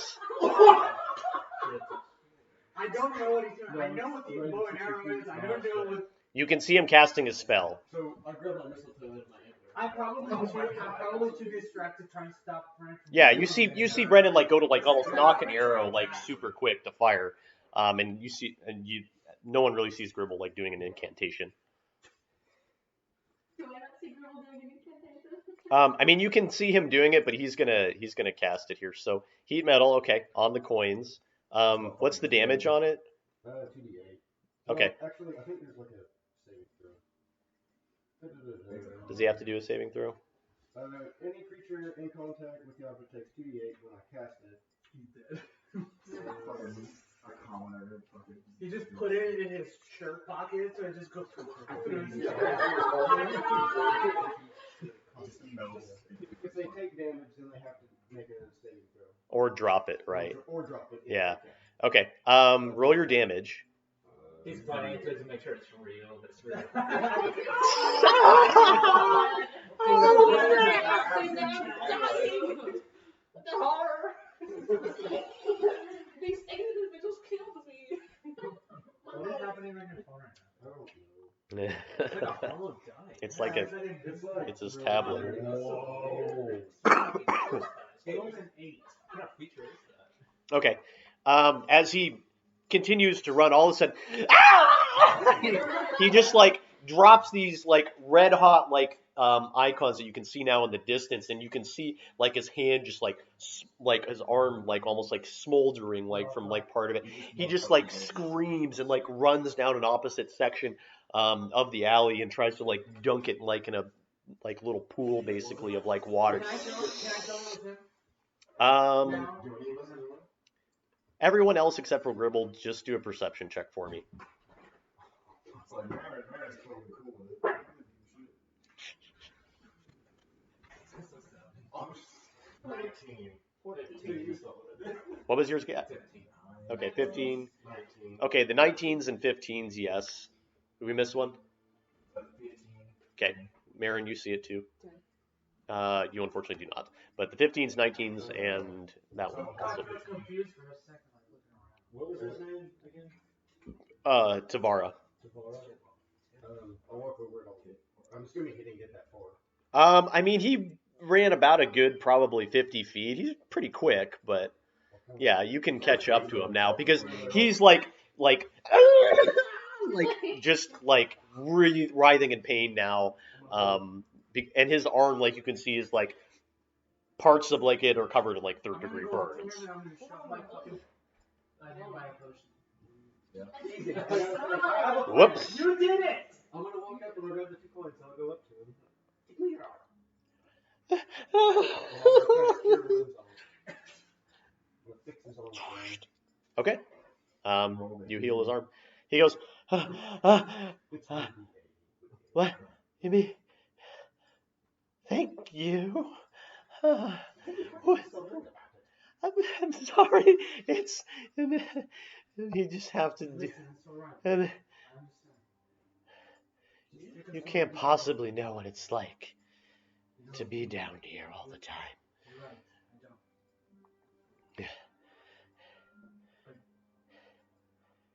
I don't know what he's doing. I know what the bow and arrow is. I don't know what. You can see him casting a spell. So I grab my mistletoe and my emperor. I'm probably too distracted trying to stop Frank. Yeah, you see Brendan like go to like almost knock an arrow like super quick to fire, and no one really sees Gribble like doing an incantation. Do I not see Gribble doing an incantation? I mean, you can see him doing it, but he's gonna cast it here. So heat metal, okay, on the coins. What's the damage on it? 2d8. Okay. Actually, I think there's like a saving throw. Does he have to do a saving throw? Any creature in contact with the object takes 2d8 when I cast it. He's dead. A commoner. He just put it in his shirt pocket, so it just goes through his Yeah. No. If they take damage, then they have to make a saving throw. Or drop it, right? Or drop it. Yeah. Okay. Roll your damage. He's biting into it to make sure it's real, but it's real. The horror! These individuals killed me. What is happening on your phone right I don't know. It's like a hollow die. It's like it's his tablet. Whoa. Scales an 8. What kind of feature is that? Okay. As he continues to run, all of a sudden, he just like drops these like red hot like icons that you can see now in the distance, and you can see like his hand just like his arm like almost like smoldering like from like part of it. He just like screams and like runs down an opposite section of the alley and tries to like dunk it like in a like little pool basically of like water. Can I tell him? Everyone else except for Gribble, just do a perception check for me. It's like, man, it's totally cool with it. Oh, 19. 14. What was yours, Gat? 15. Okay, 15. 19. Okay, the 19s and 15s, yes. Did we miss one? 15. Okay, Marin, you see it too. You unfortunately do not. But the 15s, 19s, and that one I also. was confused for a second, like looking around. What was his name again? Tavara. Tavara? I'll walk over and I'll get. I'm assuming he didn't get that far. I mean, he ran about a good probably 50 feet. He's pretty quick, but yeah, you can catch up to him now because he's like just like really writhing in pain now. And his arm, like you can see, is like parts of like it are covered in like third-degree burns. I'm gonna shove my fucking. I didn't buy a potion. Whoops. You did it! I'm gonna walk up and I'll grab the 2 coins. I'll go up to him. Give me your arm. Okay. You heal his arm. He goes, what? You mean? Thank you. I'm sorry. It's you just have to do. Listen, it's alright. And I understand. you can't possibly know what it's like to be down here all the time. You're right. I don't. Yeah. But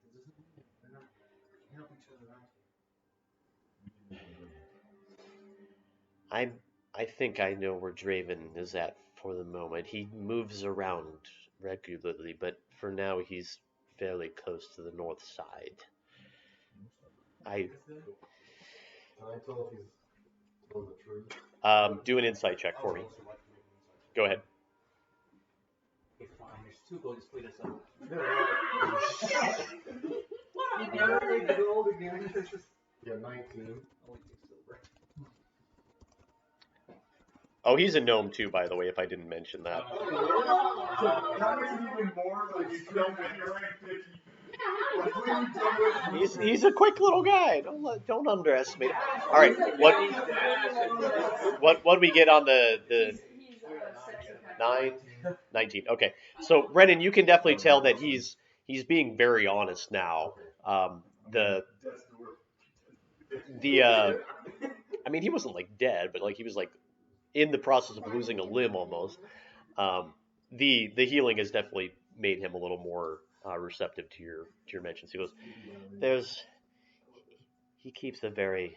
it doesn't mean we're not. We can help each other out. I think I know where Draven is at for the moment. He moves around regularly, but for now he's fairly close to the north side. Can I tell if he's telling the truth? Do an insight check for me. Go ahead. Okay, fine. There's 2 gold. Split us up. Gold again. Yeah, 19. Oh, he's a gnome too, by the way, if I didn't mention that. So that makes it even more like you don't get your rank 50. He's a quick little guy. Don't underestimate him. All right, what do we get on the He's 9? 19. Okay, so Brennan, you can definitely tell that he's being very honest now. I mean, he wasn't like dead, but like he was like in the process of losing a limb almost. The healing has definitely made him a little more receptive to your mentions. He goes, he keeps a very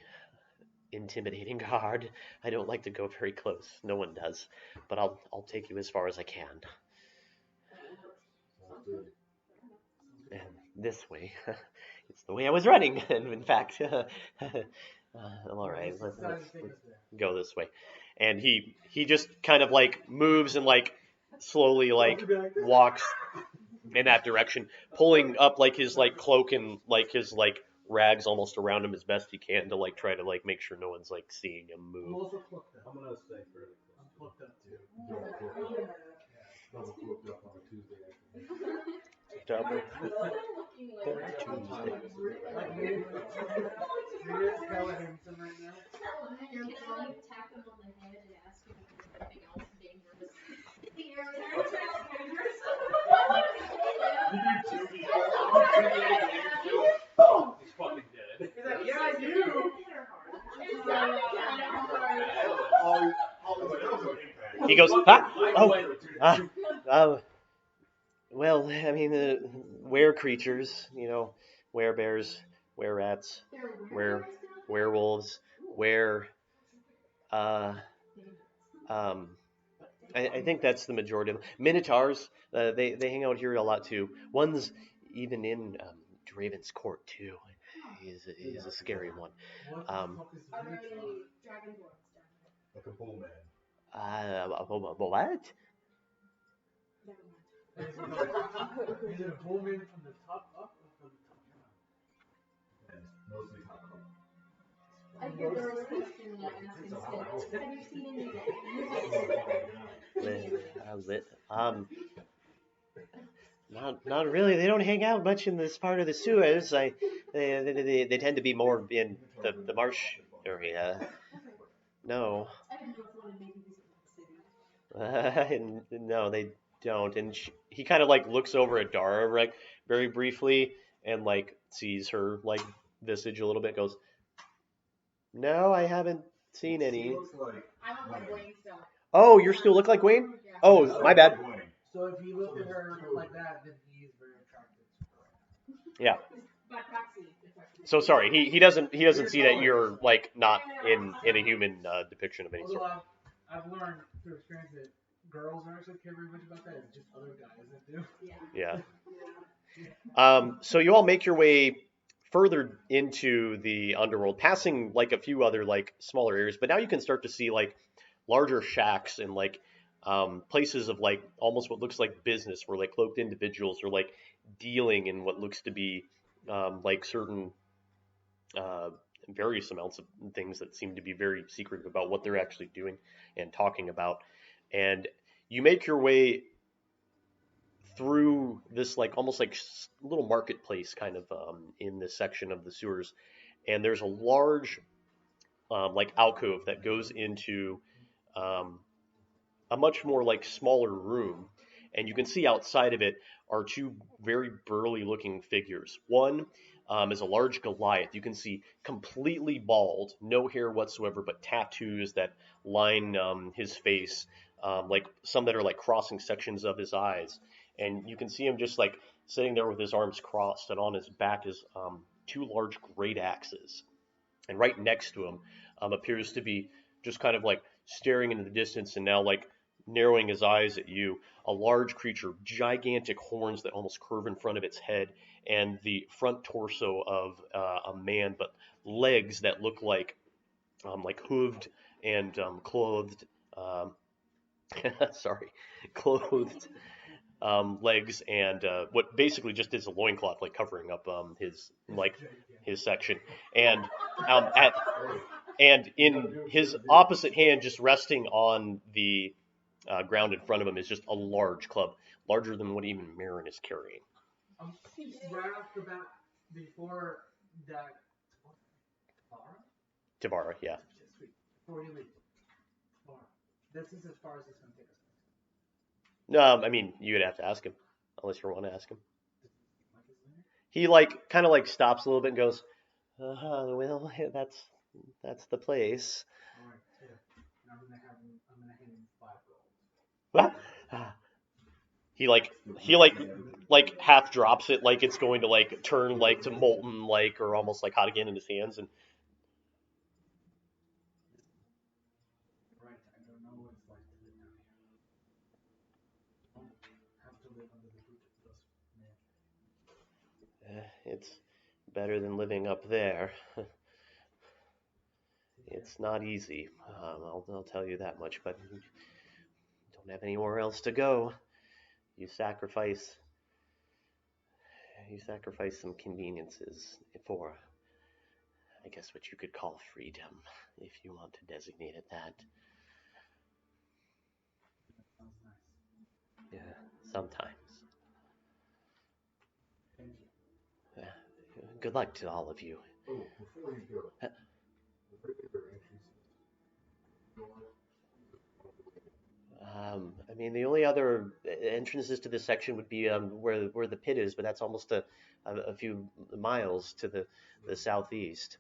intimidating guard. I don't like to go very close. No one does, but I'll take you as far as I can. And this way, it's the way I was running. And in fact, all right, let's go this way. And he just kind of like moves and like slowly like walks in that direction, pulling up like his like cloak and like his like rags almost around him as best he can to like try to like make sure no one's like seeing him move. I'm gonna stay for I'm plucked up too. Double flipped up on a Tuesday afternoon. Double. Callahanson right now. You're like tap him on the head and ask him if there's anything else dangerous. He's fucking dead. He's like, yeah, I do. He goes, well, I mean, were creatures, you know, werebears, were-rats, werewolves, I think that's the majority of them. Minotaurs, they hang out here a lot too. One's even in Draven's court too. He's a scary one. Like a bull man. What? Is it a bullman from the top up or from the top down? And mostly top up. I hear there was a question when I asked instead, have you seen any Not really. They don't hang out much in this part of the sewers. They tend to be more in the marsh area. No. I didn't know if you wanted maybe visit the city. No, they don't. And he kind of like looks over at Dara like very briefly and like sees her like visage a little bit. Goes, no, I haven't seen any. Looks like I look like Wayne still. Oh, you still look like Wayne? Yeah. Oh, my bad. So if you look at her like that, then he is very attractive. Yeah. By proxy. So sorry, he doesn't see that you're like not in a human depiction of any sort. Although I've learned through experience that girls don't actually care very much about that. It's just other guys that do. Yeah. Yeah. So you all make your way further into the underworld, passing like a few other like smaller areas, but now you can start to see like larger shacks and like places of like almost what looks like business, where like cloaked individuals are like dealing in what looks to be like certain various amounts of things that seem to be very secretive about what they're actually doing and talking about. And you make your way through this like almost like little marketplace kind of in this section of the sewers, and there's a large like alcove that goes into um, a much more like smaller room, and you can see outside of it are two very burly looking figures. One is a large Goliath. You can see completely bald, no hair whatsoever, but tattoos that line his face, like some that are like crossing sections of his eyes. And you can see him just like sitting there with his arms crossed, and on his back is two large great axes. And right next to him appears to be just kind of like staring into the distance and now like narrowing his eyes at you, a large creature, gigantic horns that almost curve in front of its head, and the front torso of a man, but legs that look like hooved and clothed. Sorry, clothed legs and what basically just is a loincloth, like covering up his section, and and in his opposite hand, just resting on the ground in front of him, is just a large club, larger than what even Marin is carrying. Right off the bat, before that, Tavara, yeah. Sweet. Before you leave, this is as far as it's going to take us. No, I mean, you'd have to ask him, unless you want to ask him. He like kind of like stops a little bit and goes, well, that's the place. All right, I'm gonna hand him 5 gold. He half drops it, like it's going to like turn like to molten like or almost like hot again in his hands, and Right, I don't know what it's like to live down here. I don't have to live under the boot of those men. it's better than living up there. It's not easy. I'll tell you that much, but you don't have anywhere else to go. You sacrifice some conveniences for, I guess, what you could call freedom, if you want to designate it that. That sounds nice. Yeah, sometimes. Thank you. Good luck to all of you. Oh, before you go, I mean, the only other entrances to this section would be where the pit is, but that's almost a few miles to the southeast.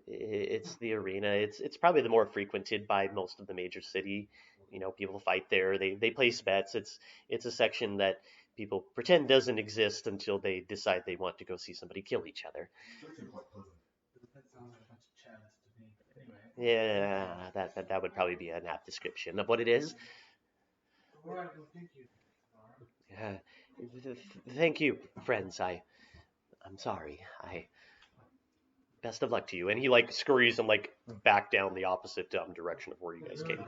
It's the arena. It's probably the more frequented by most of the major city. You know, people fight there. They place bets. It's a section that people pretend doesn't exist until they decide they want to go see somebody kill each other. That sounds like a bunch of chalice to me. Anyway. Yeah, that would probably be an apt description of what it is. All right, well, thank you. Thank you, friends. I'm sorry. Best of luck to you. And he like scurries and like back down the opposite direction of where you guys came.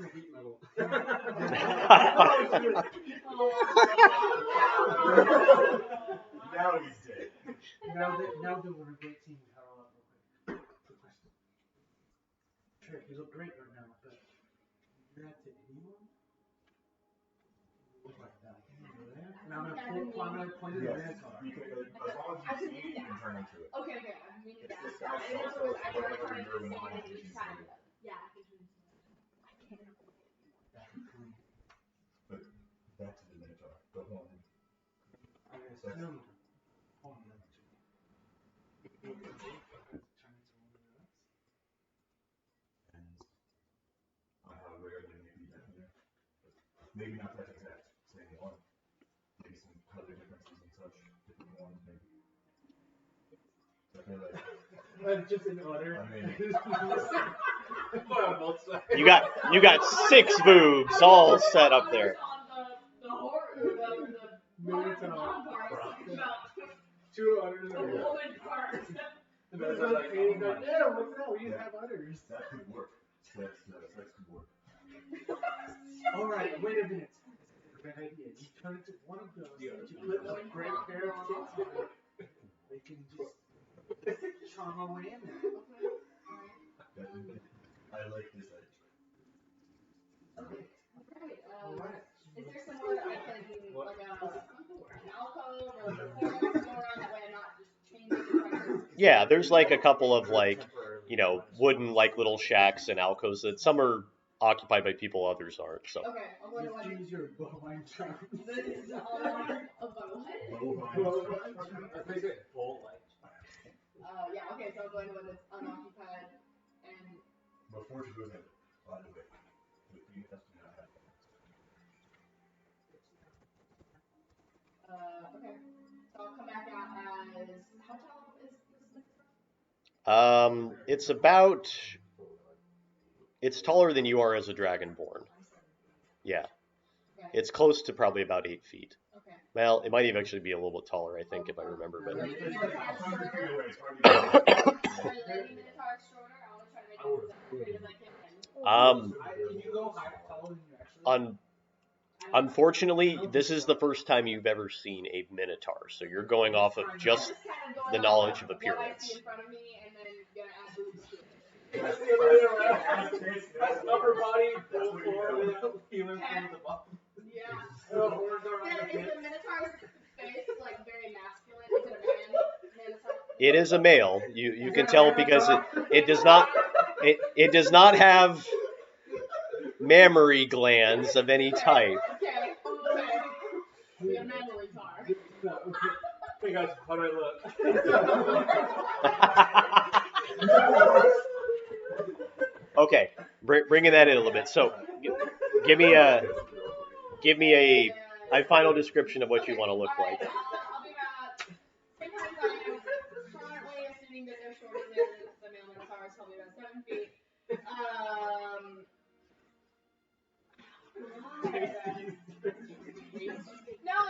Now he's dead. Now that we're a great team, we huddle up real quick. Quick question. Sure, you look great right now, but you do that to anyone? Look like that. And I'm gonna point to the Minotaur. You can, as long as you see it, you can turn into it. Okay, I'm meaning that. It's this guy's In other words, I whatever tried your to say mind that is. each time. Yeah, I can turn into it. I can't. But back to the Minotaur. The horn. I assume. Hold on, let me check. And how rare they may be down here. Maybe not that exact same one. Maybe some color differences and such. Different ones, maybe. Okay, like, Just in order. I mean, You got 6 boobs all set up there. The horror, the Minotaur. about 2 udders. the woman part. And that's like, yeah, what's that? We used to have udders. that could work. That could work. Alright, wait a minute. This is a great idea. You turn into one of those, you put a great pair of tits on it. They can just charm away in there. I like this idea. Okay. Alright. Is there somewhere that I can, like an alcove or like a corner I can go around that way I'm not just chained to the premises? Yeah, there's like a couple of like, wooden like little shacks and alcoves that some are occupied by people, others aren't. So Okay, I'll go to one. Just use your bovine charm. This is all of what? I think it's full light. Yeah, okay, so I'll go into one that's unoccupied and Before she goes in, by the way, the queen has to not have okay. So I'll come back out as how tall is this? it's taller than you are as a dragonborn. Yeah, Okay. it's close to probably about 8 feet. Okay. Well, it might even actually be a little bit taller, I think, if I remember. But Are you lady Minotaur shorter? I want to try to make it as big as I can. Can you go higher, taller than you actually? Unfortunately, this is the first time you've ever seen a minotaur, so you're going off of just the knowledge of what I appearance. see in front of me and then gonna add boobs to it. That's the other way around. That's upper body, full floor, human from the bottom. Yeah. The horns are on the Is pit. the Minotaur's face like very masculine? Is it a man? Minotaur? It is a male. You can tell because it does not have mammary glands of any type. Okay. We have mammary tar. Hey guys, how do I look? Okay, bringing that in a little bit. So, give me a final description of what you want to look like. I'll be about same height as I am. Currently, assuming that they're shorter than the male Minotaurs, probably about 7 feet. No,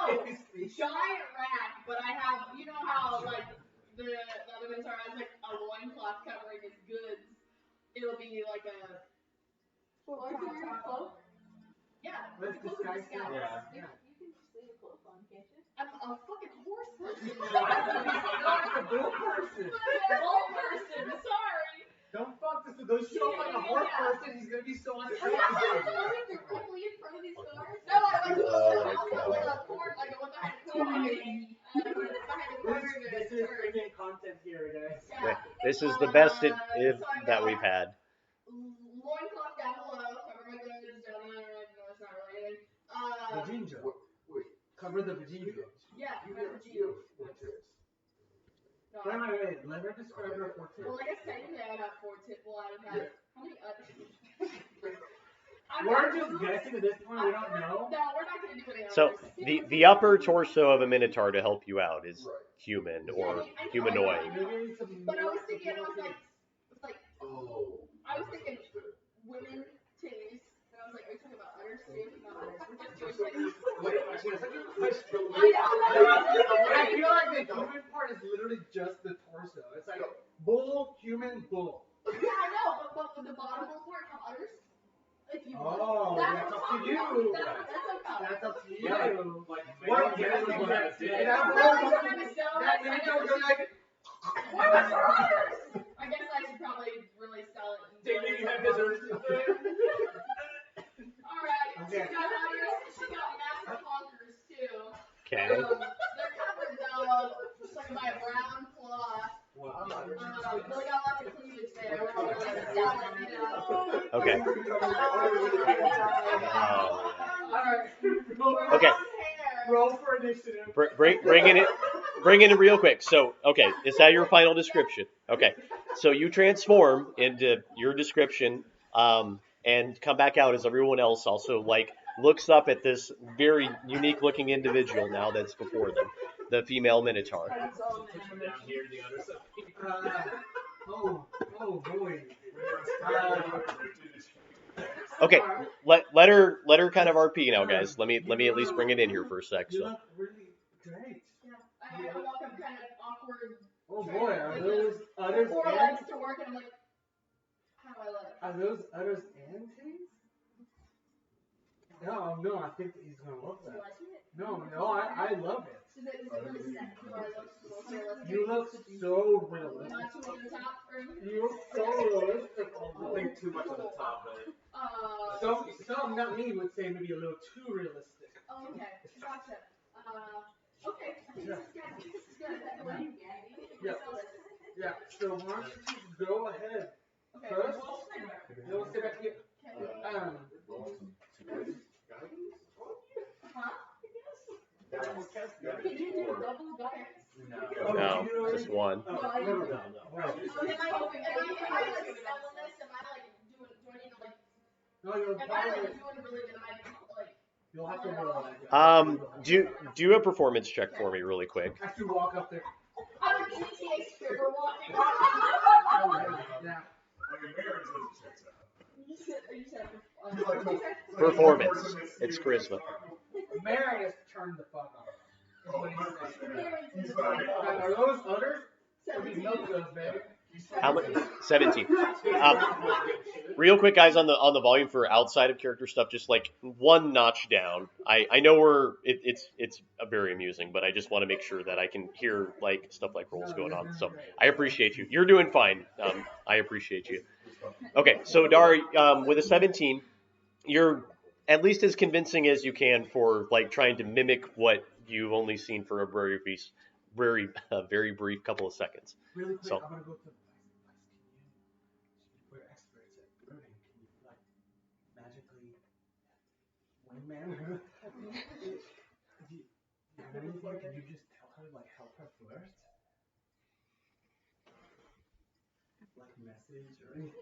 giant rat. But I have, you know how like the other Minotaur has like a loincloth covering his goods. It'll be like a cloak. Yeah, Let's it's a cloak with disguise a scout. Yeah. You can just leave a cloak on, can't you? I'm a fucking horse person. It's a bull person. Bull person. Sorry. Don't fuck this. Go show up like a horse person. He's gonna be so I'm unhappy. not going directly in front of these cars. No, I like to go with a corn, like what behind the corner. Behind the corner. This is freaking content here, guys. Yeah. This is the best that we've had. Loincloth down below, cover my goods down there, no, it's not really anything. Vagina. Wait, Cover the vagina. Yeah, you cover have jeans. 4 tits. No, Wait. Let her describe her 4 tits. well, I guess technically I have 4 tits. Well, I don't have. How many We're just guessing at this point. We don't know. No, we're not going to do any So the upper torso of a minotaur, to help you out, is human or humanoid. But I was thinking, I was like, Oh. I was thinking women titties. And I was like, are you talking about udders too? Not udders. We're just doing titties. I feel like the human part is literally just the torso. It's like bull, human, bull. Yeah, I know, but with the bottom part have udders. If you Oh, that's up to you. That's up to you. That's up to Yeah, you. like What male guessing would that? have dick. And I'm that minotaur go like. What was your udders? I guess I should probably really sell it. Maybe you have deserts. Alright, Okay. she got udders, she got massive honkers too. Okay. They're covered though, just like by a brown cloth. Wow. They got lots of cleavage there. You know. Okay. Alright. Okay. Roll for initiative. Bring it in real quick. So, okay, is that your final description? Okay. So you transform into your description, and come back out as everyone else also looks up at this very unique looking individual now that's before them, the female minotaur. Down here, the other side. Oh boy. Okay, let her kind of RP now, guys. Let me at least bring it in here for a sec. You So look really great. Yeah, I walk up kind of awkward. Oh boy, are those udders 4 and legs to work, and I'm like, how do I look? are those udders and titties? No, I think that he's gonna love Do you that. like it? No, I love it. Is it really set? Do I look most realistic? You look so realistic. Not too over the top or anything? You look so realistic. I think too much on the top, but Some, not me, would say maybe a little too realistic. Oh, okay. Gotcha. Okay. I think this is good. That way you get me. Yeah. Yeah, so why don't you go ahead Okay. first? We'll stay back. We'll stay back here. Huh? Can you do double guidance? No, just one. No, I No. am I hoping? Am I like spelling this? Am I like doing? Do I need to like? No, you're Am I like probably, doing really good? Am I like? you'll have to roll. Do a performance check for me really quick. I have to walk up there. I'm a GTA stripper walking. Yeah. You said Performance. It's charisma. Mary has turned the fuck off. Parents Are those others? Milk those, baby. How much? 17. Real quick, guys, on the volume for outside of character stuff, just like one notch down. I know it's very amusing, but I just want to make sure that I can hear like stuff like rolls going on. So I appreciate you. You're doing fine. I appreciate you. Okay, so Dari, with a 17, you're at least as convincing as you can for like trying to mimic what you've only seen for a very brief couple of seconds. Really quick, So- I'm gonna go to we're experts at burning. Can you like magically wingman her? Do you have anything? Can you just tell her like help her flirt? Like message or anything?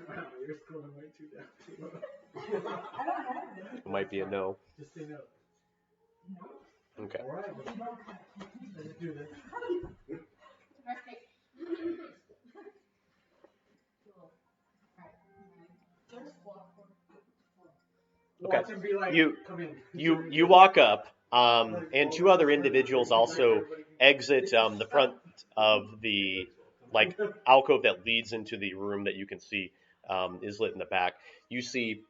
Wow, you're scrolling way too down. It might be a no. Just say no. Okay. Alright, let's do this. Okay. Watch him be like, You- come in. You walk up, and two other individuals also exit the front of the like alcove that leads into the room that you can see is lit in the back. You see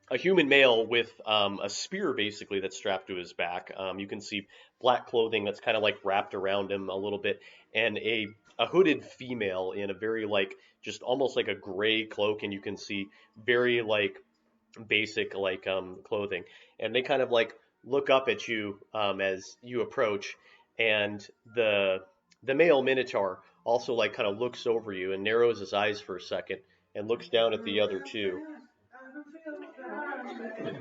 a human male with a spear basically that's strapped to his back. You can see black clothing that's kind of like wrapped around him a little bit, and a hooded female in a very like just almost like a gray cloak, and you can see very like basic like clothing, and they kind of like look up at you as you approach, and the male minotaur also like kind of looks over you and narrows his eyes for a second and looks down at the other two.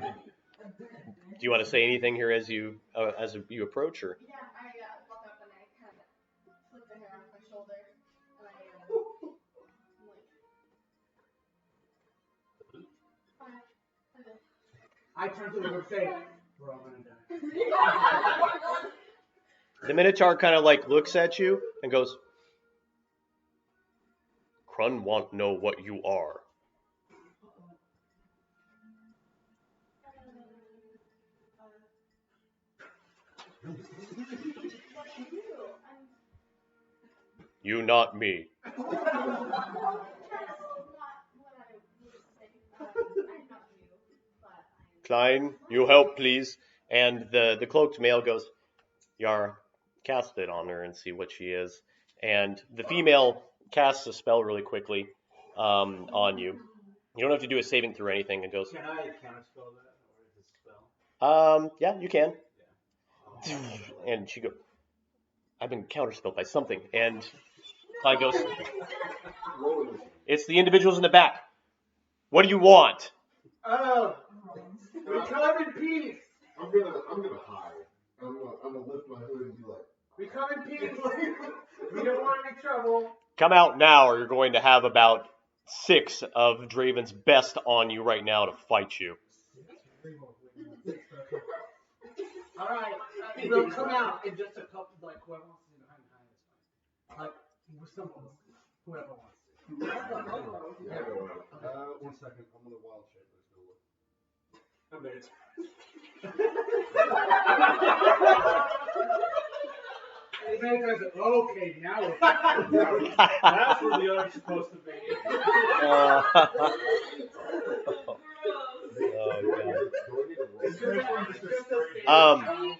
Do you want to say anything here as you approach, or? Yeah, I walk up and I kind of flip the hair off my shoulder, and I turn to the group and say, we're all gonna die. The minotaur kind of like looks at you and goes, "Krun won't know what you are." You, not me. Klein, you help, please. And the cloaked male goes, Yar, cast it on her and see what she is. And the female casts a spell really quickly on you. You don't have to do a saving throw or anything. And goes, Can I counterspell that, or is it spell? yeah, you can. And she goes, I've been counterspelled by something. And Klein goes, it's the individuals in the back. What do you want? Oh, we come in peace. I'm gonna hide. I'm gonna lift my hood and be like, We come in peace. We don't want any trouble. Come out now, or you're going to have about 6 of Draven's best on you right now to fight you. All right, we'll come out in just a couple. Like whoever wants to do behind is fine. Like with someone, whoever wants to. yeah, go out. 1 second. I'm gonna wild shape. Let's go look. Okay, now we're That's where the other's supposed to be. Oh, God.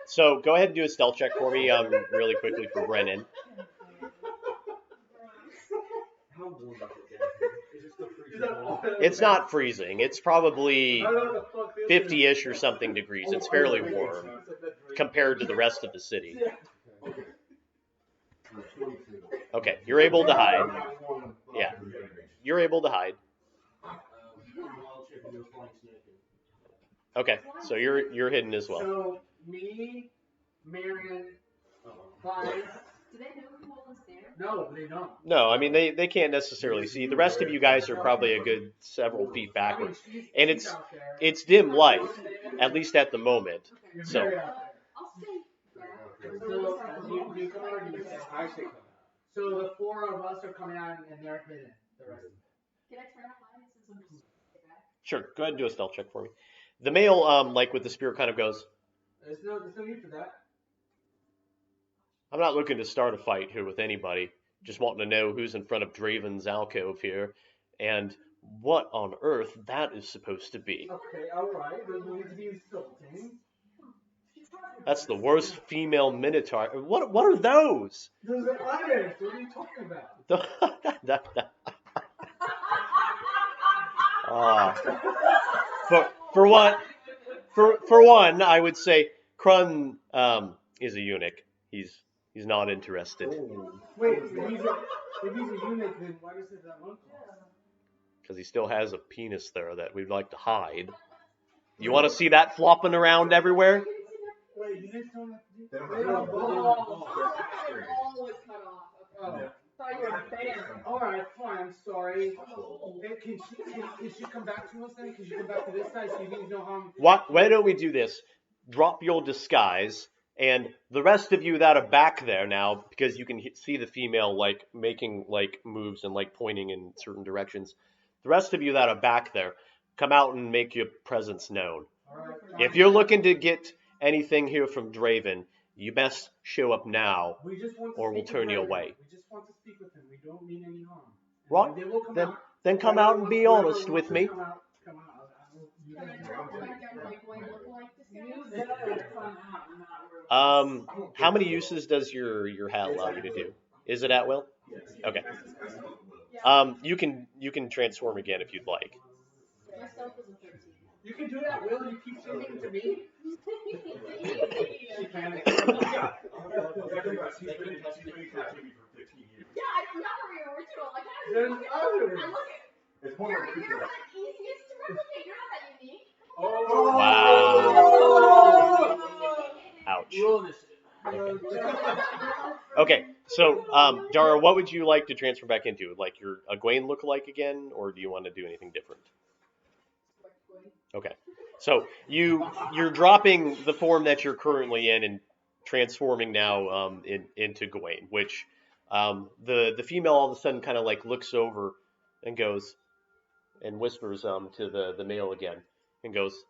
So go ahead and do a stealth check for me, really quickly for Brennan. How warm is it down here? Is it still freezing? It's not freezing. It's probably 50-ish or something degrees. It's fairly warm compared to the rest of the city. Okay, you're able to hide. Yeah, you're able to hide. Okay, so you're hidden as well. So, me, Marion, Clyde. Do they know who was there? No, they don't. No, I mean they can't necessarily see. The rest of you guys are probably a good several feet backward, and it's dim light, at least at the moment. So I'll stay. You come out and you say, I say come out. So the 4 of us are coming out and they're hidden. The rest of them. Can I try to hide since I'm just back? sure, go ahead and do a stealth check for me. The male, like with the spear, kind of goes, There's no need for that. I'm not looking to start a fight here with anybody. Just wanting to know who's in front of Draven's alcove here, and what on earth that is supposed to be. Okay, alright. There's no need to be insulting. That's the worst female minotaur. What are those? Those are others. What are you talking about? For one, I would say Krun is a eunuch. He's not interested. Oh. Wait, if he's a eunuch, then why does it that look? Because he still has a penis there that we'd like to hide. You want to see that flopping around everywhere? Wait, you guys don't have to The ball was cut off. Okay. Thought you were a fan. Alright, fine, I'm sorry. Can she come back to us then? Can she come back to this side so you guys know how I'm... Why don't we do this? Drop your disguise, and the rest of you that are back there now, because you can see the female like making like moves and like pointing in certain directions. The rest of you that are back there, come out and make your presence known. Alright, If you're looking to get anything here from Draven, you best show up now, we just want to or we'll speak turn with you him. away. We just want to speak with him. We don't mean any harm. And Right? They will come Then, out. then come out and be Whoever honest wants with to me. Come out. You Can I guys tell what like Gawain look like this guy? You better come out, not really. How many uses does your hat allow you to do? Is it at will? Okay. You can transform again if you'd like. Myself is a 13. You can do that, Will. You keep saying it to me. She panicked. She's been captivity for 15 years. Yeah, I don't know where you're original. Like, how There's did you others. I look at It's more you're like the easiest to replicate. You're not that unique. Oh. Wow. Ouch. Realness. Okay, so Dara, what would you like to transfer back into? Like your a Gawain lookalike again, or do you want to do anything different? Okay, so you're dropping the form that you're currently in and transforming now into Gawain, which the female all of a sudden kind of like looks over and goes and whispers to the male again and goes,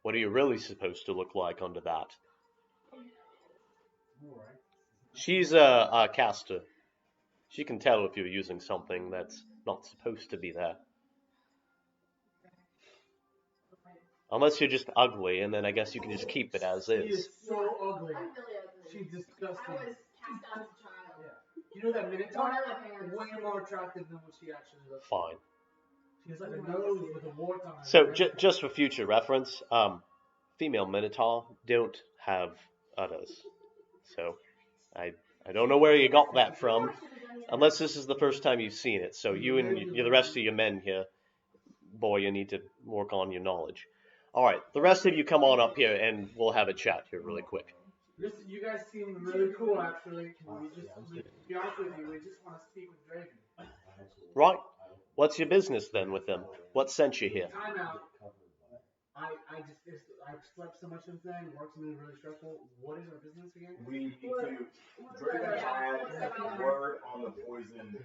"What are you really supposed to look like under that?" She's a caster. She can tell if you're using something that's not supposed to be there. Unless you're just ugly, and then I guess you can just keep it as She is. is so ugly. I'm really ugly. She's disgusting. I was cast out as a child. Yeah. You know that Minotaur? Don't have hands. Way more attractive than what she actually looks. Fine. She has like a nose with a wart on it. So just for future reference, female Minotaur don't have udders. So I don't know where you got that from, unless this is the first time you've seen it. So you and the rest of your men here, boy, you need to work on your knowledge. All right, the rest of you come on up here, and we'll have a chat here really quick. You guys seem really cool, actually. To be honest with you, we just want to speak with Draven. Right. What's your business then with them? What sent you here? Time out. I've slept so much since then. Work's been really stressful. What is our business again? We need to. Draven had word on the poison.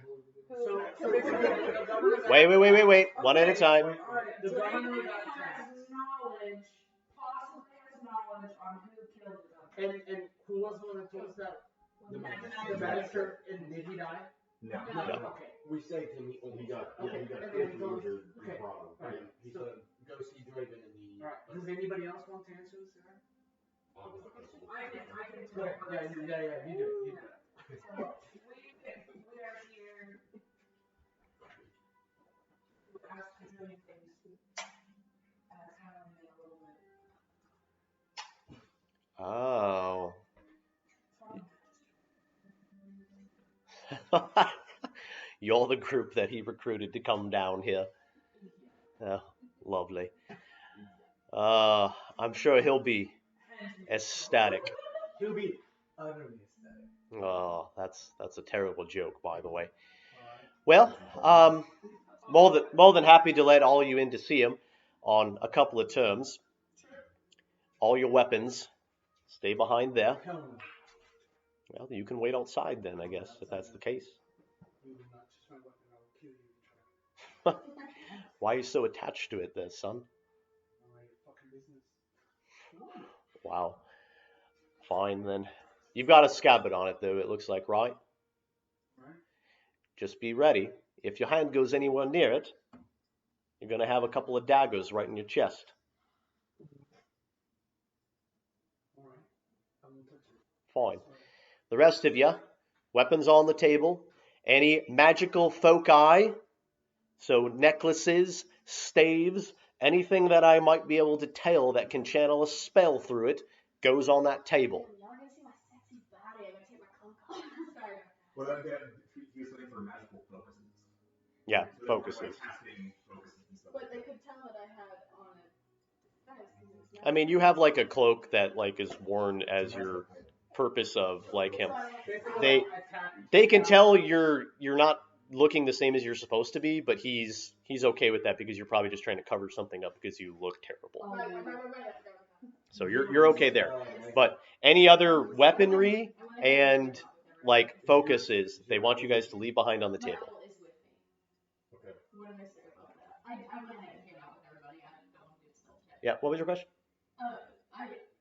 So basically, the governor got Wait. One at a time. The governor got taxed. knowledge, possibly has knowledge on who killed them. And who was the one that told us that? The The magister, and did he die? No. Okay. We saved him. He got Okay. hit Okay. and injured. Okay. Problem. Alright. He said go see Draven in the. Alright. Does anybody else want to answer this? I can Yeah, tell. you do it. You do it. So we are here. We're asked to do things. Kind of a little bit. Oh. You're the group that he recruited to come down here. Oh, lovely. I'm sure he'll be ecstatic. He'll be utterly ecstatic. Oh, that's a terrible joke, by the way. Alright. Well, more than happy to let all you in to see him on a couple of terms. All your weapons stay behind there. Hell no. Well, you can wait outside then, I guess, if that's the case. You will not touch my weapon. I will kill you if you try. Why are you so attached to it there, son? Alright, fucking business. Wow. Fine then. You've got a scabbard on it though, it looks like, right? Right? Just be ready. If your hand goes anywhere near it, you're going to have a couple of daggers right in your chest. Alright. I won't touch it. Fine. The rest of you, weapons on the table. Any magical foci, so necklaces, staves, anything that I might be able to tell that can channel a spell through it, goes on that table. Y'all are gonna see my sexy body. I'm gonna take my cloak off. Sorry. Well, that he's looking for magical focuses. Yeah, So focuses. like casting focuses and stuff. But they could tell that I had on it. Disguise, 'cause it's I mean, you have like a cloak that like is worn as your purpose of like him. They can tell you're not looking the same as you're supposed to be, but he's okay with that because you're probably just trying to cover something up because you look terrible. Right. I forgot about that. So you're okay there. But any other weaponry and like focuses, they want you guys to leave behind on the My table. owl is with me. Okay. What am I saying about that? I went ahead and came out with everybody. I don't do stealth check. Yeah, what was your question?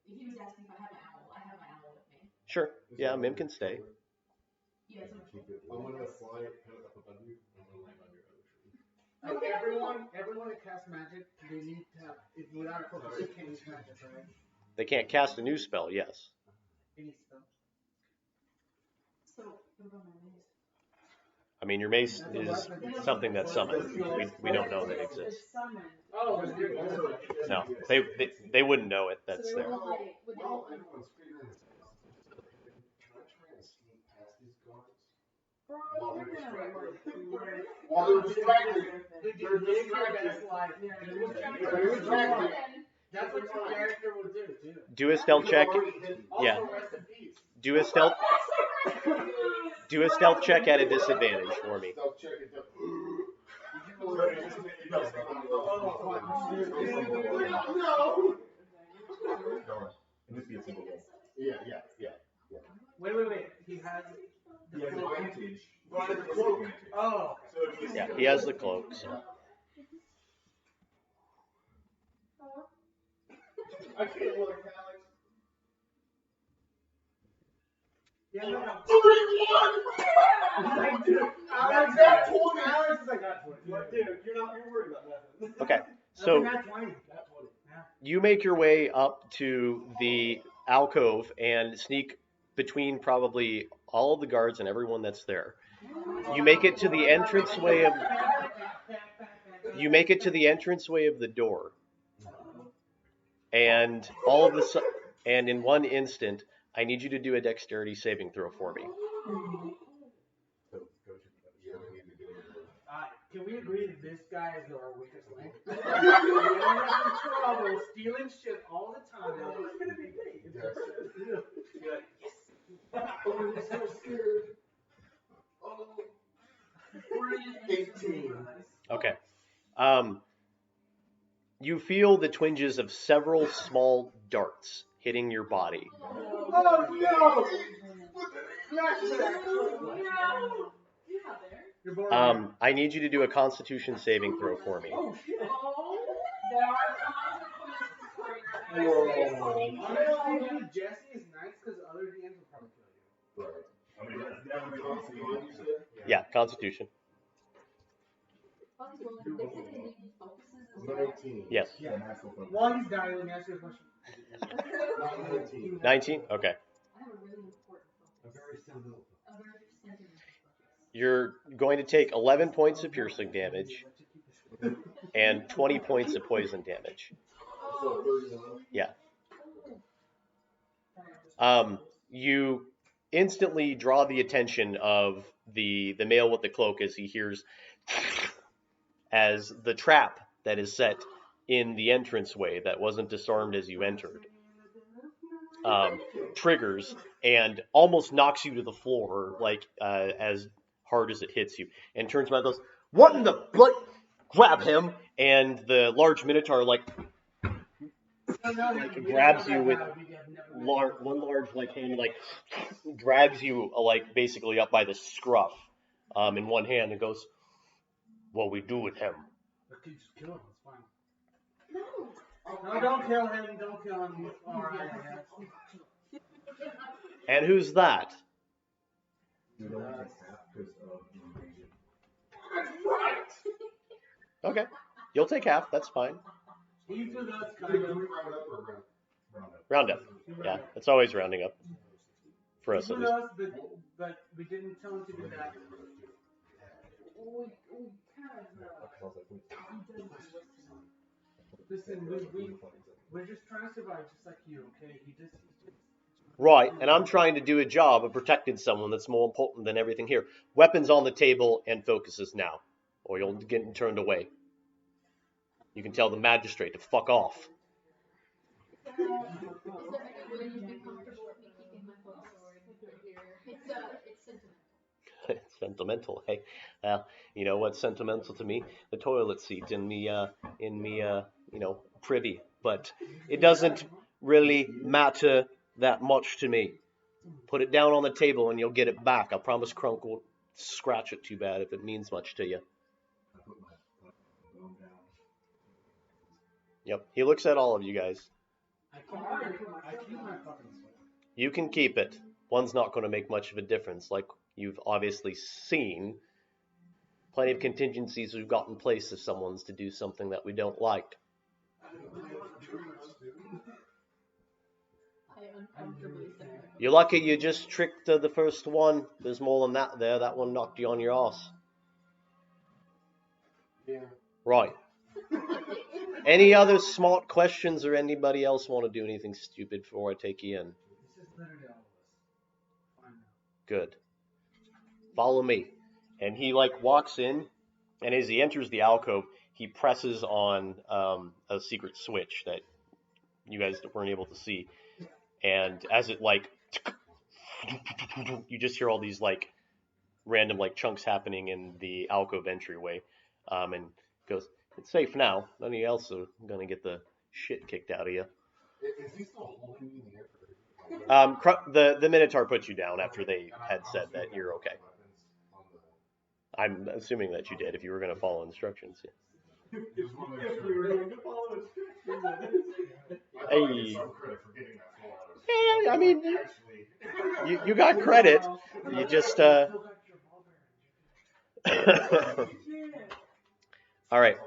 He was asking if I have my owl. I have my owl with me. Sure. Yeah, Mim can stay. Yeah, so Keep it. I'm gonna fly it kind of up above you. I'm gonna land on your other tree. Everyone that casts magic, they need to have, if without a focus, you can't use magic, right? They can't cast a new spell, yes. Any spell. So, what about my mace? I mean, your mace is something that's summoned. We don't know that it exists. It's summoned. Oh, No, they wouldn't know it. That's So there. they won't let it. Would they While won't- everyone's figuring this out, can I try and sneak past these guards? Bro, While you're they're gonna distracted. While they're distracted. They're distracted. That's what your character will do, too. Do a stealth check. Yeah. Also, rest in peace. Do a stealth check at a disadvantage for me. Stealth check it down. No. It must be a single roll. Yeah. Wait. He has. He has advantage. But the cloak. Oh. So if he's Yeah, he has the cloak. So. I can't look, Alex. Yeah, no. 31! Dude, Alex got 20! Alex is like, got 20. Dude, you're worried about nothing. Okay, so Not 20. Got 20. Yeah. you make your way up to the alcove and sneak between probably all of the guards and everyone that's there. You make it to the entranceway of the door. And and in one instant, I need you to do a dexterity saving throw for me. Yeah, we need to get over there. Can we agree that this guy is our weakest link? We're in trouble, stealing shit all the time. It's gonna be me. You're like, yes. Oh, I'm so scared. Oh. 18. Okay. You feel the twinges of several small darts hitting your body. Oh no! You're bored. I need you to do a Constitution saving throw for me. Oh shit. There are consequences Honestly, Jesse is nice because other DMs will probably kill you. Right. I mean, that's never Constitution, you said? Yeah, Constitution. 19. Yes. Yeah, natural focus. While he's dialing, ask your question. 19. 19? Okay. A very simple. You're going to take 11 points of piercing damage and 20 points of poison damage. So 31. Yeah. You instantly draw the attention of the male with the cloak as he hears as the trap that is set in the entranceway that wasn't disarmed as you entered triggers and almost knocks you to the floor, like as hard as it hits you, and turns around and goes, "What in the blood? Grab him!" And the large minotaur grabs you with one large hand, drags you basically up by the scruff in one hand and goes, "What we do with him?" Okay, just kill him. It's fine. No, don't kill him. Don't kill him. All right. And who's that? You don't want to tap because of the invasion. Okay, you'll take half. That's fine. He's with us, Do kind we of. round up or round? Round up. Yeah, it's always rounding up for us He's at with least. us, but we didn't tell him to do that. Listen, we're just trying to survive, just like you, okay? Right, and I'm trying to do a job of protecting someone that's more important than everything here. Weapons on the table and focuses now, or you'll get turned away. You can tell the magistrate to fuck off. Is there any way you'd be comfortable with me keeping my foot sword here? It's sentimental. It's sentimental, hey? Well, you know what's sentimental to me? The toilet seat in me, privy. But it doesn't really matter that much to me. Put it down on the table and you'll get it back. I promise Crunk won't scratch it too bad if it means much to you. I put my bone down. Yep. He looks at all of you guys. I keep my fucking sword. You can keep it. One's not going to make much of a difference. Like you've obviously seen, plenty of contingencies we've got in place if someone's to do something that we don't like. I uncomfortably said my You're lucky you just tricked the first one. There's more than that there. That one knocked you on your ass. Yeah. Right. Any other smart questions or anybody else want to do anything stupid before I take you in? This is literally all of us. Fine now. Good. Follow me. And he walks in, and as he enters the alcove, he presses on a secret switch that you guys weren't able to see. And as it you just hear all these random chunks happening in the alcove entryway, and goes, "It's safe now. None of you else are gonna get the shit kicked out of you." Is he still holding me in the air? The Minotaur put you down after they had said that you're okay. I'm assuming that you did if you were gonna follow instructions. Yeah. If we were going to follow instructions. Hey. Some credit for getting that full out of Yeah, I mean, actually. you got credit. You just All right.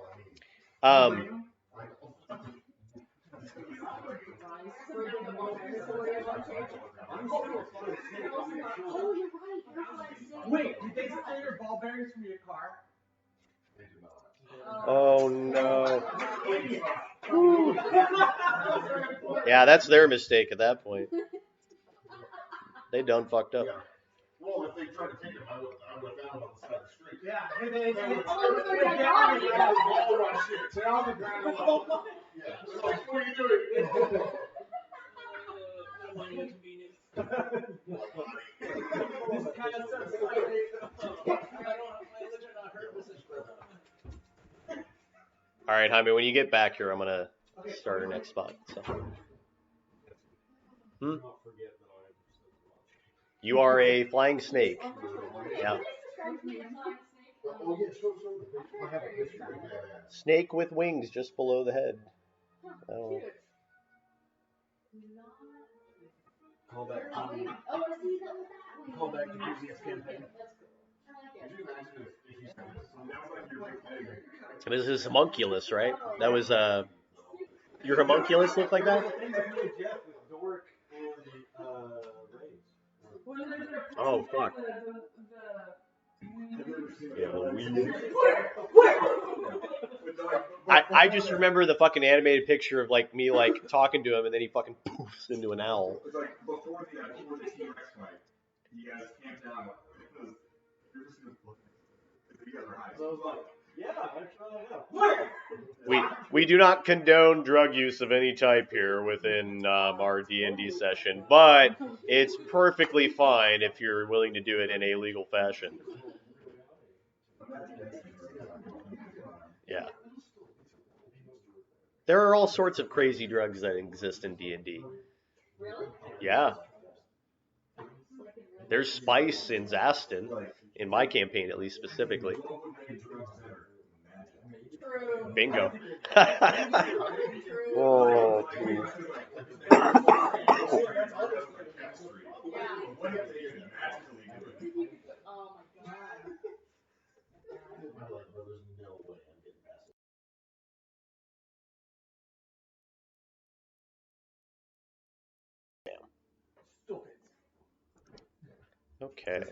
Wait, did they steal your ball bearings from your car? Oh no. Yeah, that's their mistake at that point. They done fucked up. Well, if they tried to take it, I would have found them on the side of the street. Yeah, All right, shit. Tear on the ground. Yeah. They're like, what are you doing? This kind of stuff. All right, Jaime, when you get back here, I'm gonna start our next spot. So. You are a flying snake. Yeah. Oh, yeah, show the picture. I have a picture. Snake with wings just below the head. Oh. Call back to Oh, see, that was that one. call back to previous campaign. That's cool. I like Could it. you imagine if you said this one? That was like your big thing. This is homunculus, right? That was your homunculus look like that? Things that you and Jeff with Dork and Rays. Well, they're gonna Oh, put fuck. I just remember the fucking animated picture of like me like talking to him and then he fucking poofs into an owl. It's like before the T-Rex fight, you guys camped out because you're just gonna look. You guys are high. So I was like, yeah, actually, yeah. We do not condone drug use of any type here within our D&D session, but it's perfectly fine if you're willing to do it in a legal fashion. Yeah. There are all sorts of crazy drugs that exist in D&D. Really? Yeah. There's spice in Zaston, in my campaign at least specifically. True. Bingo. True. Oh, Oh my god. okay.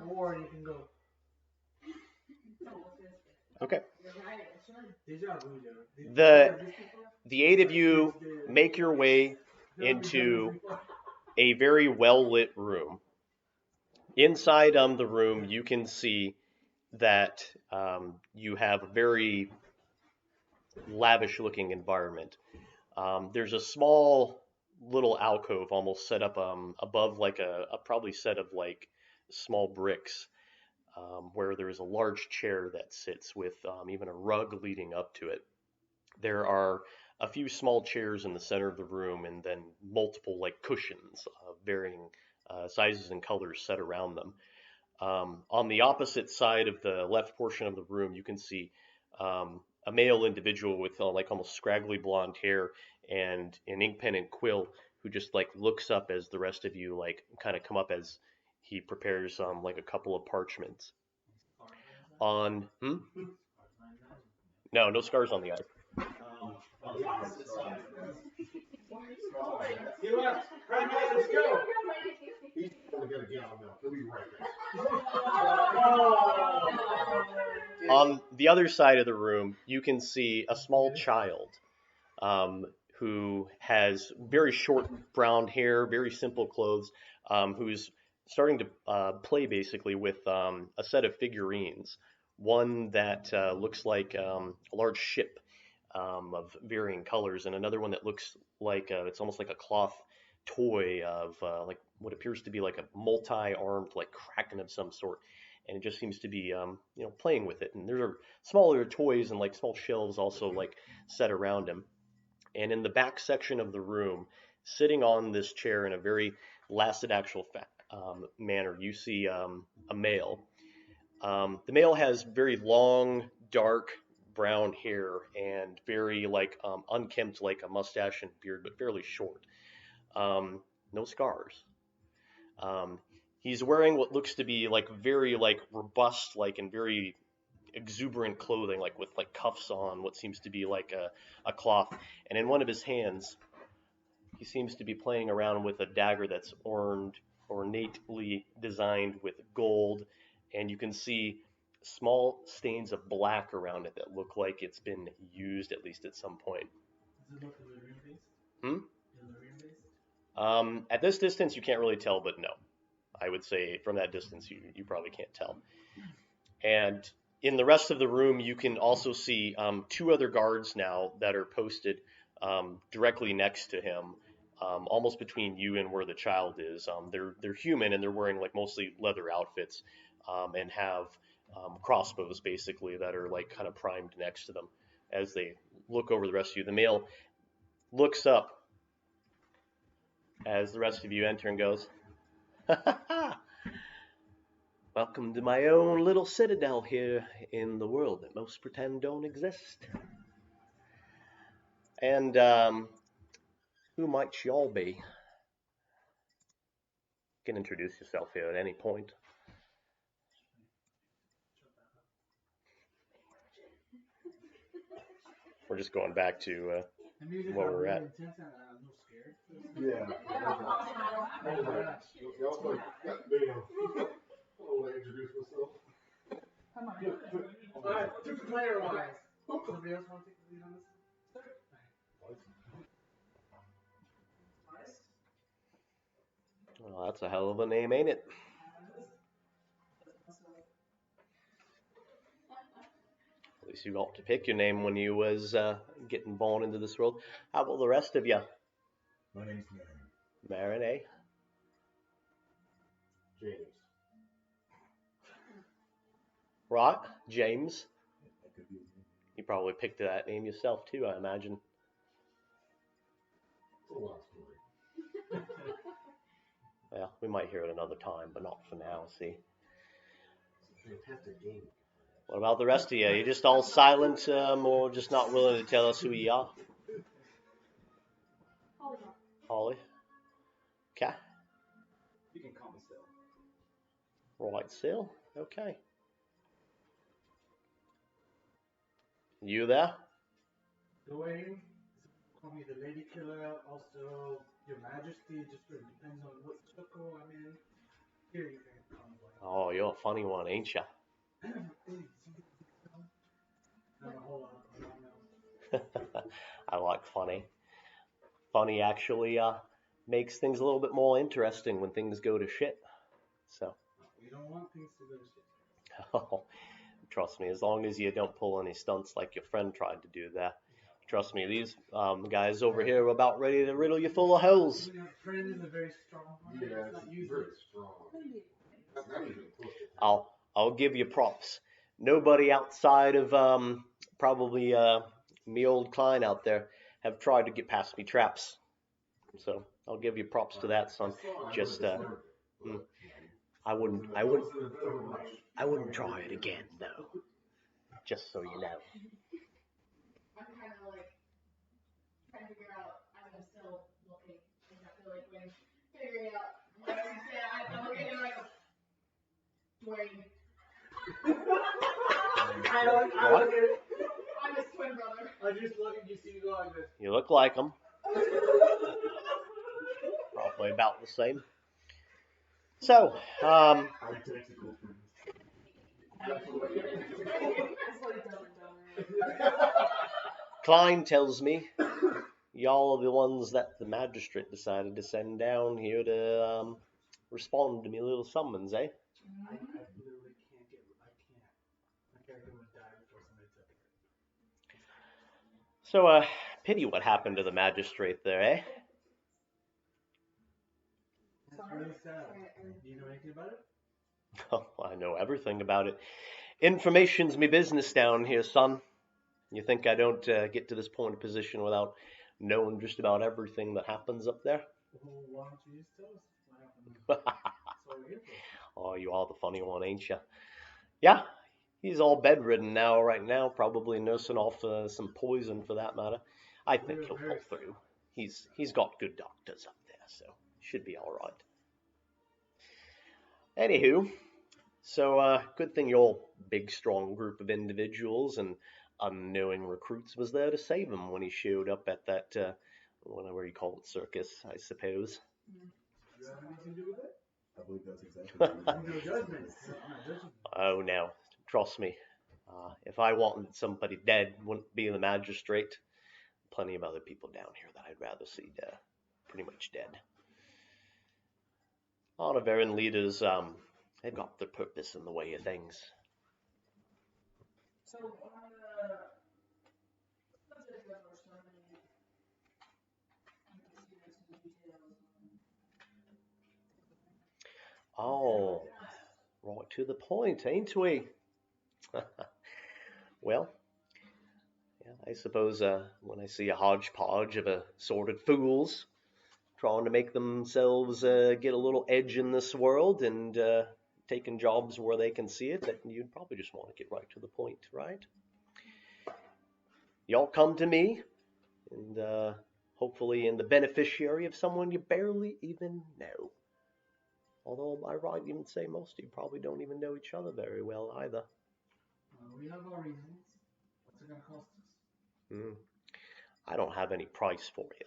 Or you can go. Okay. Deja vu, Joe. The 8 of you make your way into a very well lit room. Inside the room, you can see that you have a very lavish looking environment. There's a small little alcove almost set up above like a probably set of like small bricks where there's a large chair that sits with even a rug leading up to it. There are a few small chairs in the center of the room and then multiple like cushions of varying sizes and colors set around them. On the opposite side of the left portion of the room, you can see a male individual with like almost scraggly blonde hair and an ink pen and quill who just like looks up as the rest of you like kind of come up as he prepares like a couple of parchments. No scars on the eye. He left. Right, guys, let's go. He's gonna get a gallon of milk. He'll be right back. On the other side of the room, you can see a small child who has very short brown hair, very simple clothes, who's starting to play basically with a set of figurines. One that looks like a large ship of varying colors, and another one that looks like it's almost like a cloth toy of like what appears to be like a multi-armed like kraken of some sort, and it just seems to be playing with it. And there are smaller toys and like small shelves also like set around him. And in the back section of the room, sitting on this chair in a very lasted actual manner, you see a male. The male has very long, dark brown hair and very like unkempt, like a mustache and beard, but fairly short. No scars. He's wearing what looks to be like very like robust, like and very exuberant clothing, like with like cuffs on what seems to be like a cloth. And in one of his hands, he seems to be playing around with a dagger that's ornately designed with gold, and you can see small stains of black around it that look like it's been used at least at some point. Does it look Illyrian based? At this distance, you can't really tell, but no. I would say from that distance, you probably can't tell. And in the rest of the room, you can also see 2 other guards now that are posted directly next to him, almost between you and where the child is. They're human and they're wearing like mostly leather outfits and have crossbows basically that are like kind of primed next to them as they look over the rest of you. The male looks up as the rest of you enter and goes, Welcome to my own little citadel here in the world that most pretend don't exist. And who might y'all be? You can introduce yourself here at any point. We're just going back to where we're at. Yeah. Y'all like, goddamn. I want to introduce myself. Come on. Alright, two-player wise. Somebody else want to take the lead on this? Well, that's a hell of a name, ain't it? At least you got to pick your name when you was getting born into this world. How about the rest of you? My name's Marin. Marin, eh? James. Right, James. That could be his name. You probably picked that name yourself too, I imagine. It's a long story. Well, we might hear it another time, but not for now, see? It's a fantastic game. What about the rest of you? You just all silent or just not willing to tell us who you are? Holly? Okay. You can call me Sil. Right, Sil? Okay. You there? Gawain, call me the Lady Killer, also Your Majesty, just really depends on what circle I'm in. Here you can call me. Oh, you're a funny one, ain't ya? I like funny. Funny actually makes things a little bit more interesting when things go to shit. So, We don't want things to go to shit. oh, trust me, as long as you don't pull any stunts like your friend tried to do there. Trust me, these guys over here are about ready to riddle you full of holes. Your friend is a very strong one. Yeah, It's not it's usually. very strong. Not even close to I'll give you props. Nobody outside of probably me old Klein out there have tried to get past me traps. So I'll give you props to that, son. Just I wouldn't try it again though. Just so you know. I'm kind of like trying to figure out, I'm still looking, and I feel like when figuring out what I can say, I'm looking at like, Dwayne. I look at it. I'm his twin brother. I just look and you see me go like this. You look like them. Probably about the same. So, Identical twins. Klein tells me y'all are the ones that the magistrate decided to send down here to respond to me little summons, eh? I literally can't get. My character would die before somebody took it. So, pity what happened to the magistrate there, eh? That's really sad. Do you know anything about it? Oh, I know everything about it. Information's me business down here, son. You think I don't get to this point of position without knowing just about everything that happens up there? Well, why don't you just tell us what happened? That's what we're here for. Oh, you are the funny one, ain't ya? Yeah, he's all bedridden now, right now, probably nursing off some poison for that matter. I think he'll pull through. He's got good doctors up there, so should be all right. Anywho, so good thing your big, strong group of individuals and unknowing recruits was there to save him when he showed up at that, whatever you call it, circus, I suppose. Do you have anything to do with it? I believe that's exactly what No judgment. I'm not judging. Oh, no, trust me. If I wanted somebody dead, wouldn't be the magistrate. Plenty of other people down here that I'd rather see pretty much dead. All the Verin leaders, they've got their purpose in the way of things. So on the subject of our ceremony, I guess you have some details on. Oh, right to the point, ain't we? Well, yeah, I suppose when I see a hodgepodge of assorted fools trying to make themselves get a little edge in this world and taking jobs where they can see it, that you'd probably just want to get right to the point, right? Y'all come to me, and hopefully in the beneficiary of someone you barely even know. Although I might even say most of you probably don't even know each other very well either. We have our reasons. What's it gonna cost us? I don't have any price for you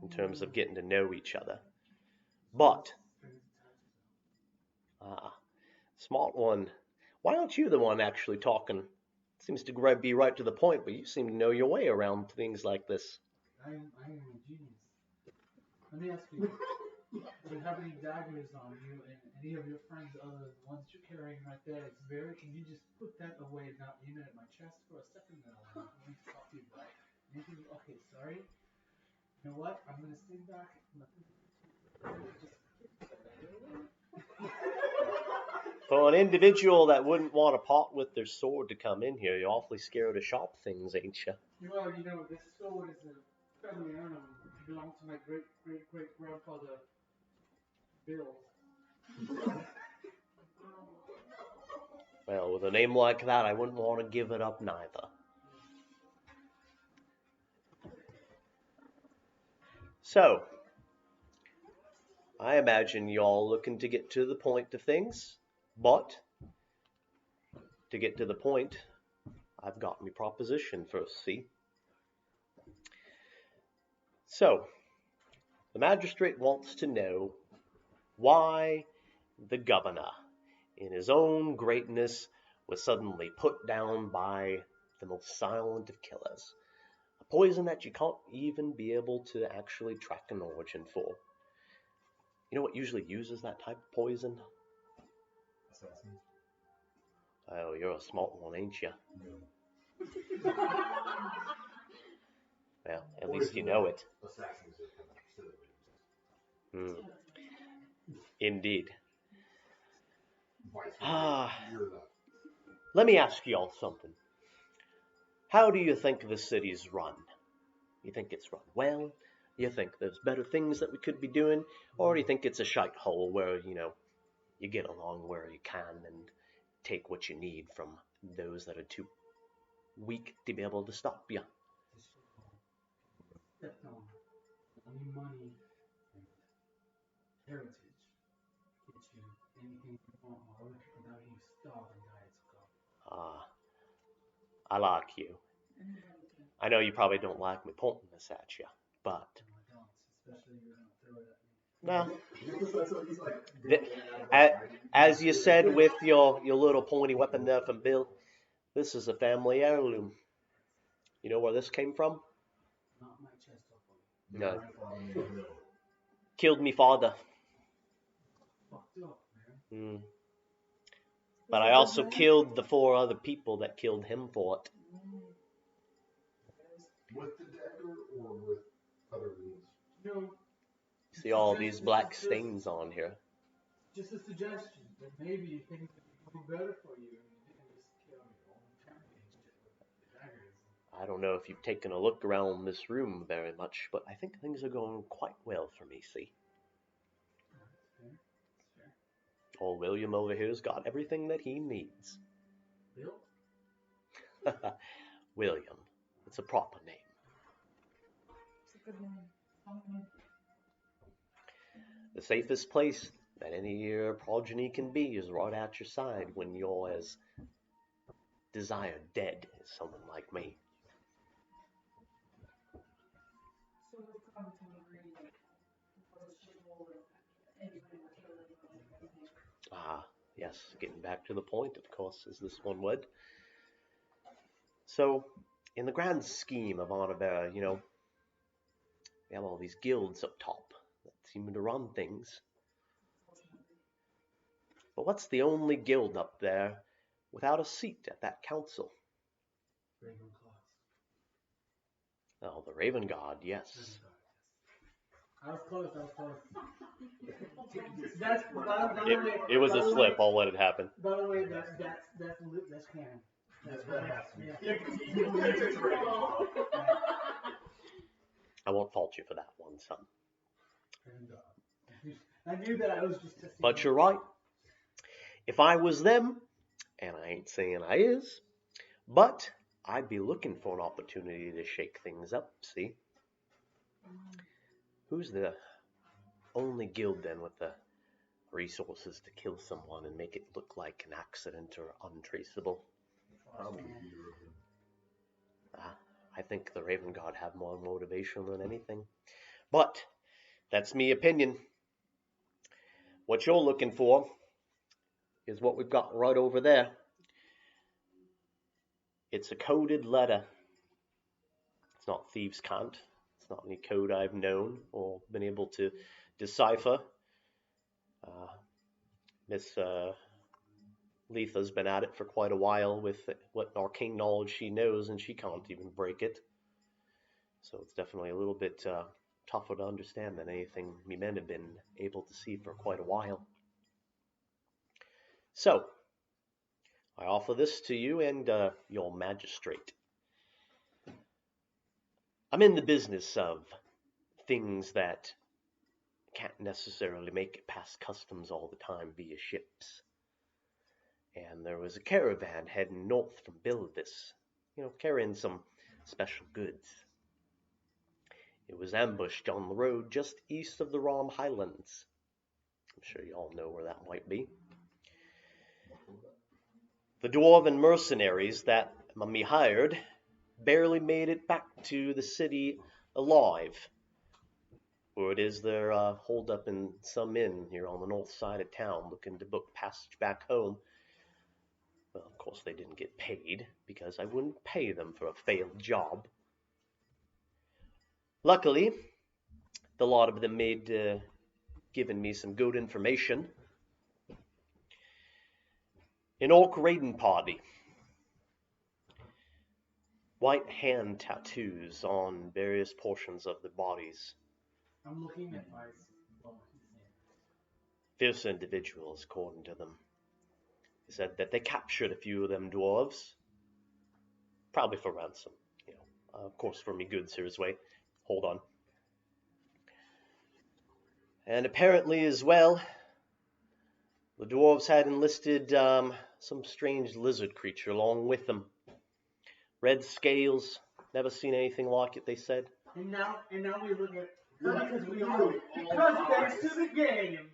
in terms of getting to know each other. But, smart one, why aren't you the one actually talking? Seems to be right to the point, but you seem to know your way around things like this. I am a genius. Let me ask you, do you have any daggers on you and any of your friends other than the ones you're carrying right there? Can you just put that away, not aim it at my chest for a second, then I'll need to talk to you about anything. Okay, sorry. You know what? I'm gonna stand back. For an individual that wouldn't want to part with their sword to come in here, you're awfully scared of sharp things, ain't you? Well, this sword is a family heirloom. It belonged to my great-great-great-grandfather, Bill. Well, with a name like that, I wouldn't want to give it up neither. So, I imagine y'all looking to get to the point of things, but to get to the point, I've got my proposition first, see? So, the magistrate wants to know why the governor, in his own greatness, was suddenly put down by the most silent of killers. A poison that you can't even be able to actually track an origin for. You know what usually uses that type of poison? Assassins. Oh, you're a smart one, ain't you? No. Well, at least you know it. Assassins are kind of silly. Indeed. Vice you're that. Let me ask y'all something. How do you think the city's run? You think it's run well? You think there's better things that we could be doing? Or do you think it's a shite hole where, you get along where you can and take what you need from those that are too weak to be able to stop you? Stepped on. Only money and heritage get you anything you want. All the people down here starve and die at school. I like you. I know you probably don't like me pointing this at you, but... No, I don't. Especially you're gonna throw it at me. Well, as you said with your little pointy weapon there from Bill, this is a family heirloom. You know where this came from? Not my chest off on No. Killed me father. Fucked up, man. But I also killed the 4 other people that killed him for it. With the dagger or with other means? No. See all these black stains on here. Just a suggestion that maybe things would be better for you and you didn't just kill your own family and shit with the daggers. I don't know if you've taken a look around this room very much, but I think things are going quite well for me, see? That's fair. Old William over here's got everything that he needs. Bill? William. It's a proper name. It's a good name. The safest place that any of your progeny can be is right at your side when you're as desired dead as someone like me. So we've come to an agreement. What is your goal with anybody we're killing? Yes, getting back to the point, of course, as this one would. So, in the grand scheme of Anavera, we have all these guilds up top that seem to run things. But what's the only guild up there without a seat at that council? Oh, the Raven God, yes. I was close. It was a slip, I'll let it happen. By the way, that's canon. I won't fault you for that one, son. I knew that I was just testing. But you're right. If I was them, and I ain't saying I is, but I'd be looking for an opportunity to shake things up, see? Who's the only guild then with the resources to kill someone and make it look like an accident or untraceable? Probably European. I think the Raven Guard have more motivation than anything. But that's me opinion. What you're looking for is what we've got right over there. It's a coded letter. It's not thieves' cant. It's not any code I've known or been able to decipher. Miss Letha's been at it for quite a while with what arcane knowledge she knows, and she can't even break it. So it's definitely a little bit tougher to understand than anything me men have been able to see for quite a while. So, I offer this to you and your magistrate. I'm in the business of things that can't necessarily make it past customs all the time via ships. And there was a caravan heading north from Bilvis, carrying some special goods. It was ambushed on the road just east of the Rom Highlands. I'm sure you all know where that might be. The dwarven mercenaries that me hired barely made it back to the city alive. Word is they're holed up in some inn here on the north side of town looking to book passage back home. Well, of course they didn't get paid because I wouldn't pay them for a failed job. Luckily, the lot of them made given me some good information. An orc raiding party. White hand tattoos on various portions of their bodies. I'm looking at my. Fierce individuals, according to them. They said that they captured a few of them dwarves, probably for ransom. Of course, for me goods here's way. Hold on. And apparently as well, the dwarves had enlisted some strange lizard creature along with them. Red scales, never seen anything like it, they said. And now we look at because we are thanks to the game.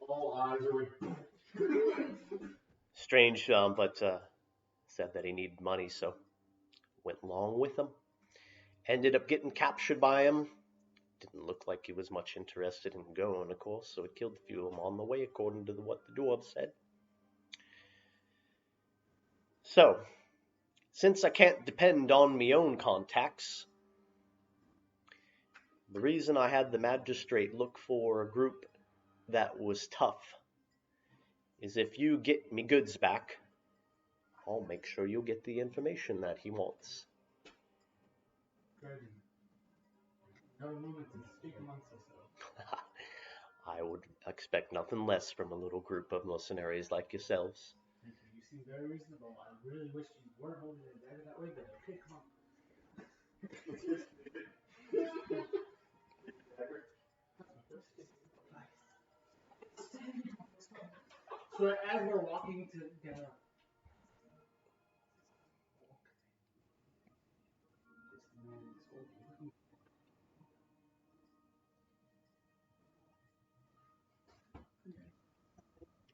All eyes are like. Strange, but said that he needed money, so went along with them. Ended up getting captured by him. Didn't look like he was much interested in going, of course, so it killed a few of them on the way, according to what the dwarves said. So, since I can't depend on me own contacts, the reason I had the magistrate look for a group that was tough is if you get me goods back, I'll make sure you'll get the information that he wants. Good. Have a moment to speak amongst ourselves. I would expect nothing less from a little group of mercenaries like yourselves. Thank you. You seem very reasonable. I really wish you weren't holding it that way, but okay, come on. So as we're walking together,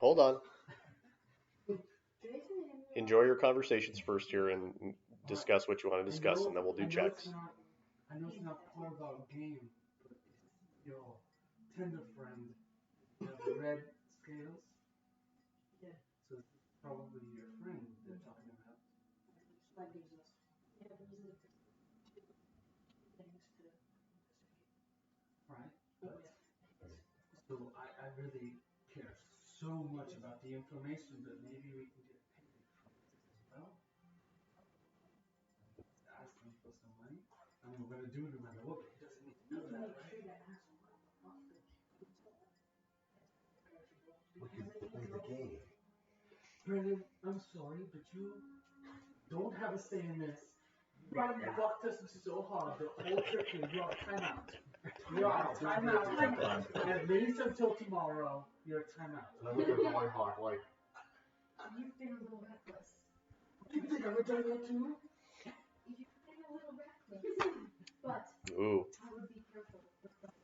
Hold on. Enjoy your conversations first here and discuss what you want to discuss, and then we'll do checks. I know it's not part of our game, but it's your tender friend. You have the red scales? Yeah. So it's probably your friend they're talking about. Right? So I really care so much about the information, but maybe we can get paid from it as well. Ask him for some money. I mean, we're going to do it no matter what, but he doesn't need to know that, right? We could play the game. Brennan, I'm sorry, but you don't have a say in this. You fucked us so hard the whole trip here. You're on timeout. You're on timeout. At least until tomorrow, you're timeout. And I look at Hollyhock like, You've been a little reckless. You think I would do that too? You've been a little reckless. But Ooh. I would be careful with that. That's not.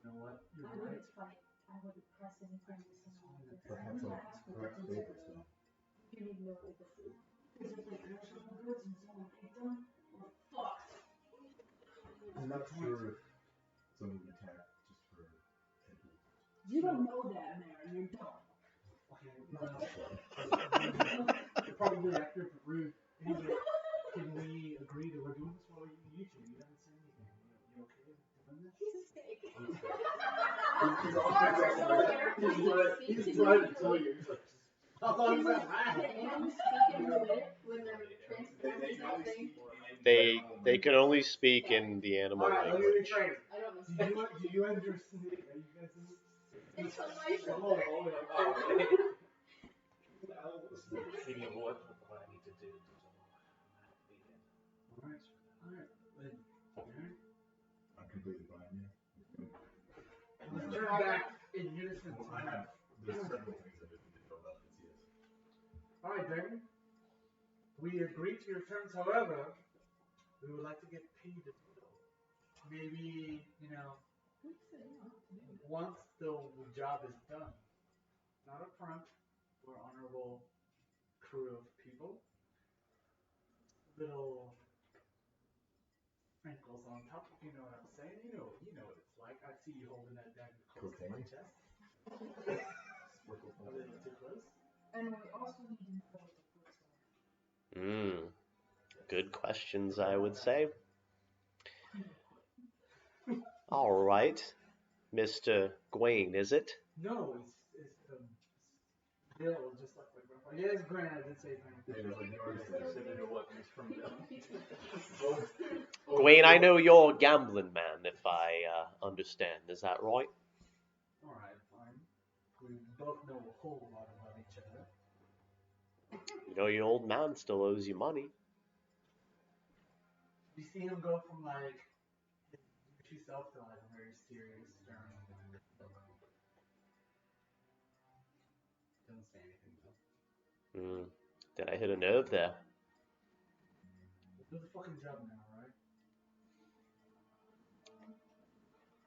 You know what? You're I right. wouldn't fight. I wouldn't press anything with someone like this. I Perhaps wouldn't like ask for perhaps things favors that them. you need no the food. Because if they actual goods and someone ate them, we're fucked. I'm not sure if someone would attack just for simple. You don't know that, man. You don't. Okay, you're probably accurate but rude. Anyway, can we agree that we're doing this while we're eating YouTube? You haven't said anything. You okay with doing this? He's a steak. He's trying to tell you. He's like, I thought he was like, Can animals speak into it when they're transforming something? They can only speak in the animal alright, let me language. rephrase it. I don't know. Do you understand? Are you guys in this? It's hilarious. Maybe what I need to do to be in. Alright. Alright. I'm completely fine, yeah. Let's turn back in unison. Well, I have, there's several things I didn't know about this, yes. Alright, Dragon. We agree to your terms, however, we would like to get paid as well. Maybe, once the job is done. Not up front. We're an honorable crew of people. Little sprinkles on top, if you know what I'm saying. You know what it's like. I see you holding that dagger close to my chest. A little too close. And we also need to know what the books are. Good questions, I would say. All right, Mr. Gawain, is it? No, it's Bill, just like my grandpa. Yes, Grant, I did say Grant. Yeah, like you already said what is from Gawain, I know you're a gambling man, if I understand. Is that right? Alright, fine. We both know a whole lot about each other. You know your old man still owes you money. You see him go from like his douchey self to like a very serious, stern. Doesn't say anything though. Did I hit a nerve there? Do the fucking job now, right?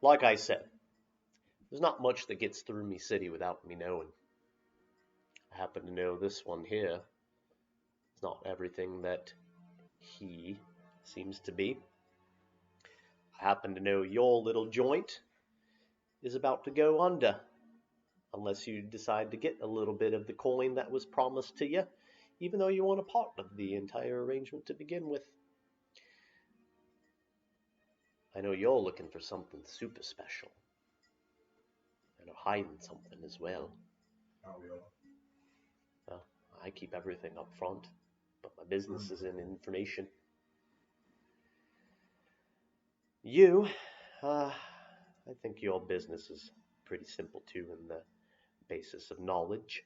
Like I said, there's not much that gets through me city without me knowing. I happen to know this one here is not everything that he seems to be. I happen to know your little joint is about to go under, unless you decide to get a little bit of the coin that was promised to you, even though you want a part of the entire arrangement to begin with. I know you're looking for something super special, and are hiding something as well. Are we all? Well, I keep everything up front, but my business is in information. You, I think your business is pretty simple too in the basis of knowledge.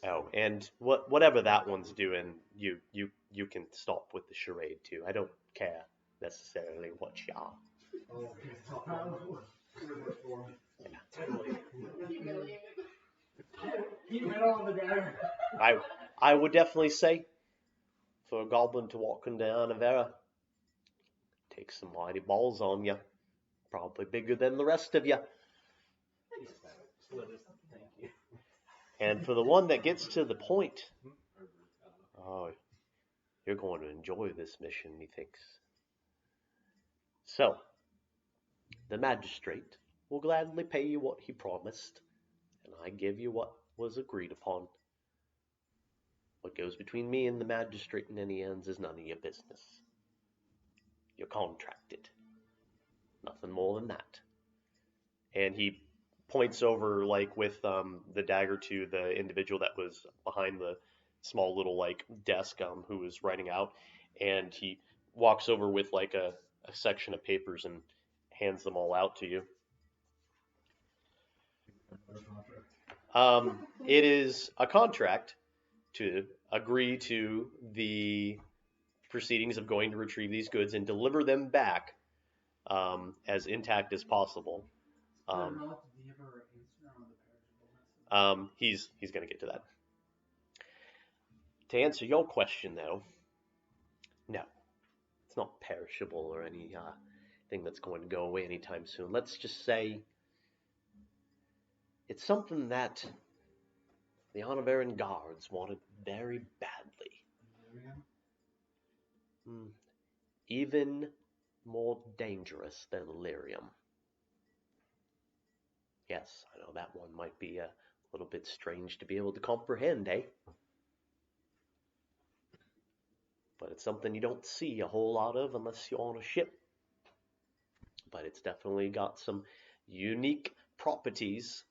Oh, and whatever that one's doing, you can stop with the charade too. I don't care necessarily what you are. Oh, he's talking about Humiliated. Keep it on the dagger. I would definitely say for a goblin to walk into Anavera, take some mighty balls on you. Probably bigger than the rest of you. Thank you. And for the one that gets to the point, oh, you're going to enjoy this mission, methinks. So, the magistrate will gladly pay you what he promised, and I give you what was agreed upon. What goes between me and the magistrate in any ends is none of your business. You're contracted. Nothing more than that. And he points over, like, with the dagger to the individual that was behind the small little, like, desk who was writing out. And he walks over with, like, a section of papers and hands them all out to you. It is a contract to agree to the proceedings of going to retrieve these goods and deliver them back as intact as possible. Did you ever answer on the He's going to get to that. To answer your question, though, no, it's not perishable or any thing that's going to go away anytime soon. Let's just say it's something that the Honoraran guards wanted very badly. Even more dangerous than lyrium. Yes, I know that one might be a little bit strange to be able to comprehend, eh? But it's something you don't see a whole lot of unless you're on a ship. But it's definitely got some unique properties,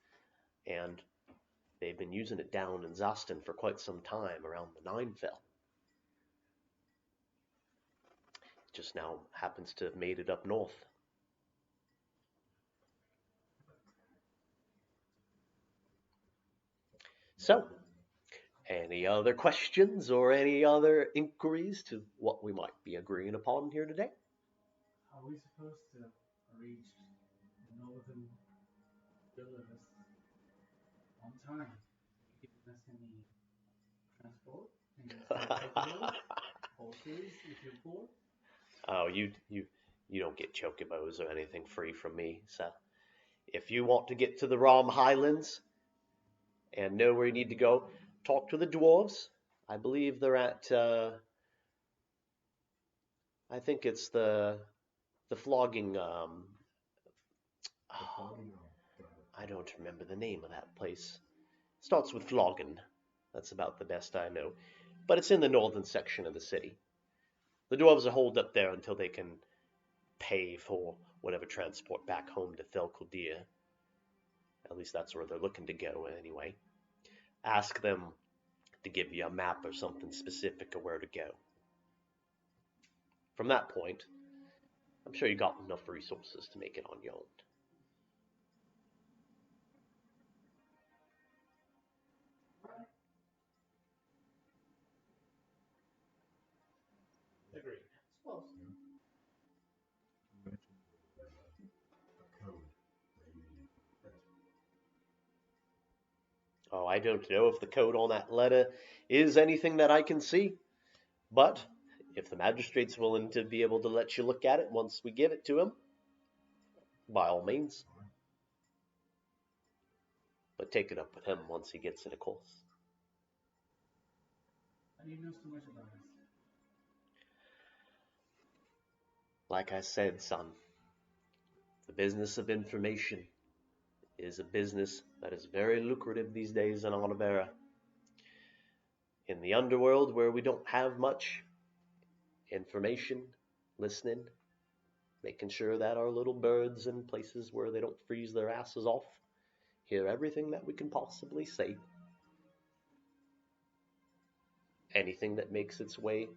and they've been using it down in Zastan for quite some time around the Ninefell. Just now happens to have made it up north. So, any other questions or any other inquiries to what we might be agreeing upon here today? How are we supposed to reach Northern Villas on time? Giving us any transport? Any horses if you're poor? Oh, you don't get chocobos or anything free from me. So, if you want to get to the Rom Highlands and know where you need to go, talk to the dwarves. I believe they're at. I think it's the flogging. I don't remember the name of that place. Starts with flogging. That's about the best I know. But it's in the northern section of the city. The dwarves are holed up there until they can pay for whatever transport back home to Thelkuldir. At least that's where they're looking to go anyway. Ask them to give you a map or something specific of where to go. From that point, I'm sure you got enough resources to make it on your own. Agreed. Close. You mentioned a code that you need. Oh, I don't know if the code on that letter is anything that I can see, but if the magistrate's willing to be able to let you look at it once we give it to him, by all means. But take it up with him once he gets it, of course. How do you know so much about us? Like I said, son, the business of information is a business that is very lucrative these days in Onabera. In the underworld, where we don't have much information, listening, making sure that our little birds in places where they don't freeze their asses off hear everything that we can possibly say. Anything that makes its way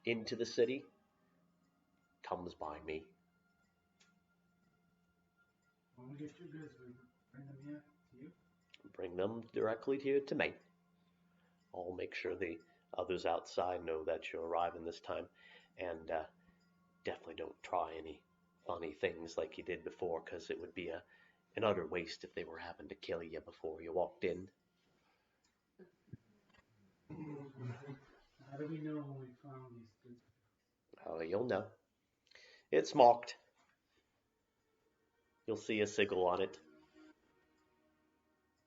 into the city comes by me. When we get your goods, we bring them here to you? Bring them directly here to me. I'll make sure the others outside know that you're arriving this time, and definitely don't try any funny things like you did before, because it would be an utter waste if they were having to kill you before you walked in. How do we know when we found these goods? Oh, you'll know. It's marked. You'll see a sigil on it.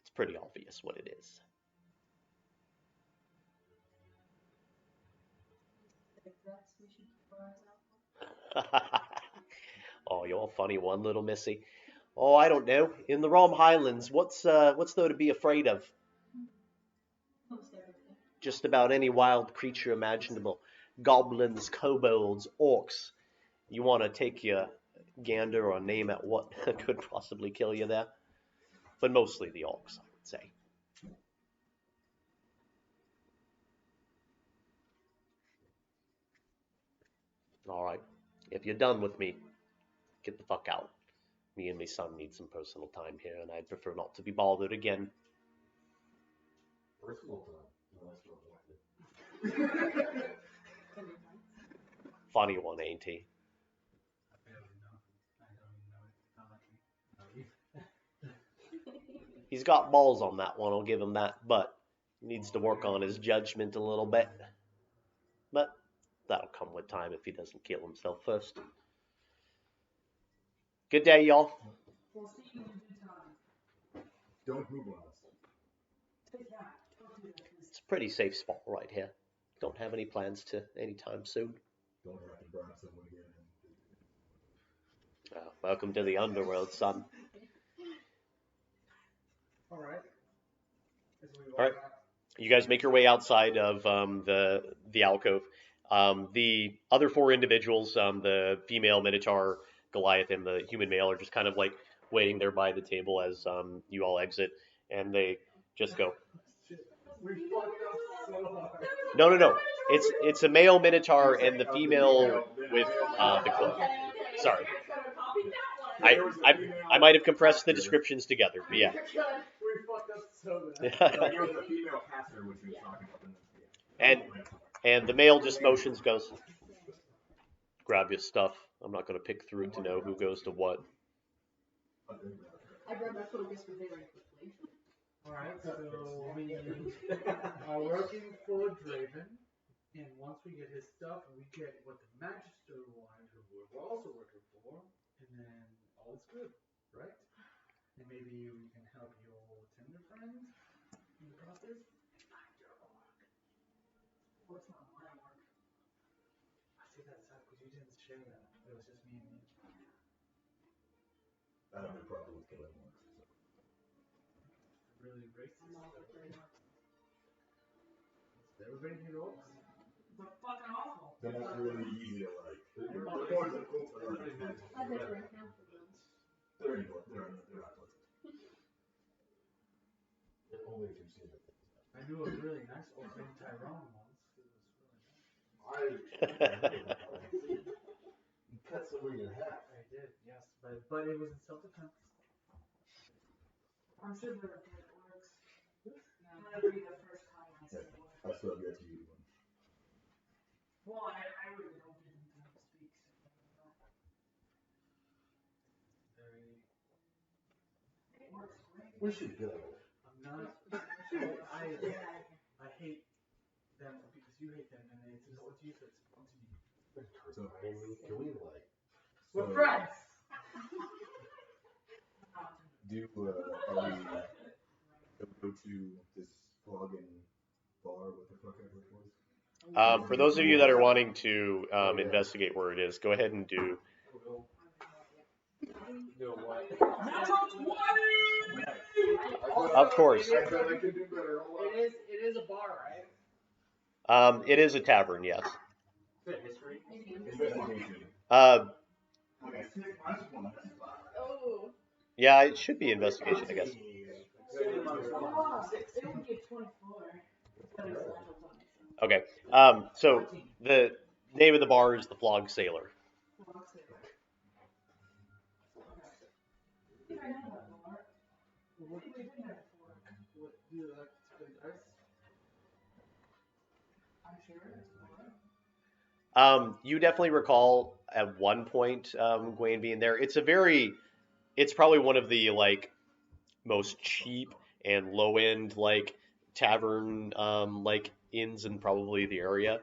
It's pretty obvious what it is. Oh, you're a funny one, little missy. Oh, I don't know. In the Rom Highlands, what's there to be afraid of? Just about any wild creature imaginable. Goblins, kobolds, orcs. You want to take your gander or name at what could possibly kill you there? But mostly the orcs, I would say. Alright, if you're done with me, get the fuck out. Me and my son need some personal time here, and I'd prefer not to be bothered again. Personal time. No, that's not wanted. Funny one, ain't he? I barely know him. I don't even know if he He's got balls on that one, I'll give him that, but he needs to work on his judgment a little bit. But that'll come with time if he doesn't kill himself first. Good day, y'all. We'll see you in due time. Don't move on us. Take that. Don't do this. It's a pretty safe spot right here. Don't have any plans to anytime soon. Don't have to bribe someone again. Welcome to the underworld, son. Alright. Alright. You guys make your way outside of the alcove. The other four individuals, the female Minotaur, Goliath, and the human male, are just kind of like waiting there by the table as you all exit, and they just go, We fucked up so hard. No. It's a male Minotaur and the female with the cloak. Sorry. I might have compressed the descriptions together, but yeah. We fucked up so bad. There was a female caster which we was talking about. And the male just motions, goes, grab your stuff. I'm not going to pick through to know who goes to what. I grabbed my focus very quickly. Alright, so we are working for Draven, and once we get his stuff, we get what the Magister wanted, who we're also working for, and then all is good, right? And maybe we can help your tender friend in the process? Find your orc. Well, it's not my work. I see that side because you didn't share that. It was just me and you. I don't have a problem with killing orcs. Really racist. Everybody hate orcs? They're fucking awful. They're not really easy to like. They're not I bet we're half of them. They're not pleasant. Only if you've seen it. I knew a really nice orc named Tyrone once. It was really nice. You cut somebody in half. I did, yes, but it was in self-defense. I'm sure they're good orcs. That'll be the first time I see one. I still have yet to use one. Well, I really don't get them to speak. Very. It works great. We should go. I'm not. I hate them because you hate them, and it's important to you, so it's important to me. So, Can we like? We're friends! Are we go to this flogging bar? What the fuck ever it was? For those of you that are wanting to investigate where it is, go ahead and do. Of course. I bet I can do better. It is a bar, right? It is a tavern, yes. History. Investigation. Uh, Okay, 6 minus 1. Oh. yeah, it should be investigation, I guess. Oh, it would get 24. But it's not a Okay. So the name of the bar is the Flog Sailor. I know that bar. We've been there before. What do you like to play dice? I'm sure. You definitely recall at one point Gawain being there. It's probably one of the like most cheap and low end like tavern like inns in probably the area.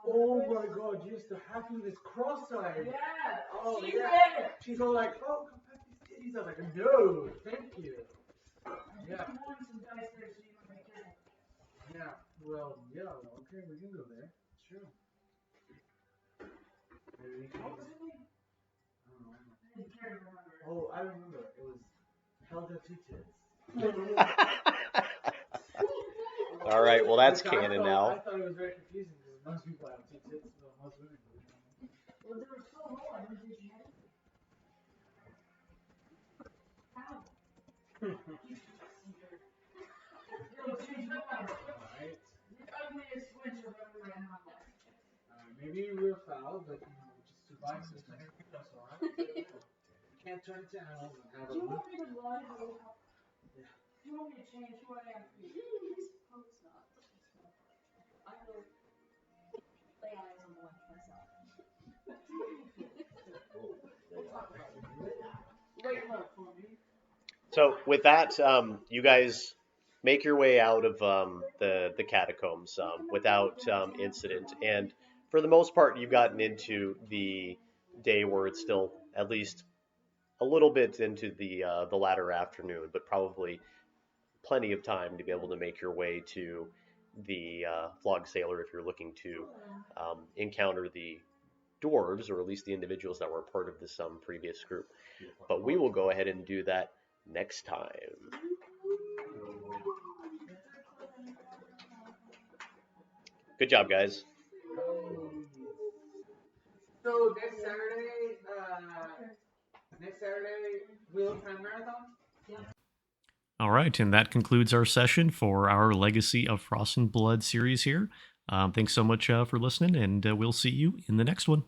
Oh my god, you used to happy this cross-eyed. Yeah. Oh, She's yeah. there. She's all like, oh, come back these titties. I was like, no, thank you. Yeah. I'm wanting some dice there so you can make it. Yeah, well, yeah, okay, we can go there. Sure. Maybe we can. What was her name? I don't know. I can't remember. Oh, I remember. It was Helga Two Tits. All right, well that's Which canon I now. thought it was very confusing because most people have two tits, but most women do. Well, they were so low, I didn't think she had it. How? It'll change up on her. Alright. The ugliest winch I've ever ran on my life. Maybe we're foul, but just survive this thing. That's alright. We can't turn into animals and have Do a you look. want me to lie to you? Yeah. Do you want me to change who I am? Oh, it's not. I will lay eyes on the one myself. Oh, So with that, you guys make your way out of the catacombs without incident, and for the most part, you've gotten into the day where it's still at least a little bit into the latter afternoon, but probably plenty of time to be able to make your way to the flog sailor if you're looking to encounter the dwarves, or at least the individuals that were part of this previous group. But we will go ahead and do that next time. Good job, guys. So next Saturday, Wheel Time Marathon? All right, and that concludes our session for our Legacy of Frost and Blood series here. Thanks so much for listening, and we'll see you in the next one.